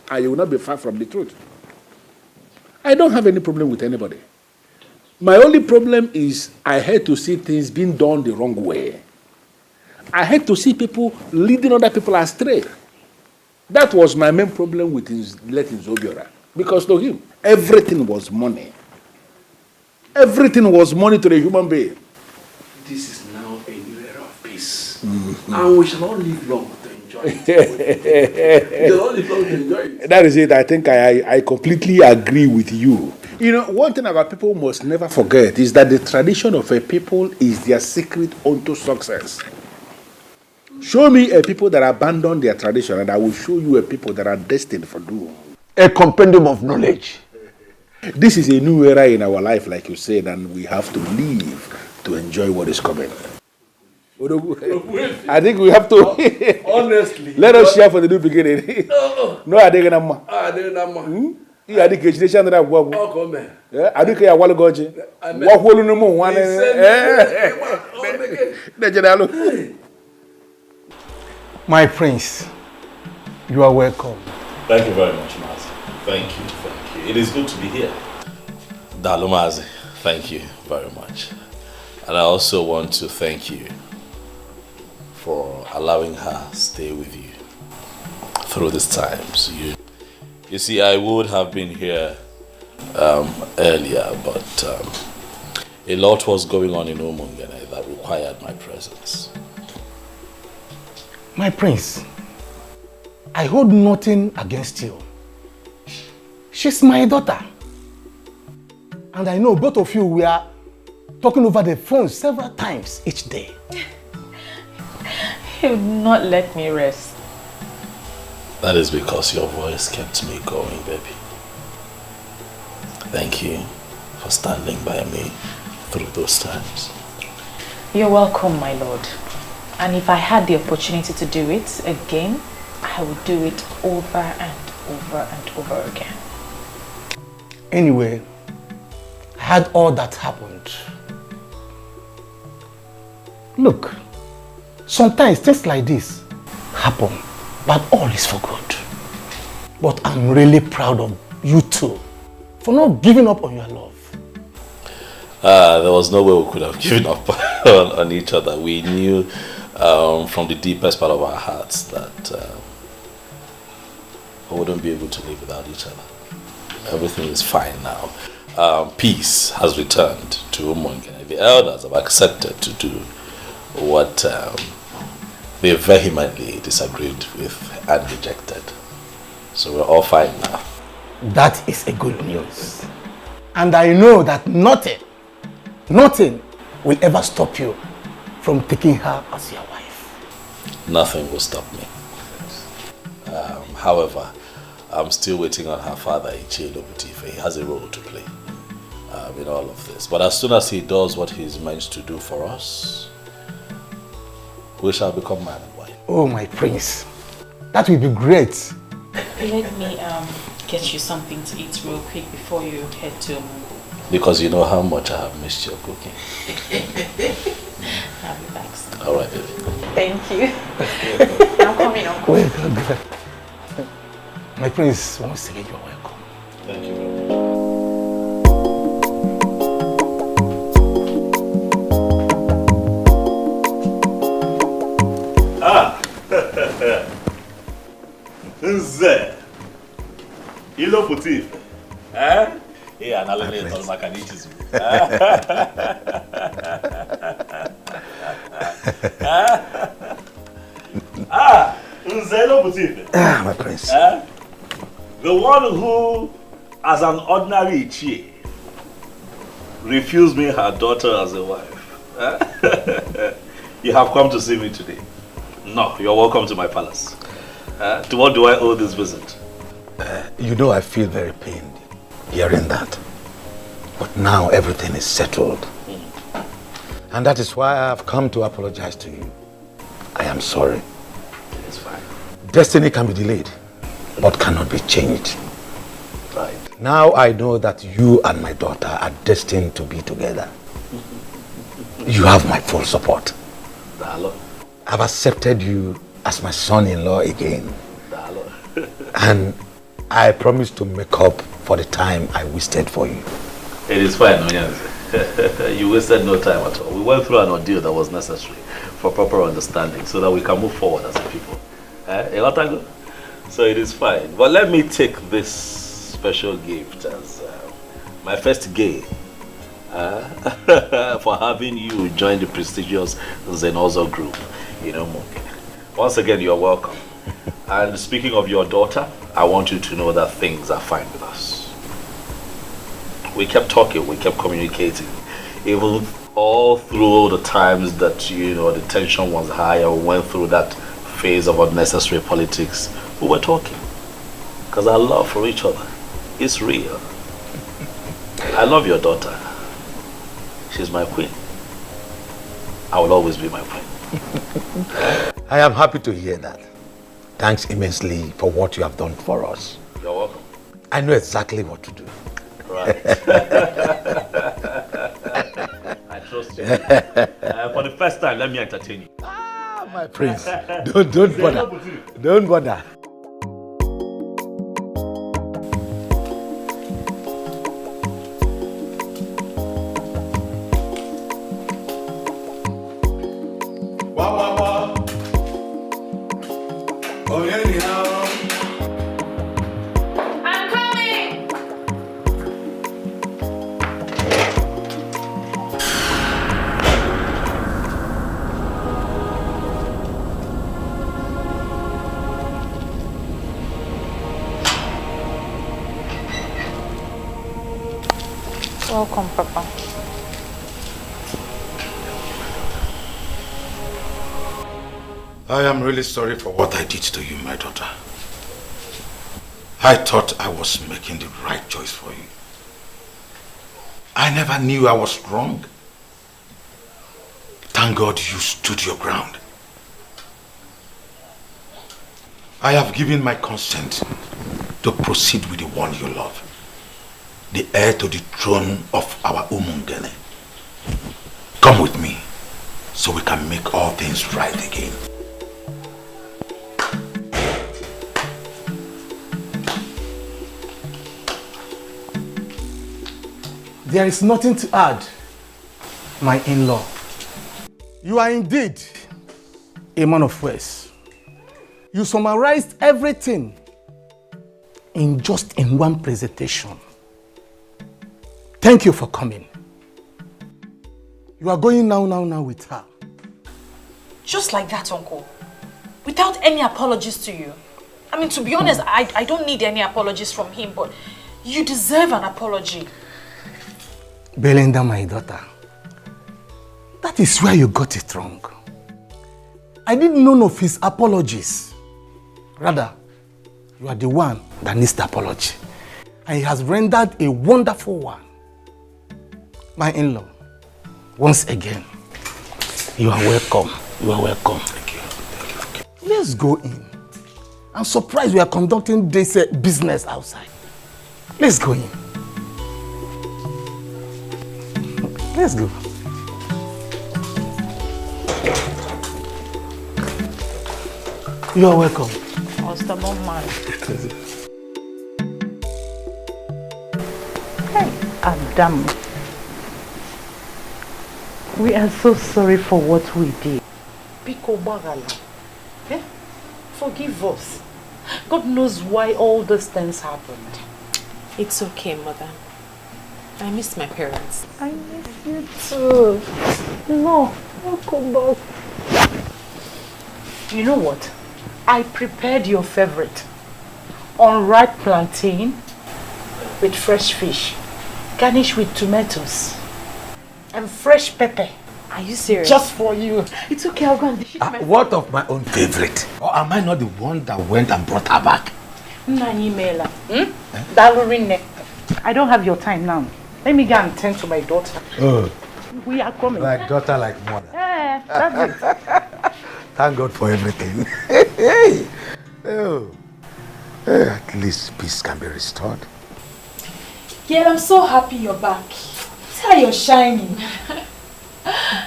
And you will not be far from the truth. I don't have any problem with anybody. My only problem is I hate to see things being done the wrong way. I hate to see people leading other people astray. That was my main problem with letting Zobiora. Because to him, everything was money. Everything was money to the human being. This is now a new era of peace. And we shall not live long to enjoy it. We shall not live long to enjoy it. That is it. I think I completely agree with you. You know, one thing about people must never forget is that the tradition of a people is their secret unto success. Show me a people that abandon their tradition and I will show you a people that are destined for doom. A compendium of knowledge. This is a new era in our life, like you said, and we have to live to enjoy what is coming. I think we have to. Honestly. Let us share for the new beginning. No, I think I'm. I didn't know. I think it's the channel that work. Oh, come on. I think I want to go. What will you know? One. My prince, you are welcome. Thank you very much, Mazi. Thank you. It is good to be here. Dalumazi, thank you very much. And I also want to thank you for allowing her stay with you through these times. You see, I would have been here earlier, but a lot was going on in Umungene that required my presence. My prince, I hold nothing against you. She's my daughter. And I know both of you were talking over the phone several times each day. He would not let me rest. That is because your voice kept me going, baby. Thank you for standing by me through those times. You're welcome, my lord. And if I had the opportunity to do it again, I would do it over and over and over again. Anyway, I had all that happened. Look, sometimes things like this happen, but all is for good. But I'm really proud of you two for not giving up on your love. There was no way we could have given up on each other. We knew from the deepest part of our hearts that we wouldn't be able to live without each other. Everything is fine now. Peace has returned to Umungene. The elders have accepted to do what they vehemently disagreed with and rejected. So we're all fine now. That is a good news. And I know that nothing will ever stop you from taking her as your wife. Nothing will stop me. However, I'm still waiting on her father, Ichilo Butife. He has a role to play in all of this. But as soon as he does what he's meant to do for us, we shall become man and wife. Oh, my prince. That will be great. Let me get you something to eat real quick before you head to... Because you know how much I have missed your cooking. I'll be back soon. All right, baby. Thank you. I'm coming, Uncle. Well, good. My prince, once again, you're welcome. Thank you very much. Nze, ilo puti, Yeah, and I'll let all my caniches. My prince. The one who, as an ordinary Ichie, refused me her daughter as a wife. You have come to see me today. No, you're welcome to my palace. To what do I owe this visit? You know I feel very pained hearing that. But now everything is settled. And that is why I have come to apologize to you. I am sorry. It's fine. Destiny can be delayed, but cannot be changed. Right. Now I know that you and my daughter are destined to be together. You have my full support. Dalo. I've accepted you as my son-in-law again. Dalo. And I promise to make up for the time I wasted for you. It is fine, Onyanze. You wasted no time at all. We went through an ordeal that was necessary for proper understanding so that we can move forward as a people. So it is fine. But let me take this special gift as my first gain for having you join the prestigious Zenozo group. Once again, you're welcome. And speaking of your daughter, I want you to know that things are fine with us. We kept talking, we kept communicating. Even all through the times that, the tension was high or went through that phase of unnecessary politics, we were talking. Because our love for each other is real. I love your daughter. She's my queen. I will always be my queen. I am happy to hear that. Thanks immensely for what you have done for us. You're welcome. I know exactly what to do. Right. I trust you. For the first time, let me entertain you. My prince, don't bother. Don't bother. Welcome, Papa. I am really sorry for what I did to you, my daughter. I thought I was making the right choice for you. I never knew I was wrong. Thank God you stood your ground. I have given my consent to proceed with the one you love, the heir to the throne of our Umungene. Come with me so we can make all things right again. There is nothing to add, my in-law. You are indeed a man of words. You summarized everything in one presentation. Thank you for coming. You are going now with her. Just like that, Uncle. Without any apologies to you. I mean, to be honest, I don't need any apologies from him, but you deserve an apology. Belinda, my daughter, that is where you got it wrong. I need none of his apologies. Rather, you are the one that needs the apology. And he has rendered a wonderful one. My in-law, once again, you are welcome. You are welcome. Thank you. Let's go in. I'm surprised we are conducting this business outside. Let's go in. Let's go. You are welcome. Hey, Adam. We are so sorry for what we did. Biko Bagala. Eh? Forgive us. God knows why all these things happened. It's okay, Mother. I miss my parents. I miss you too. No, I'll come back. You know what? I prepared your favorite. Unripe plantain with fresh fish, garnished with tomatoes and fresh pepper. Are you serious? Just for you. It's okay, I'll go and dish it myself. What of my own favorite? Or am I not the one that went and brought her back? I don't have your time now. Let me go and tend to my daughter. Oh, We are coming. like daughter, like mother. Yeah, that's it. Thank God for everything. Oh. At least peace can be restored. Girl, I'm so happy you're back. See how you're shining.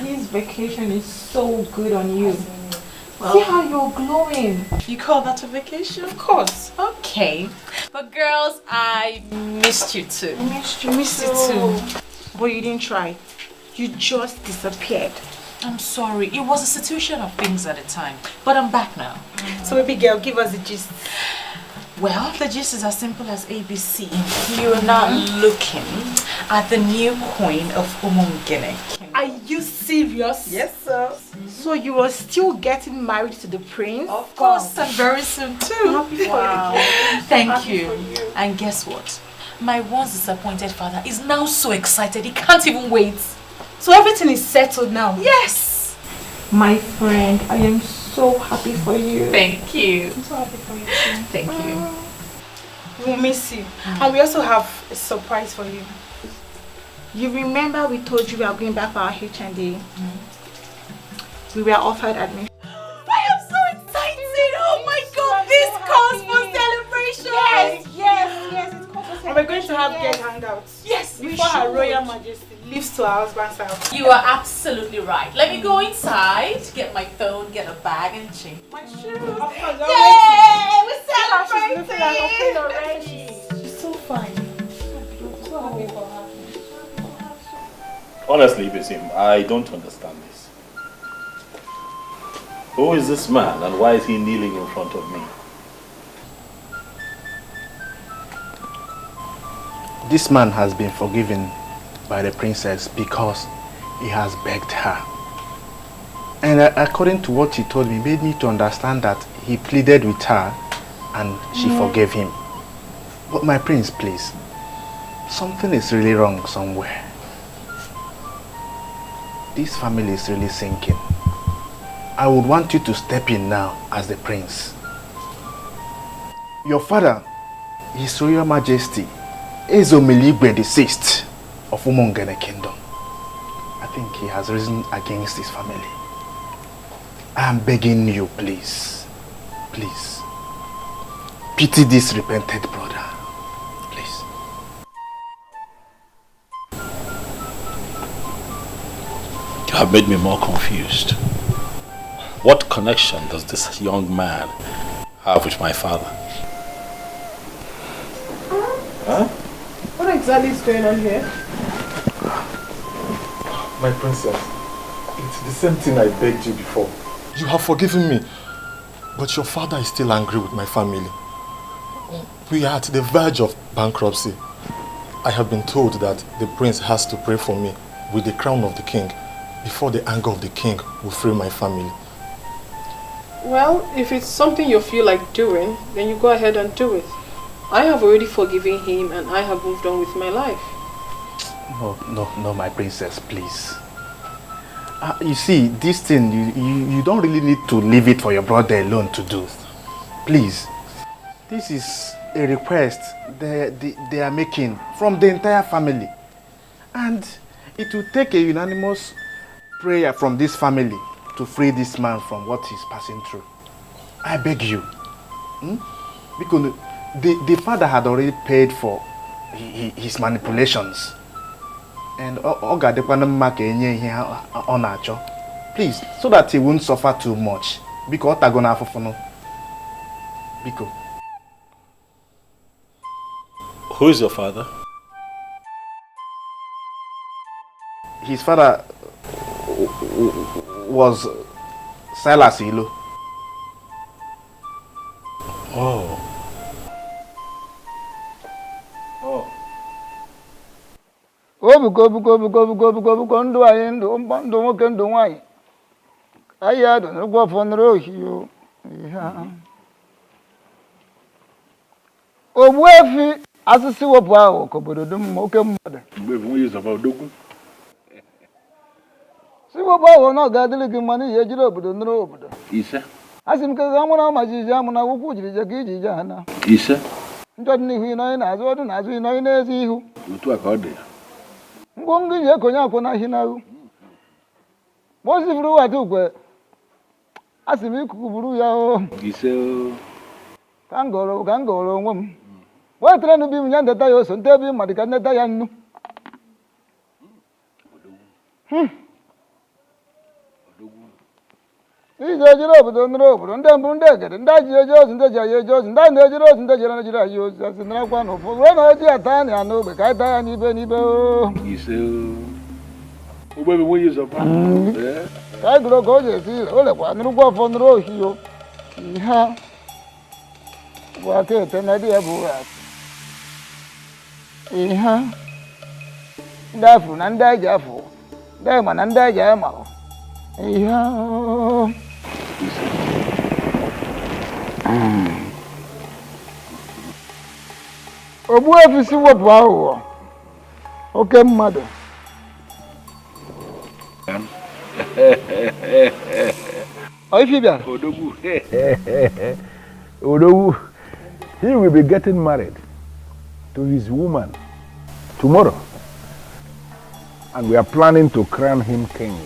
This vacation is so good on you. See how you're glowing. You call that a vacation? Of course. Okay. But girls, I missed you too. I missed you too. But you didn't try. You just disappeared. I'm sorry. It was a situation of things at the time. But I'm back now. So baby girl, give us the gist. Well, the gist is as simple as ABC. You're now looking at the new queen of Umungene. Are you serious? Yes, sir. So you are still getting married to the prince? Of course, and very soon too. Happy for you. Thank you. And guess what? My once disappointed father is now so excited he can't even wait. So everything is settled now? Yes. My friend, I am so happy for you. Thank you. I'm so happy for you too. Thank you. We'll miss you. And we also have a surprise for you. You remember we told you we are going back for our HND? We were offered admission. I am so excited! Oh my God! This calls for celebration! Yes, it calls for celebration. And we're going to have guest hangouts. Yes, before Her Royal Majesty leaves to her husband's house. You are absolutely right. Let me go inside, get my phone, get a bag, and change my shoes. Of course, Yay! We're She's looking like a queen celebrating! already. She's so fine. So happy for her. Honestly, Basim, I don't understand this. Who is this man and why is he kneeling in front of me? This man has been forgiven by the princess because he has begged her. And according to what he told me, made me to understand that he pleaded with her and she forgave him. But my prince, please, something is really wrong somewhere. This family is really sinking. I would want you to step in now as the prince. Your father, His Royal Majesty, Ezomiligwe VI of Umongene Kingdom. I think he has risen against his family. I am begging you, please, please, pity this repented brother, please. You have made me more confused. What connection does this young man have with my father? Huh? What exactly is going on here? My princess, it's the same thing I begged you before. You have forgiven me, but your father is still angry with my family. We are at the verge of bankruptcy. I have been told that the prince has to pray for me with the crown of the king before the anger of the king will free my family. Well, if it's something you feel like doing, then you go ahead and do it. I have already forgiven him and I have moved on with my life. No, my princess, please. You see, this thing, you don't really need to leave it for your brother alone to do. Please. This is a request they are making from the entire family. And it will take a unanimous prayer from this family to free this man from what he's passing through. I beg you. Because the father had already paid for his manipulations. And please, so that he won't suffer too much. Because who is your father? His father was Silas Ilo. Oh. Obuko ndụ anyị ndụ nwoke ndụ nwanyị anyị adụ n'ụgwọ fọnụrụ ohiyo Ogbuefi asịsị wepụ ahụ ka obodo dum oke mmadụ. Ogbuefi nwe use about Odogwu. Si wepụ ahụ na ọ ga-adịrị gị mma n'ihi ejiri obodo nụrụ obodo. Ise. Asị m ka ga mụ na ma jiji amụ na ụkwụ jiri je ka iji je ha na. Ise. Njọ dị n'ihu ịnọ n'azụ ọdụ n'azụ ịnọ n'ezi ihu. Otu a ka ọ dị. Ngwongwo ji ekonye akwụ na ahị n'ahụ. Mozi furu wata ukwe. Asị m ikuku buru ya o. Ise o. Ka m gọrọ onwe m. Wetara nụ bi m ya ndeta ya oso nte bi mmadụ ka ndeta ya nnu. Ije ejiri obodo nụrụ obodo ndị mbụ ndị egede ndị ji eji ozi ndị ji ayi eji ozi ndị na-ejiri ozi ndị jere na-ejiri ayi ozi asị narakwa n'ụfọdụ wee na oji ata anyị ya n'ogbe ka anyị taa ya n'ibe n'ibe o. Ise o. Ogbuefi nwe use about. Ka anyị gụrụ ka o ji esi ire o lekwa nụrụkwa ọfọ nụrụ ohi o. Ihe bụ aka ete na dị ya bụ asị. Ihe ndị afụ na ndị aji afụ ndị ma na ndị aji ama ihe Ogbuefi si wepụ aghụghọ oke mmadụ. Odogwu. Odogwu, he will be getting married to his woman tomorrow. And we are planning to crown him king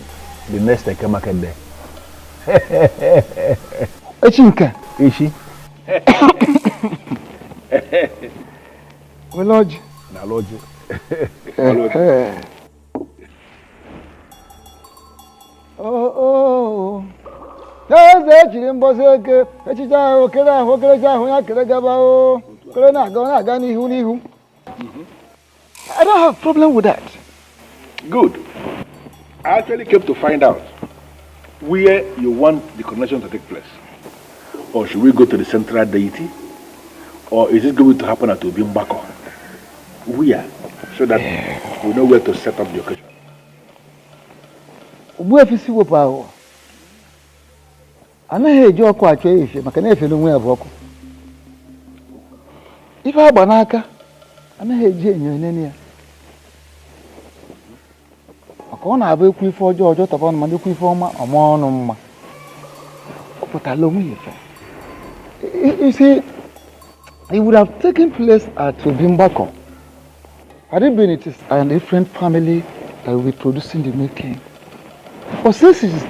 the next Ekemake day. Echinka. Ishi. Lodge. Na lodge. Oh. N'eze echiri mbọsị eke echicha ahụ kere ahụ okerecha ahụ ya kere gaba o kere na-aga n'ihu n'ihu. I don't have a problem with that. Good. I actually came to find out where you want the coronation to take place. Or should we go to the central deity? Or is it going to happen at Obimbako? Where? So that we know where to set up the occasion. Ogbuefi si wepụ ahụ. Anaghị eji ọkụ achọ efe maka na efe n'onwe ya bụ ọkụ. Ife agba n'aka anaghị eji enyo enene ya. Maka ọ na-abụ ekwu ife ọjọọ tọba ọnụ ma ekwu ife ọma ọma ọnụ mma. Ọ pụtara onwe ya efe. You see, it would have taken place at Obimbako. Had it been it is a different family that will be producing the new king. But since it is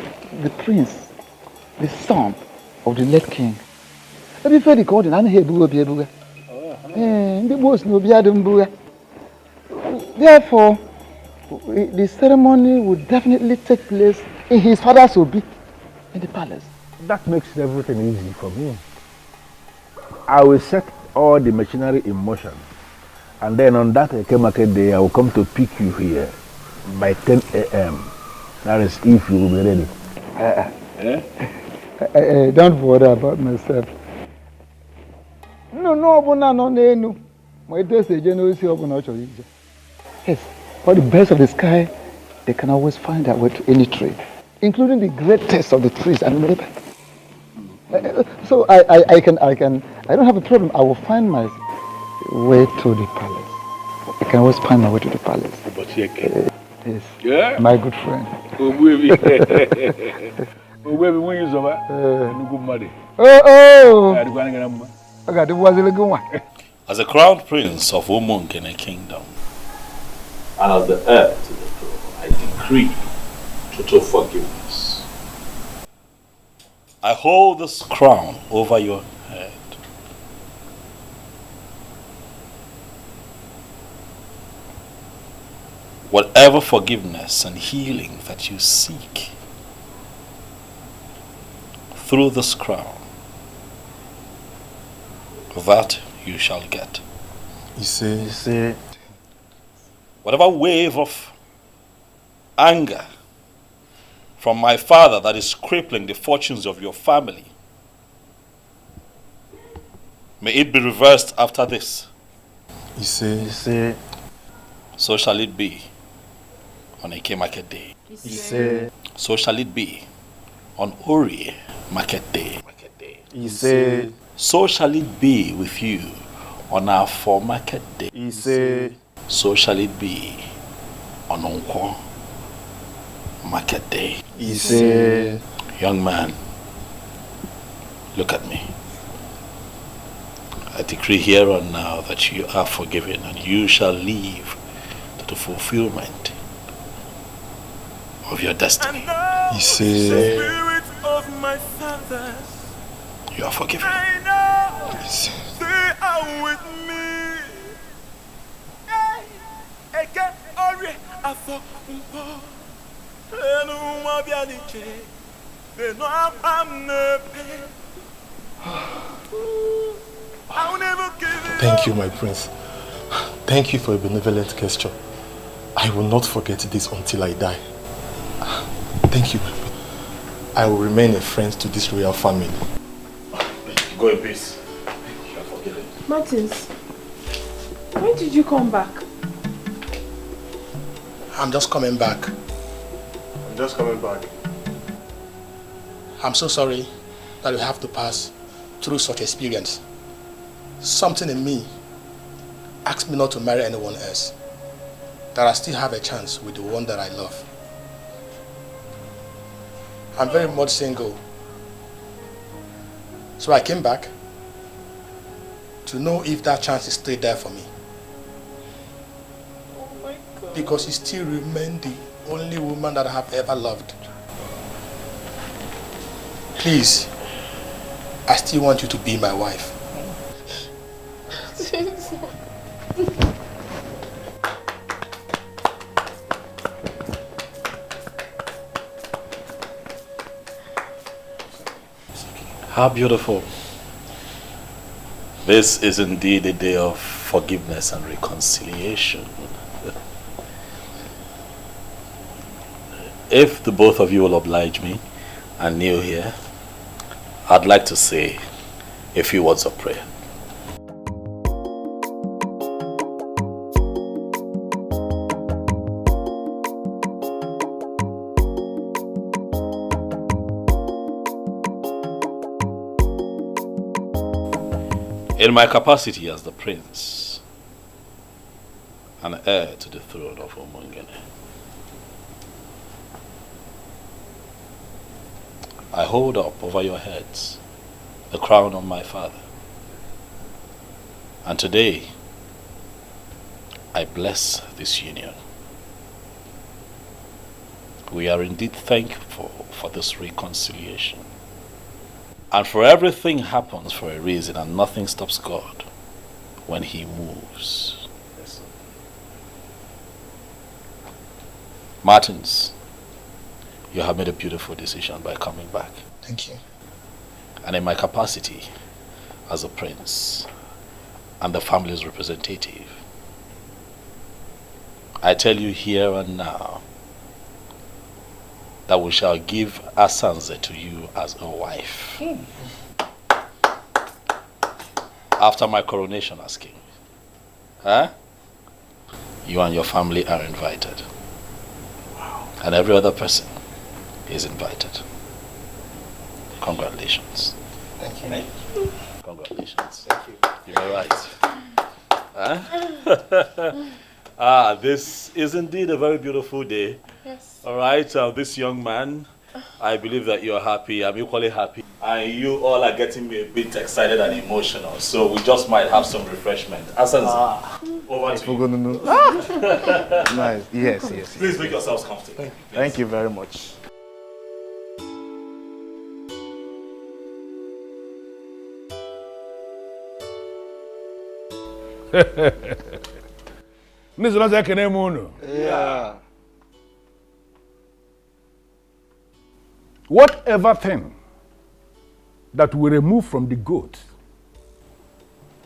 the prince, the son of the late king, every fair recording, I hear boo. Therefore, the ceremony would definitely take place in his father's obi in the palace. That makes everything easy for me. I will set all the machinery in motion, and then on that Ekemake day, I will come to pick you here by 10 a.m. That is if you will be ready. Don't worry about myself. No. My days are generally yes, for the birds of the sky, they can always find their way to any tree, including the greatest of the trees and neighbor. So I don't have a problem. I will find my way to the palace. I can always find my way to the palace. Yes. Yeah? My good friend. As a crown prince of Umunkene kingdom, and as the heir to the throne, I decree total forgiveness. I hold this crown over your head. Whatever forgiveness and healing that you seek through this crown, that you shall get. You see. Whatever wave of anger from my father that is crippling the fortunes of your family, may it be reversed after this. You see. So shall it be on Eke Market Day. You see. So shall it be on Ori Market Day. You see. So shall it be with you on our for market day. He say, so shall it be on Unko market day. He say, young man, look at me. I decree here and now that you are forgiven and you shall live to the fulfillment of your destiny. He say, you are forgiven. He say, Thank you, my prince. Thank you for a benevolent gesture. I will not forget this until I die. Thank you. I will remain a friend to this royal family. Go in peace. You are forgiven. Martins, when did you come back? I'm just coming back. I'm so sorry that we have to pass through such experience. Something in me asked me not to marry anyone else. That I still have a chance with the one that I love. I'm very much single. So I came back to know if that chance is still there for me. Oh my God. Because you still remain the only woman that I have ever loved. Please, I still want you to be my wife. How beautiful. This is indeed a day of forgiveness and reconciliation. If the both of you will oblige me and kneel here, I'd like to say a few words of prayer. In my capacity as the prince and heir to the throne of Omongene, I hold up over your heads the crown of my father. And today, I bless this union. We are indeed thankful for this reconciliation. And for everything happens for a reason, and nothing stops God when He moves. Yes. Martins, you have made a beautiful decision by coming back. Thank you. And in my capacity as a prince and the family's representative, I tell you here and now that we shall give Asanze to you as a wife. After my coronation as king. Huh? You and your family are invited. Wow. And every other person is invited. Congratulations. Thank you. Thank you. Congratulations. Thank you. You're right. Huh? This is indeed a very beautiful day. Yes. All right, this young man, I believe that you're happy. I'm equally happy. And you all are getting me a bit excited and emotional. So we just might have some refreshment. Asanze, over to you. Nice. Yes. Please make yourselves comfortable. Thank you very much. Yeah. Whatever thing that we remove from the goat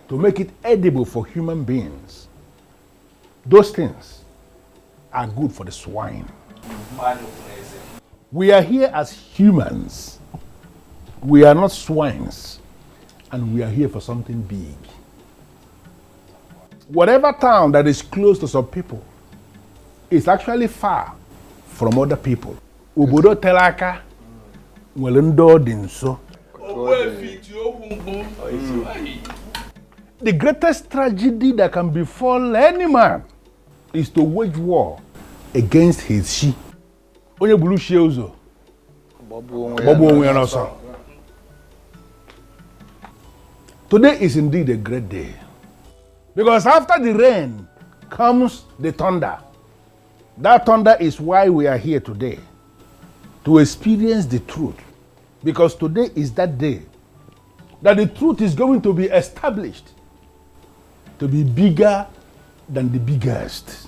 to make it edible for human beings, those things are good for the swine. We are here as humans. We are not swines. And we are here for something big. Whatever town that is close to some people is actually far from other people. Obodo telaka nwere ndị ọ dị nso. The greatest tragedy that can befall any man is to wage war against his she. Onye bulu she uzo. Bobo onwe na so. Today is indeed a great day. Because after the rain comes the thunder. That thunder is why we are here today. To experience the truth. Because today is that day that the truth is going to be established to be bigger than the biggest.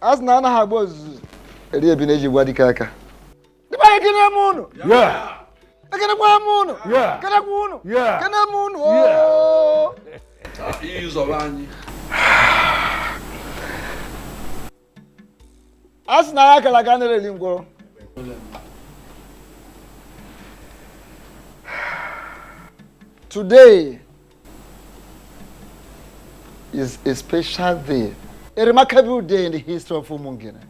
As Nana Habos, a dear Bineji Wadikaka. The Bayakin yeah. I can have moon. Yeah. Can I moon? Yeah. Can I moon? Oh. As Naka Lagana Lingo. Today is a special day, a remarkable day in the history of Umungene.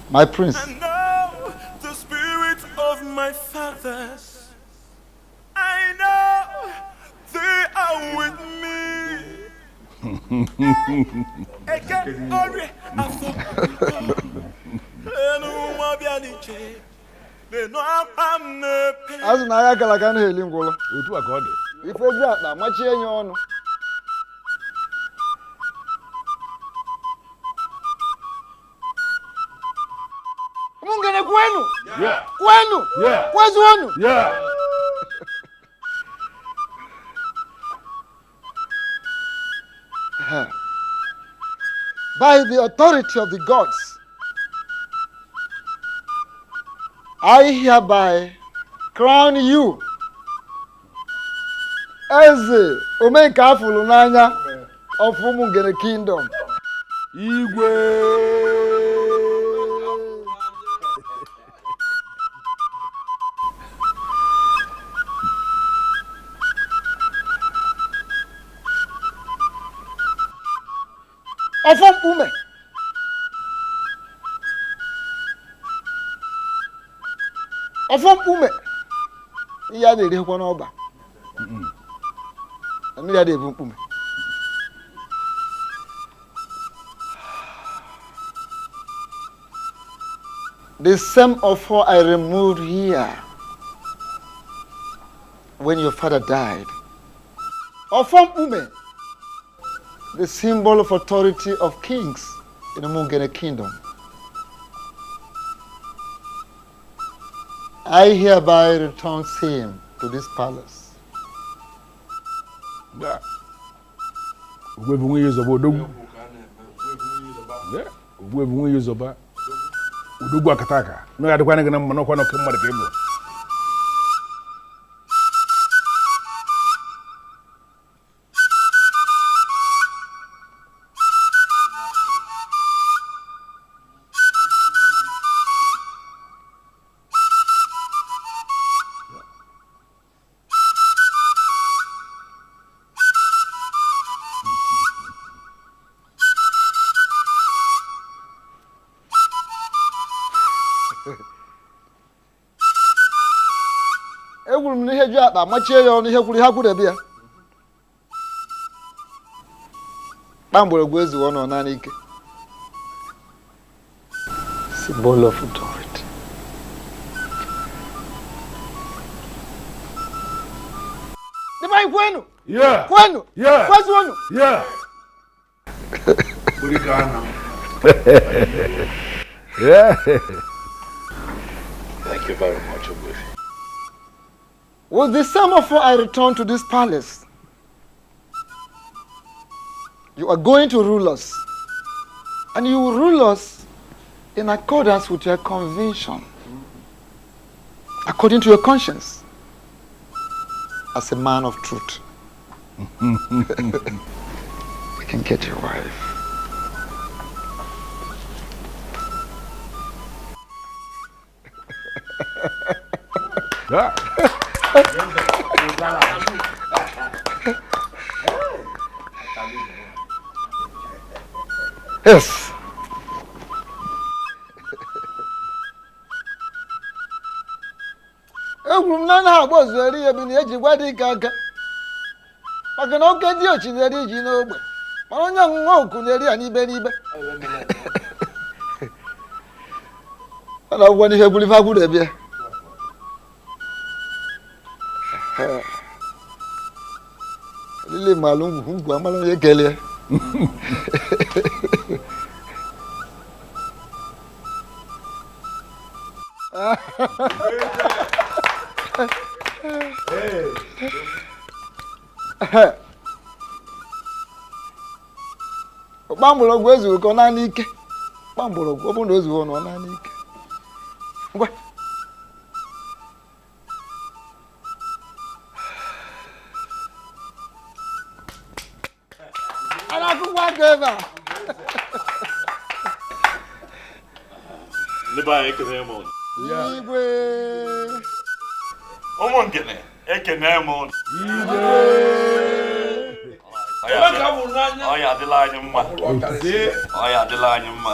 My prince. And now the spirit of my fathers, I know they are with me. As Naya Galagana Lingola, if we got that much in your honor. Yeah. Kwenu? Yeah. Where's one? Yeah. By the authority of the gods, I hereby crown you as the Omeka Fulunanya of Umungene Kingdom. Igwe. Ofom ume. Ofom ume. Iya de de kwa na oba. Ami ya de ume. The same offer I removed here when your father died. Ofom ume. The symbol of authority of kings in the Mungene kingdom. I hereby return him to this palace. Yeah. We years of Odogu. We years of Odogu Akataka. No, I don't want to come on the cable. Symbol of authority. Yeah. Kwenu? Yeah. Where's one? Yeah. Yeah. Thank you very much, Ogbuefi. With the same offer I return to this palace, you are going to rule us. And you will rule us in accordance with your conviction, according to your conscience, as a man of truth. You can get your wife. Yes. Egwuru m na na agba ozueri ebi na eji gwa dị ike aka maka na oke dị ochi na-eri ji n'ogbe mana onye ọṅụṅụ oku na-eri ya n'ibe n'ibe ọ na-agwụgwọ n'ihe gburu ife agwụrụ ebie lile malụ ngwu amala onye kelee Gbamgbọrọgwụ ezughị ka ọ naanị ike. Gbamgbọrọgwụ ọ bụrụ na o zughị ọnụ ọ naanị ike. Ngwa. A na-akụkwa aka ebe a. Ndị anyị ekene m ụnụ. Igwe. Ụmụ ngene ekene m ụnụ. Igwe. Oya adịla anyị mma. Oya adịla anyị mma.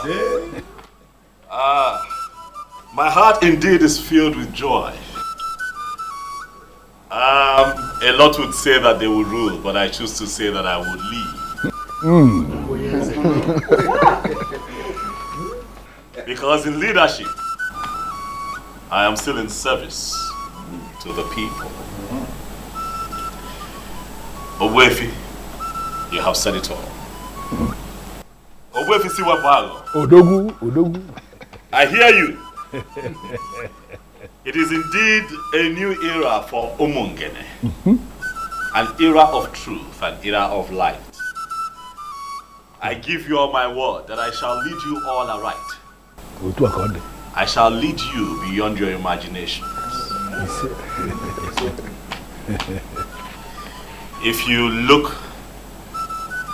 My heart indeed is filled with joy. A lot would say that they will rule, but I choose to say that I will lead. Because in leadership, I am still in service to the people. Owefi, you have said it all. Owefi Siwapago. Odogu. I hear you. It is indeed a new era for Umungene. An era of truth, an era of light. I give you all my word that I shall lead you all aright. I shall lead you beyond your imaginations. If you look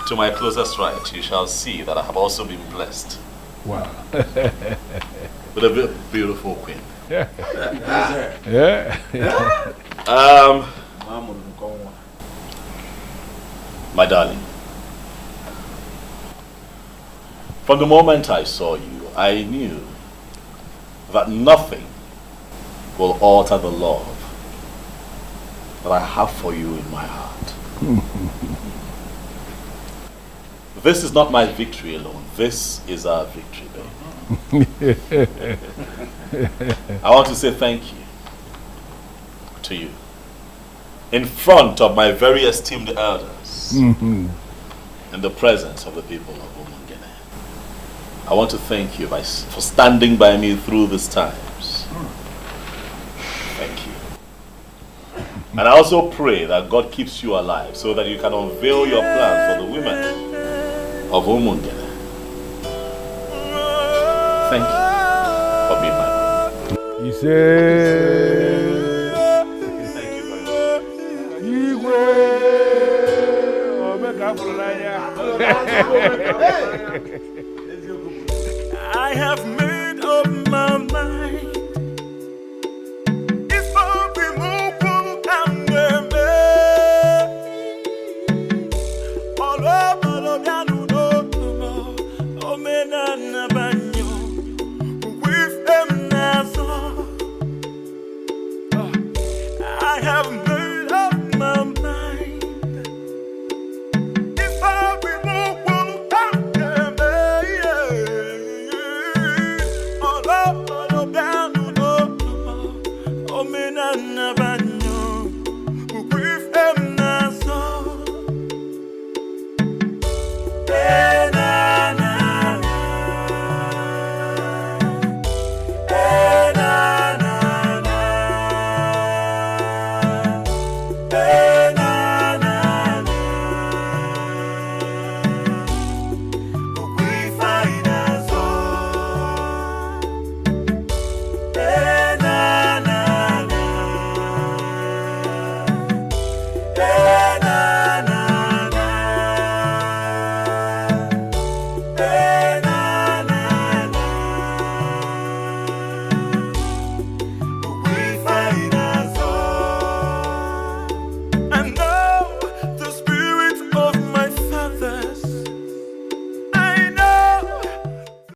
to my closest right, you shall see that I have also been blessed. Wow. With a beautiful queen. Yeah. My darling, from the moment I saw you, I knew that nothing will alter the love that I have for you in my heart. This is not my victory alone. This is our victory, baby. I want to say thank you to you in front of my very esteemed elders, in the presence of the people of Umungene. I want to thank you for standing by me through these times. Thank you. And I also pray that God keeps you alive so that you can unveil your plans for the women of Umungene. Thank you for being my brother. He said, thank you very I have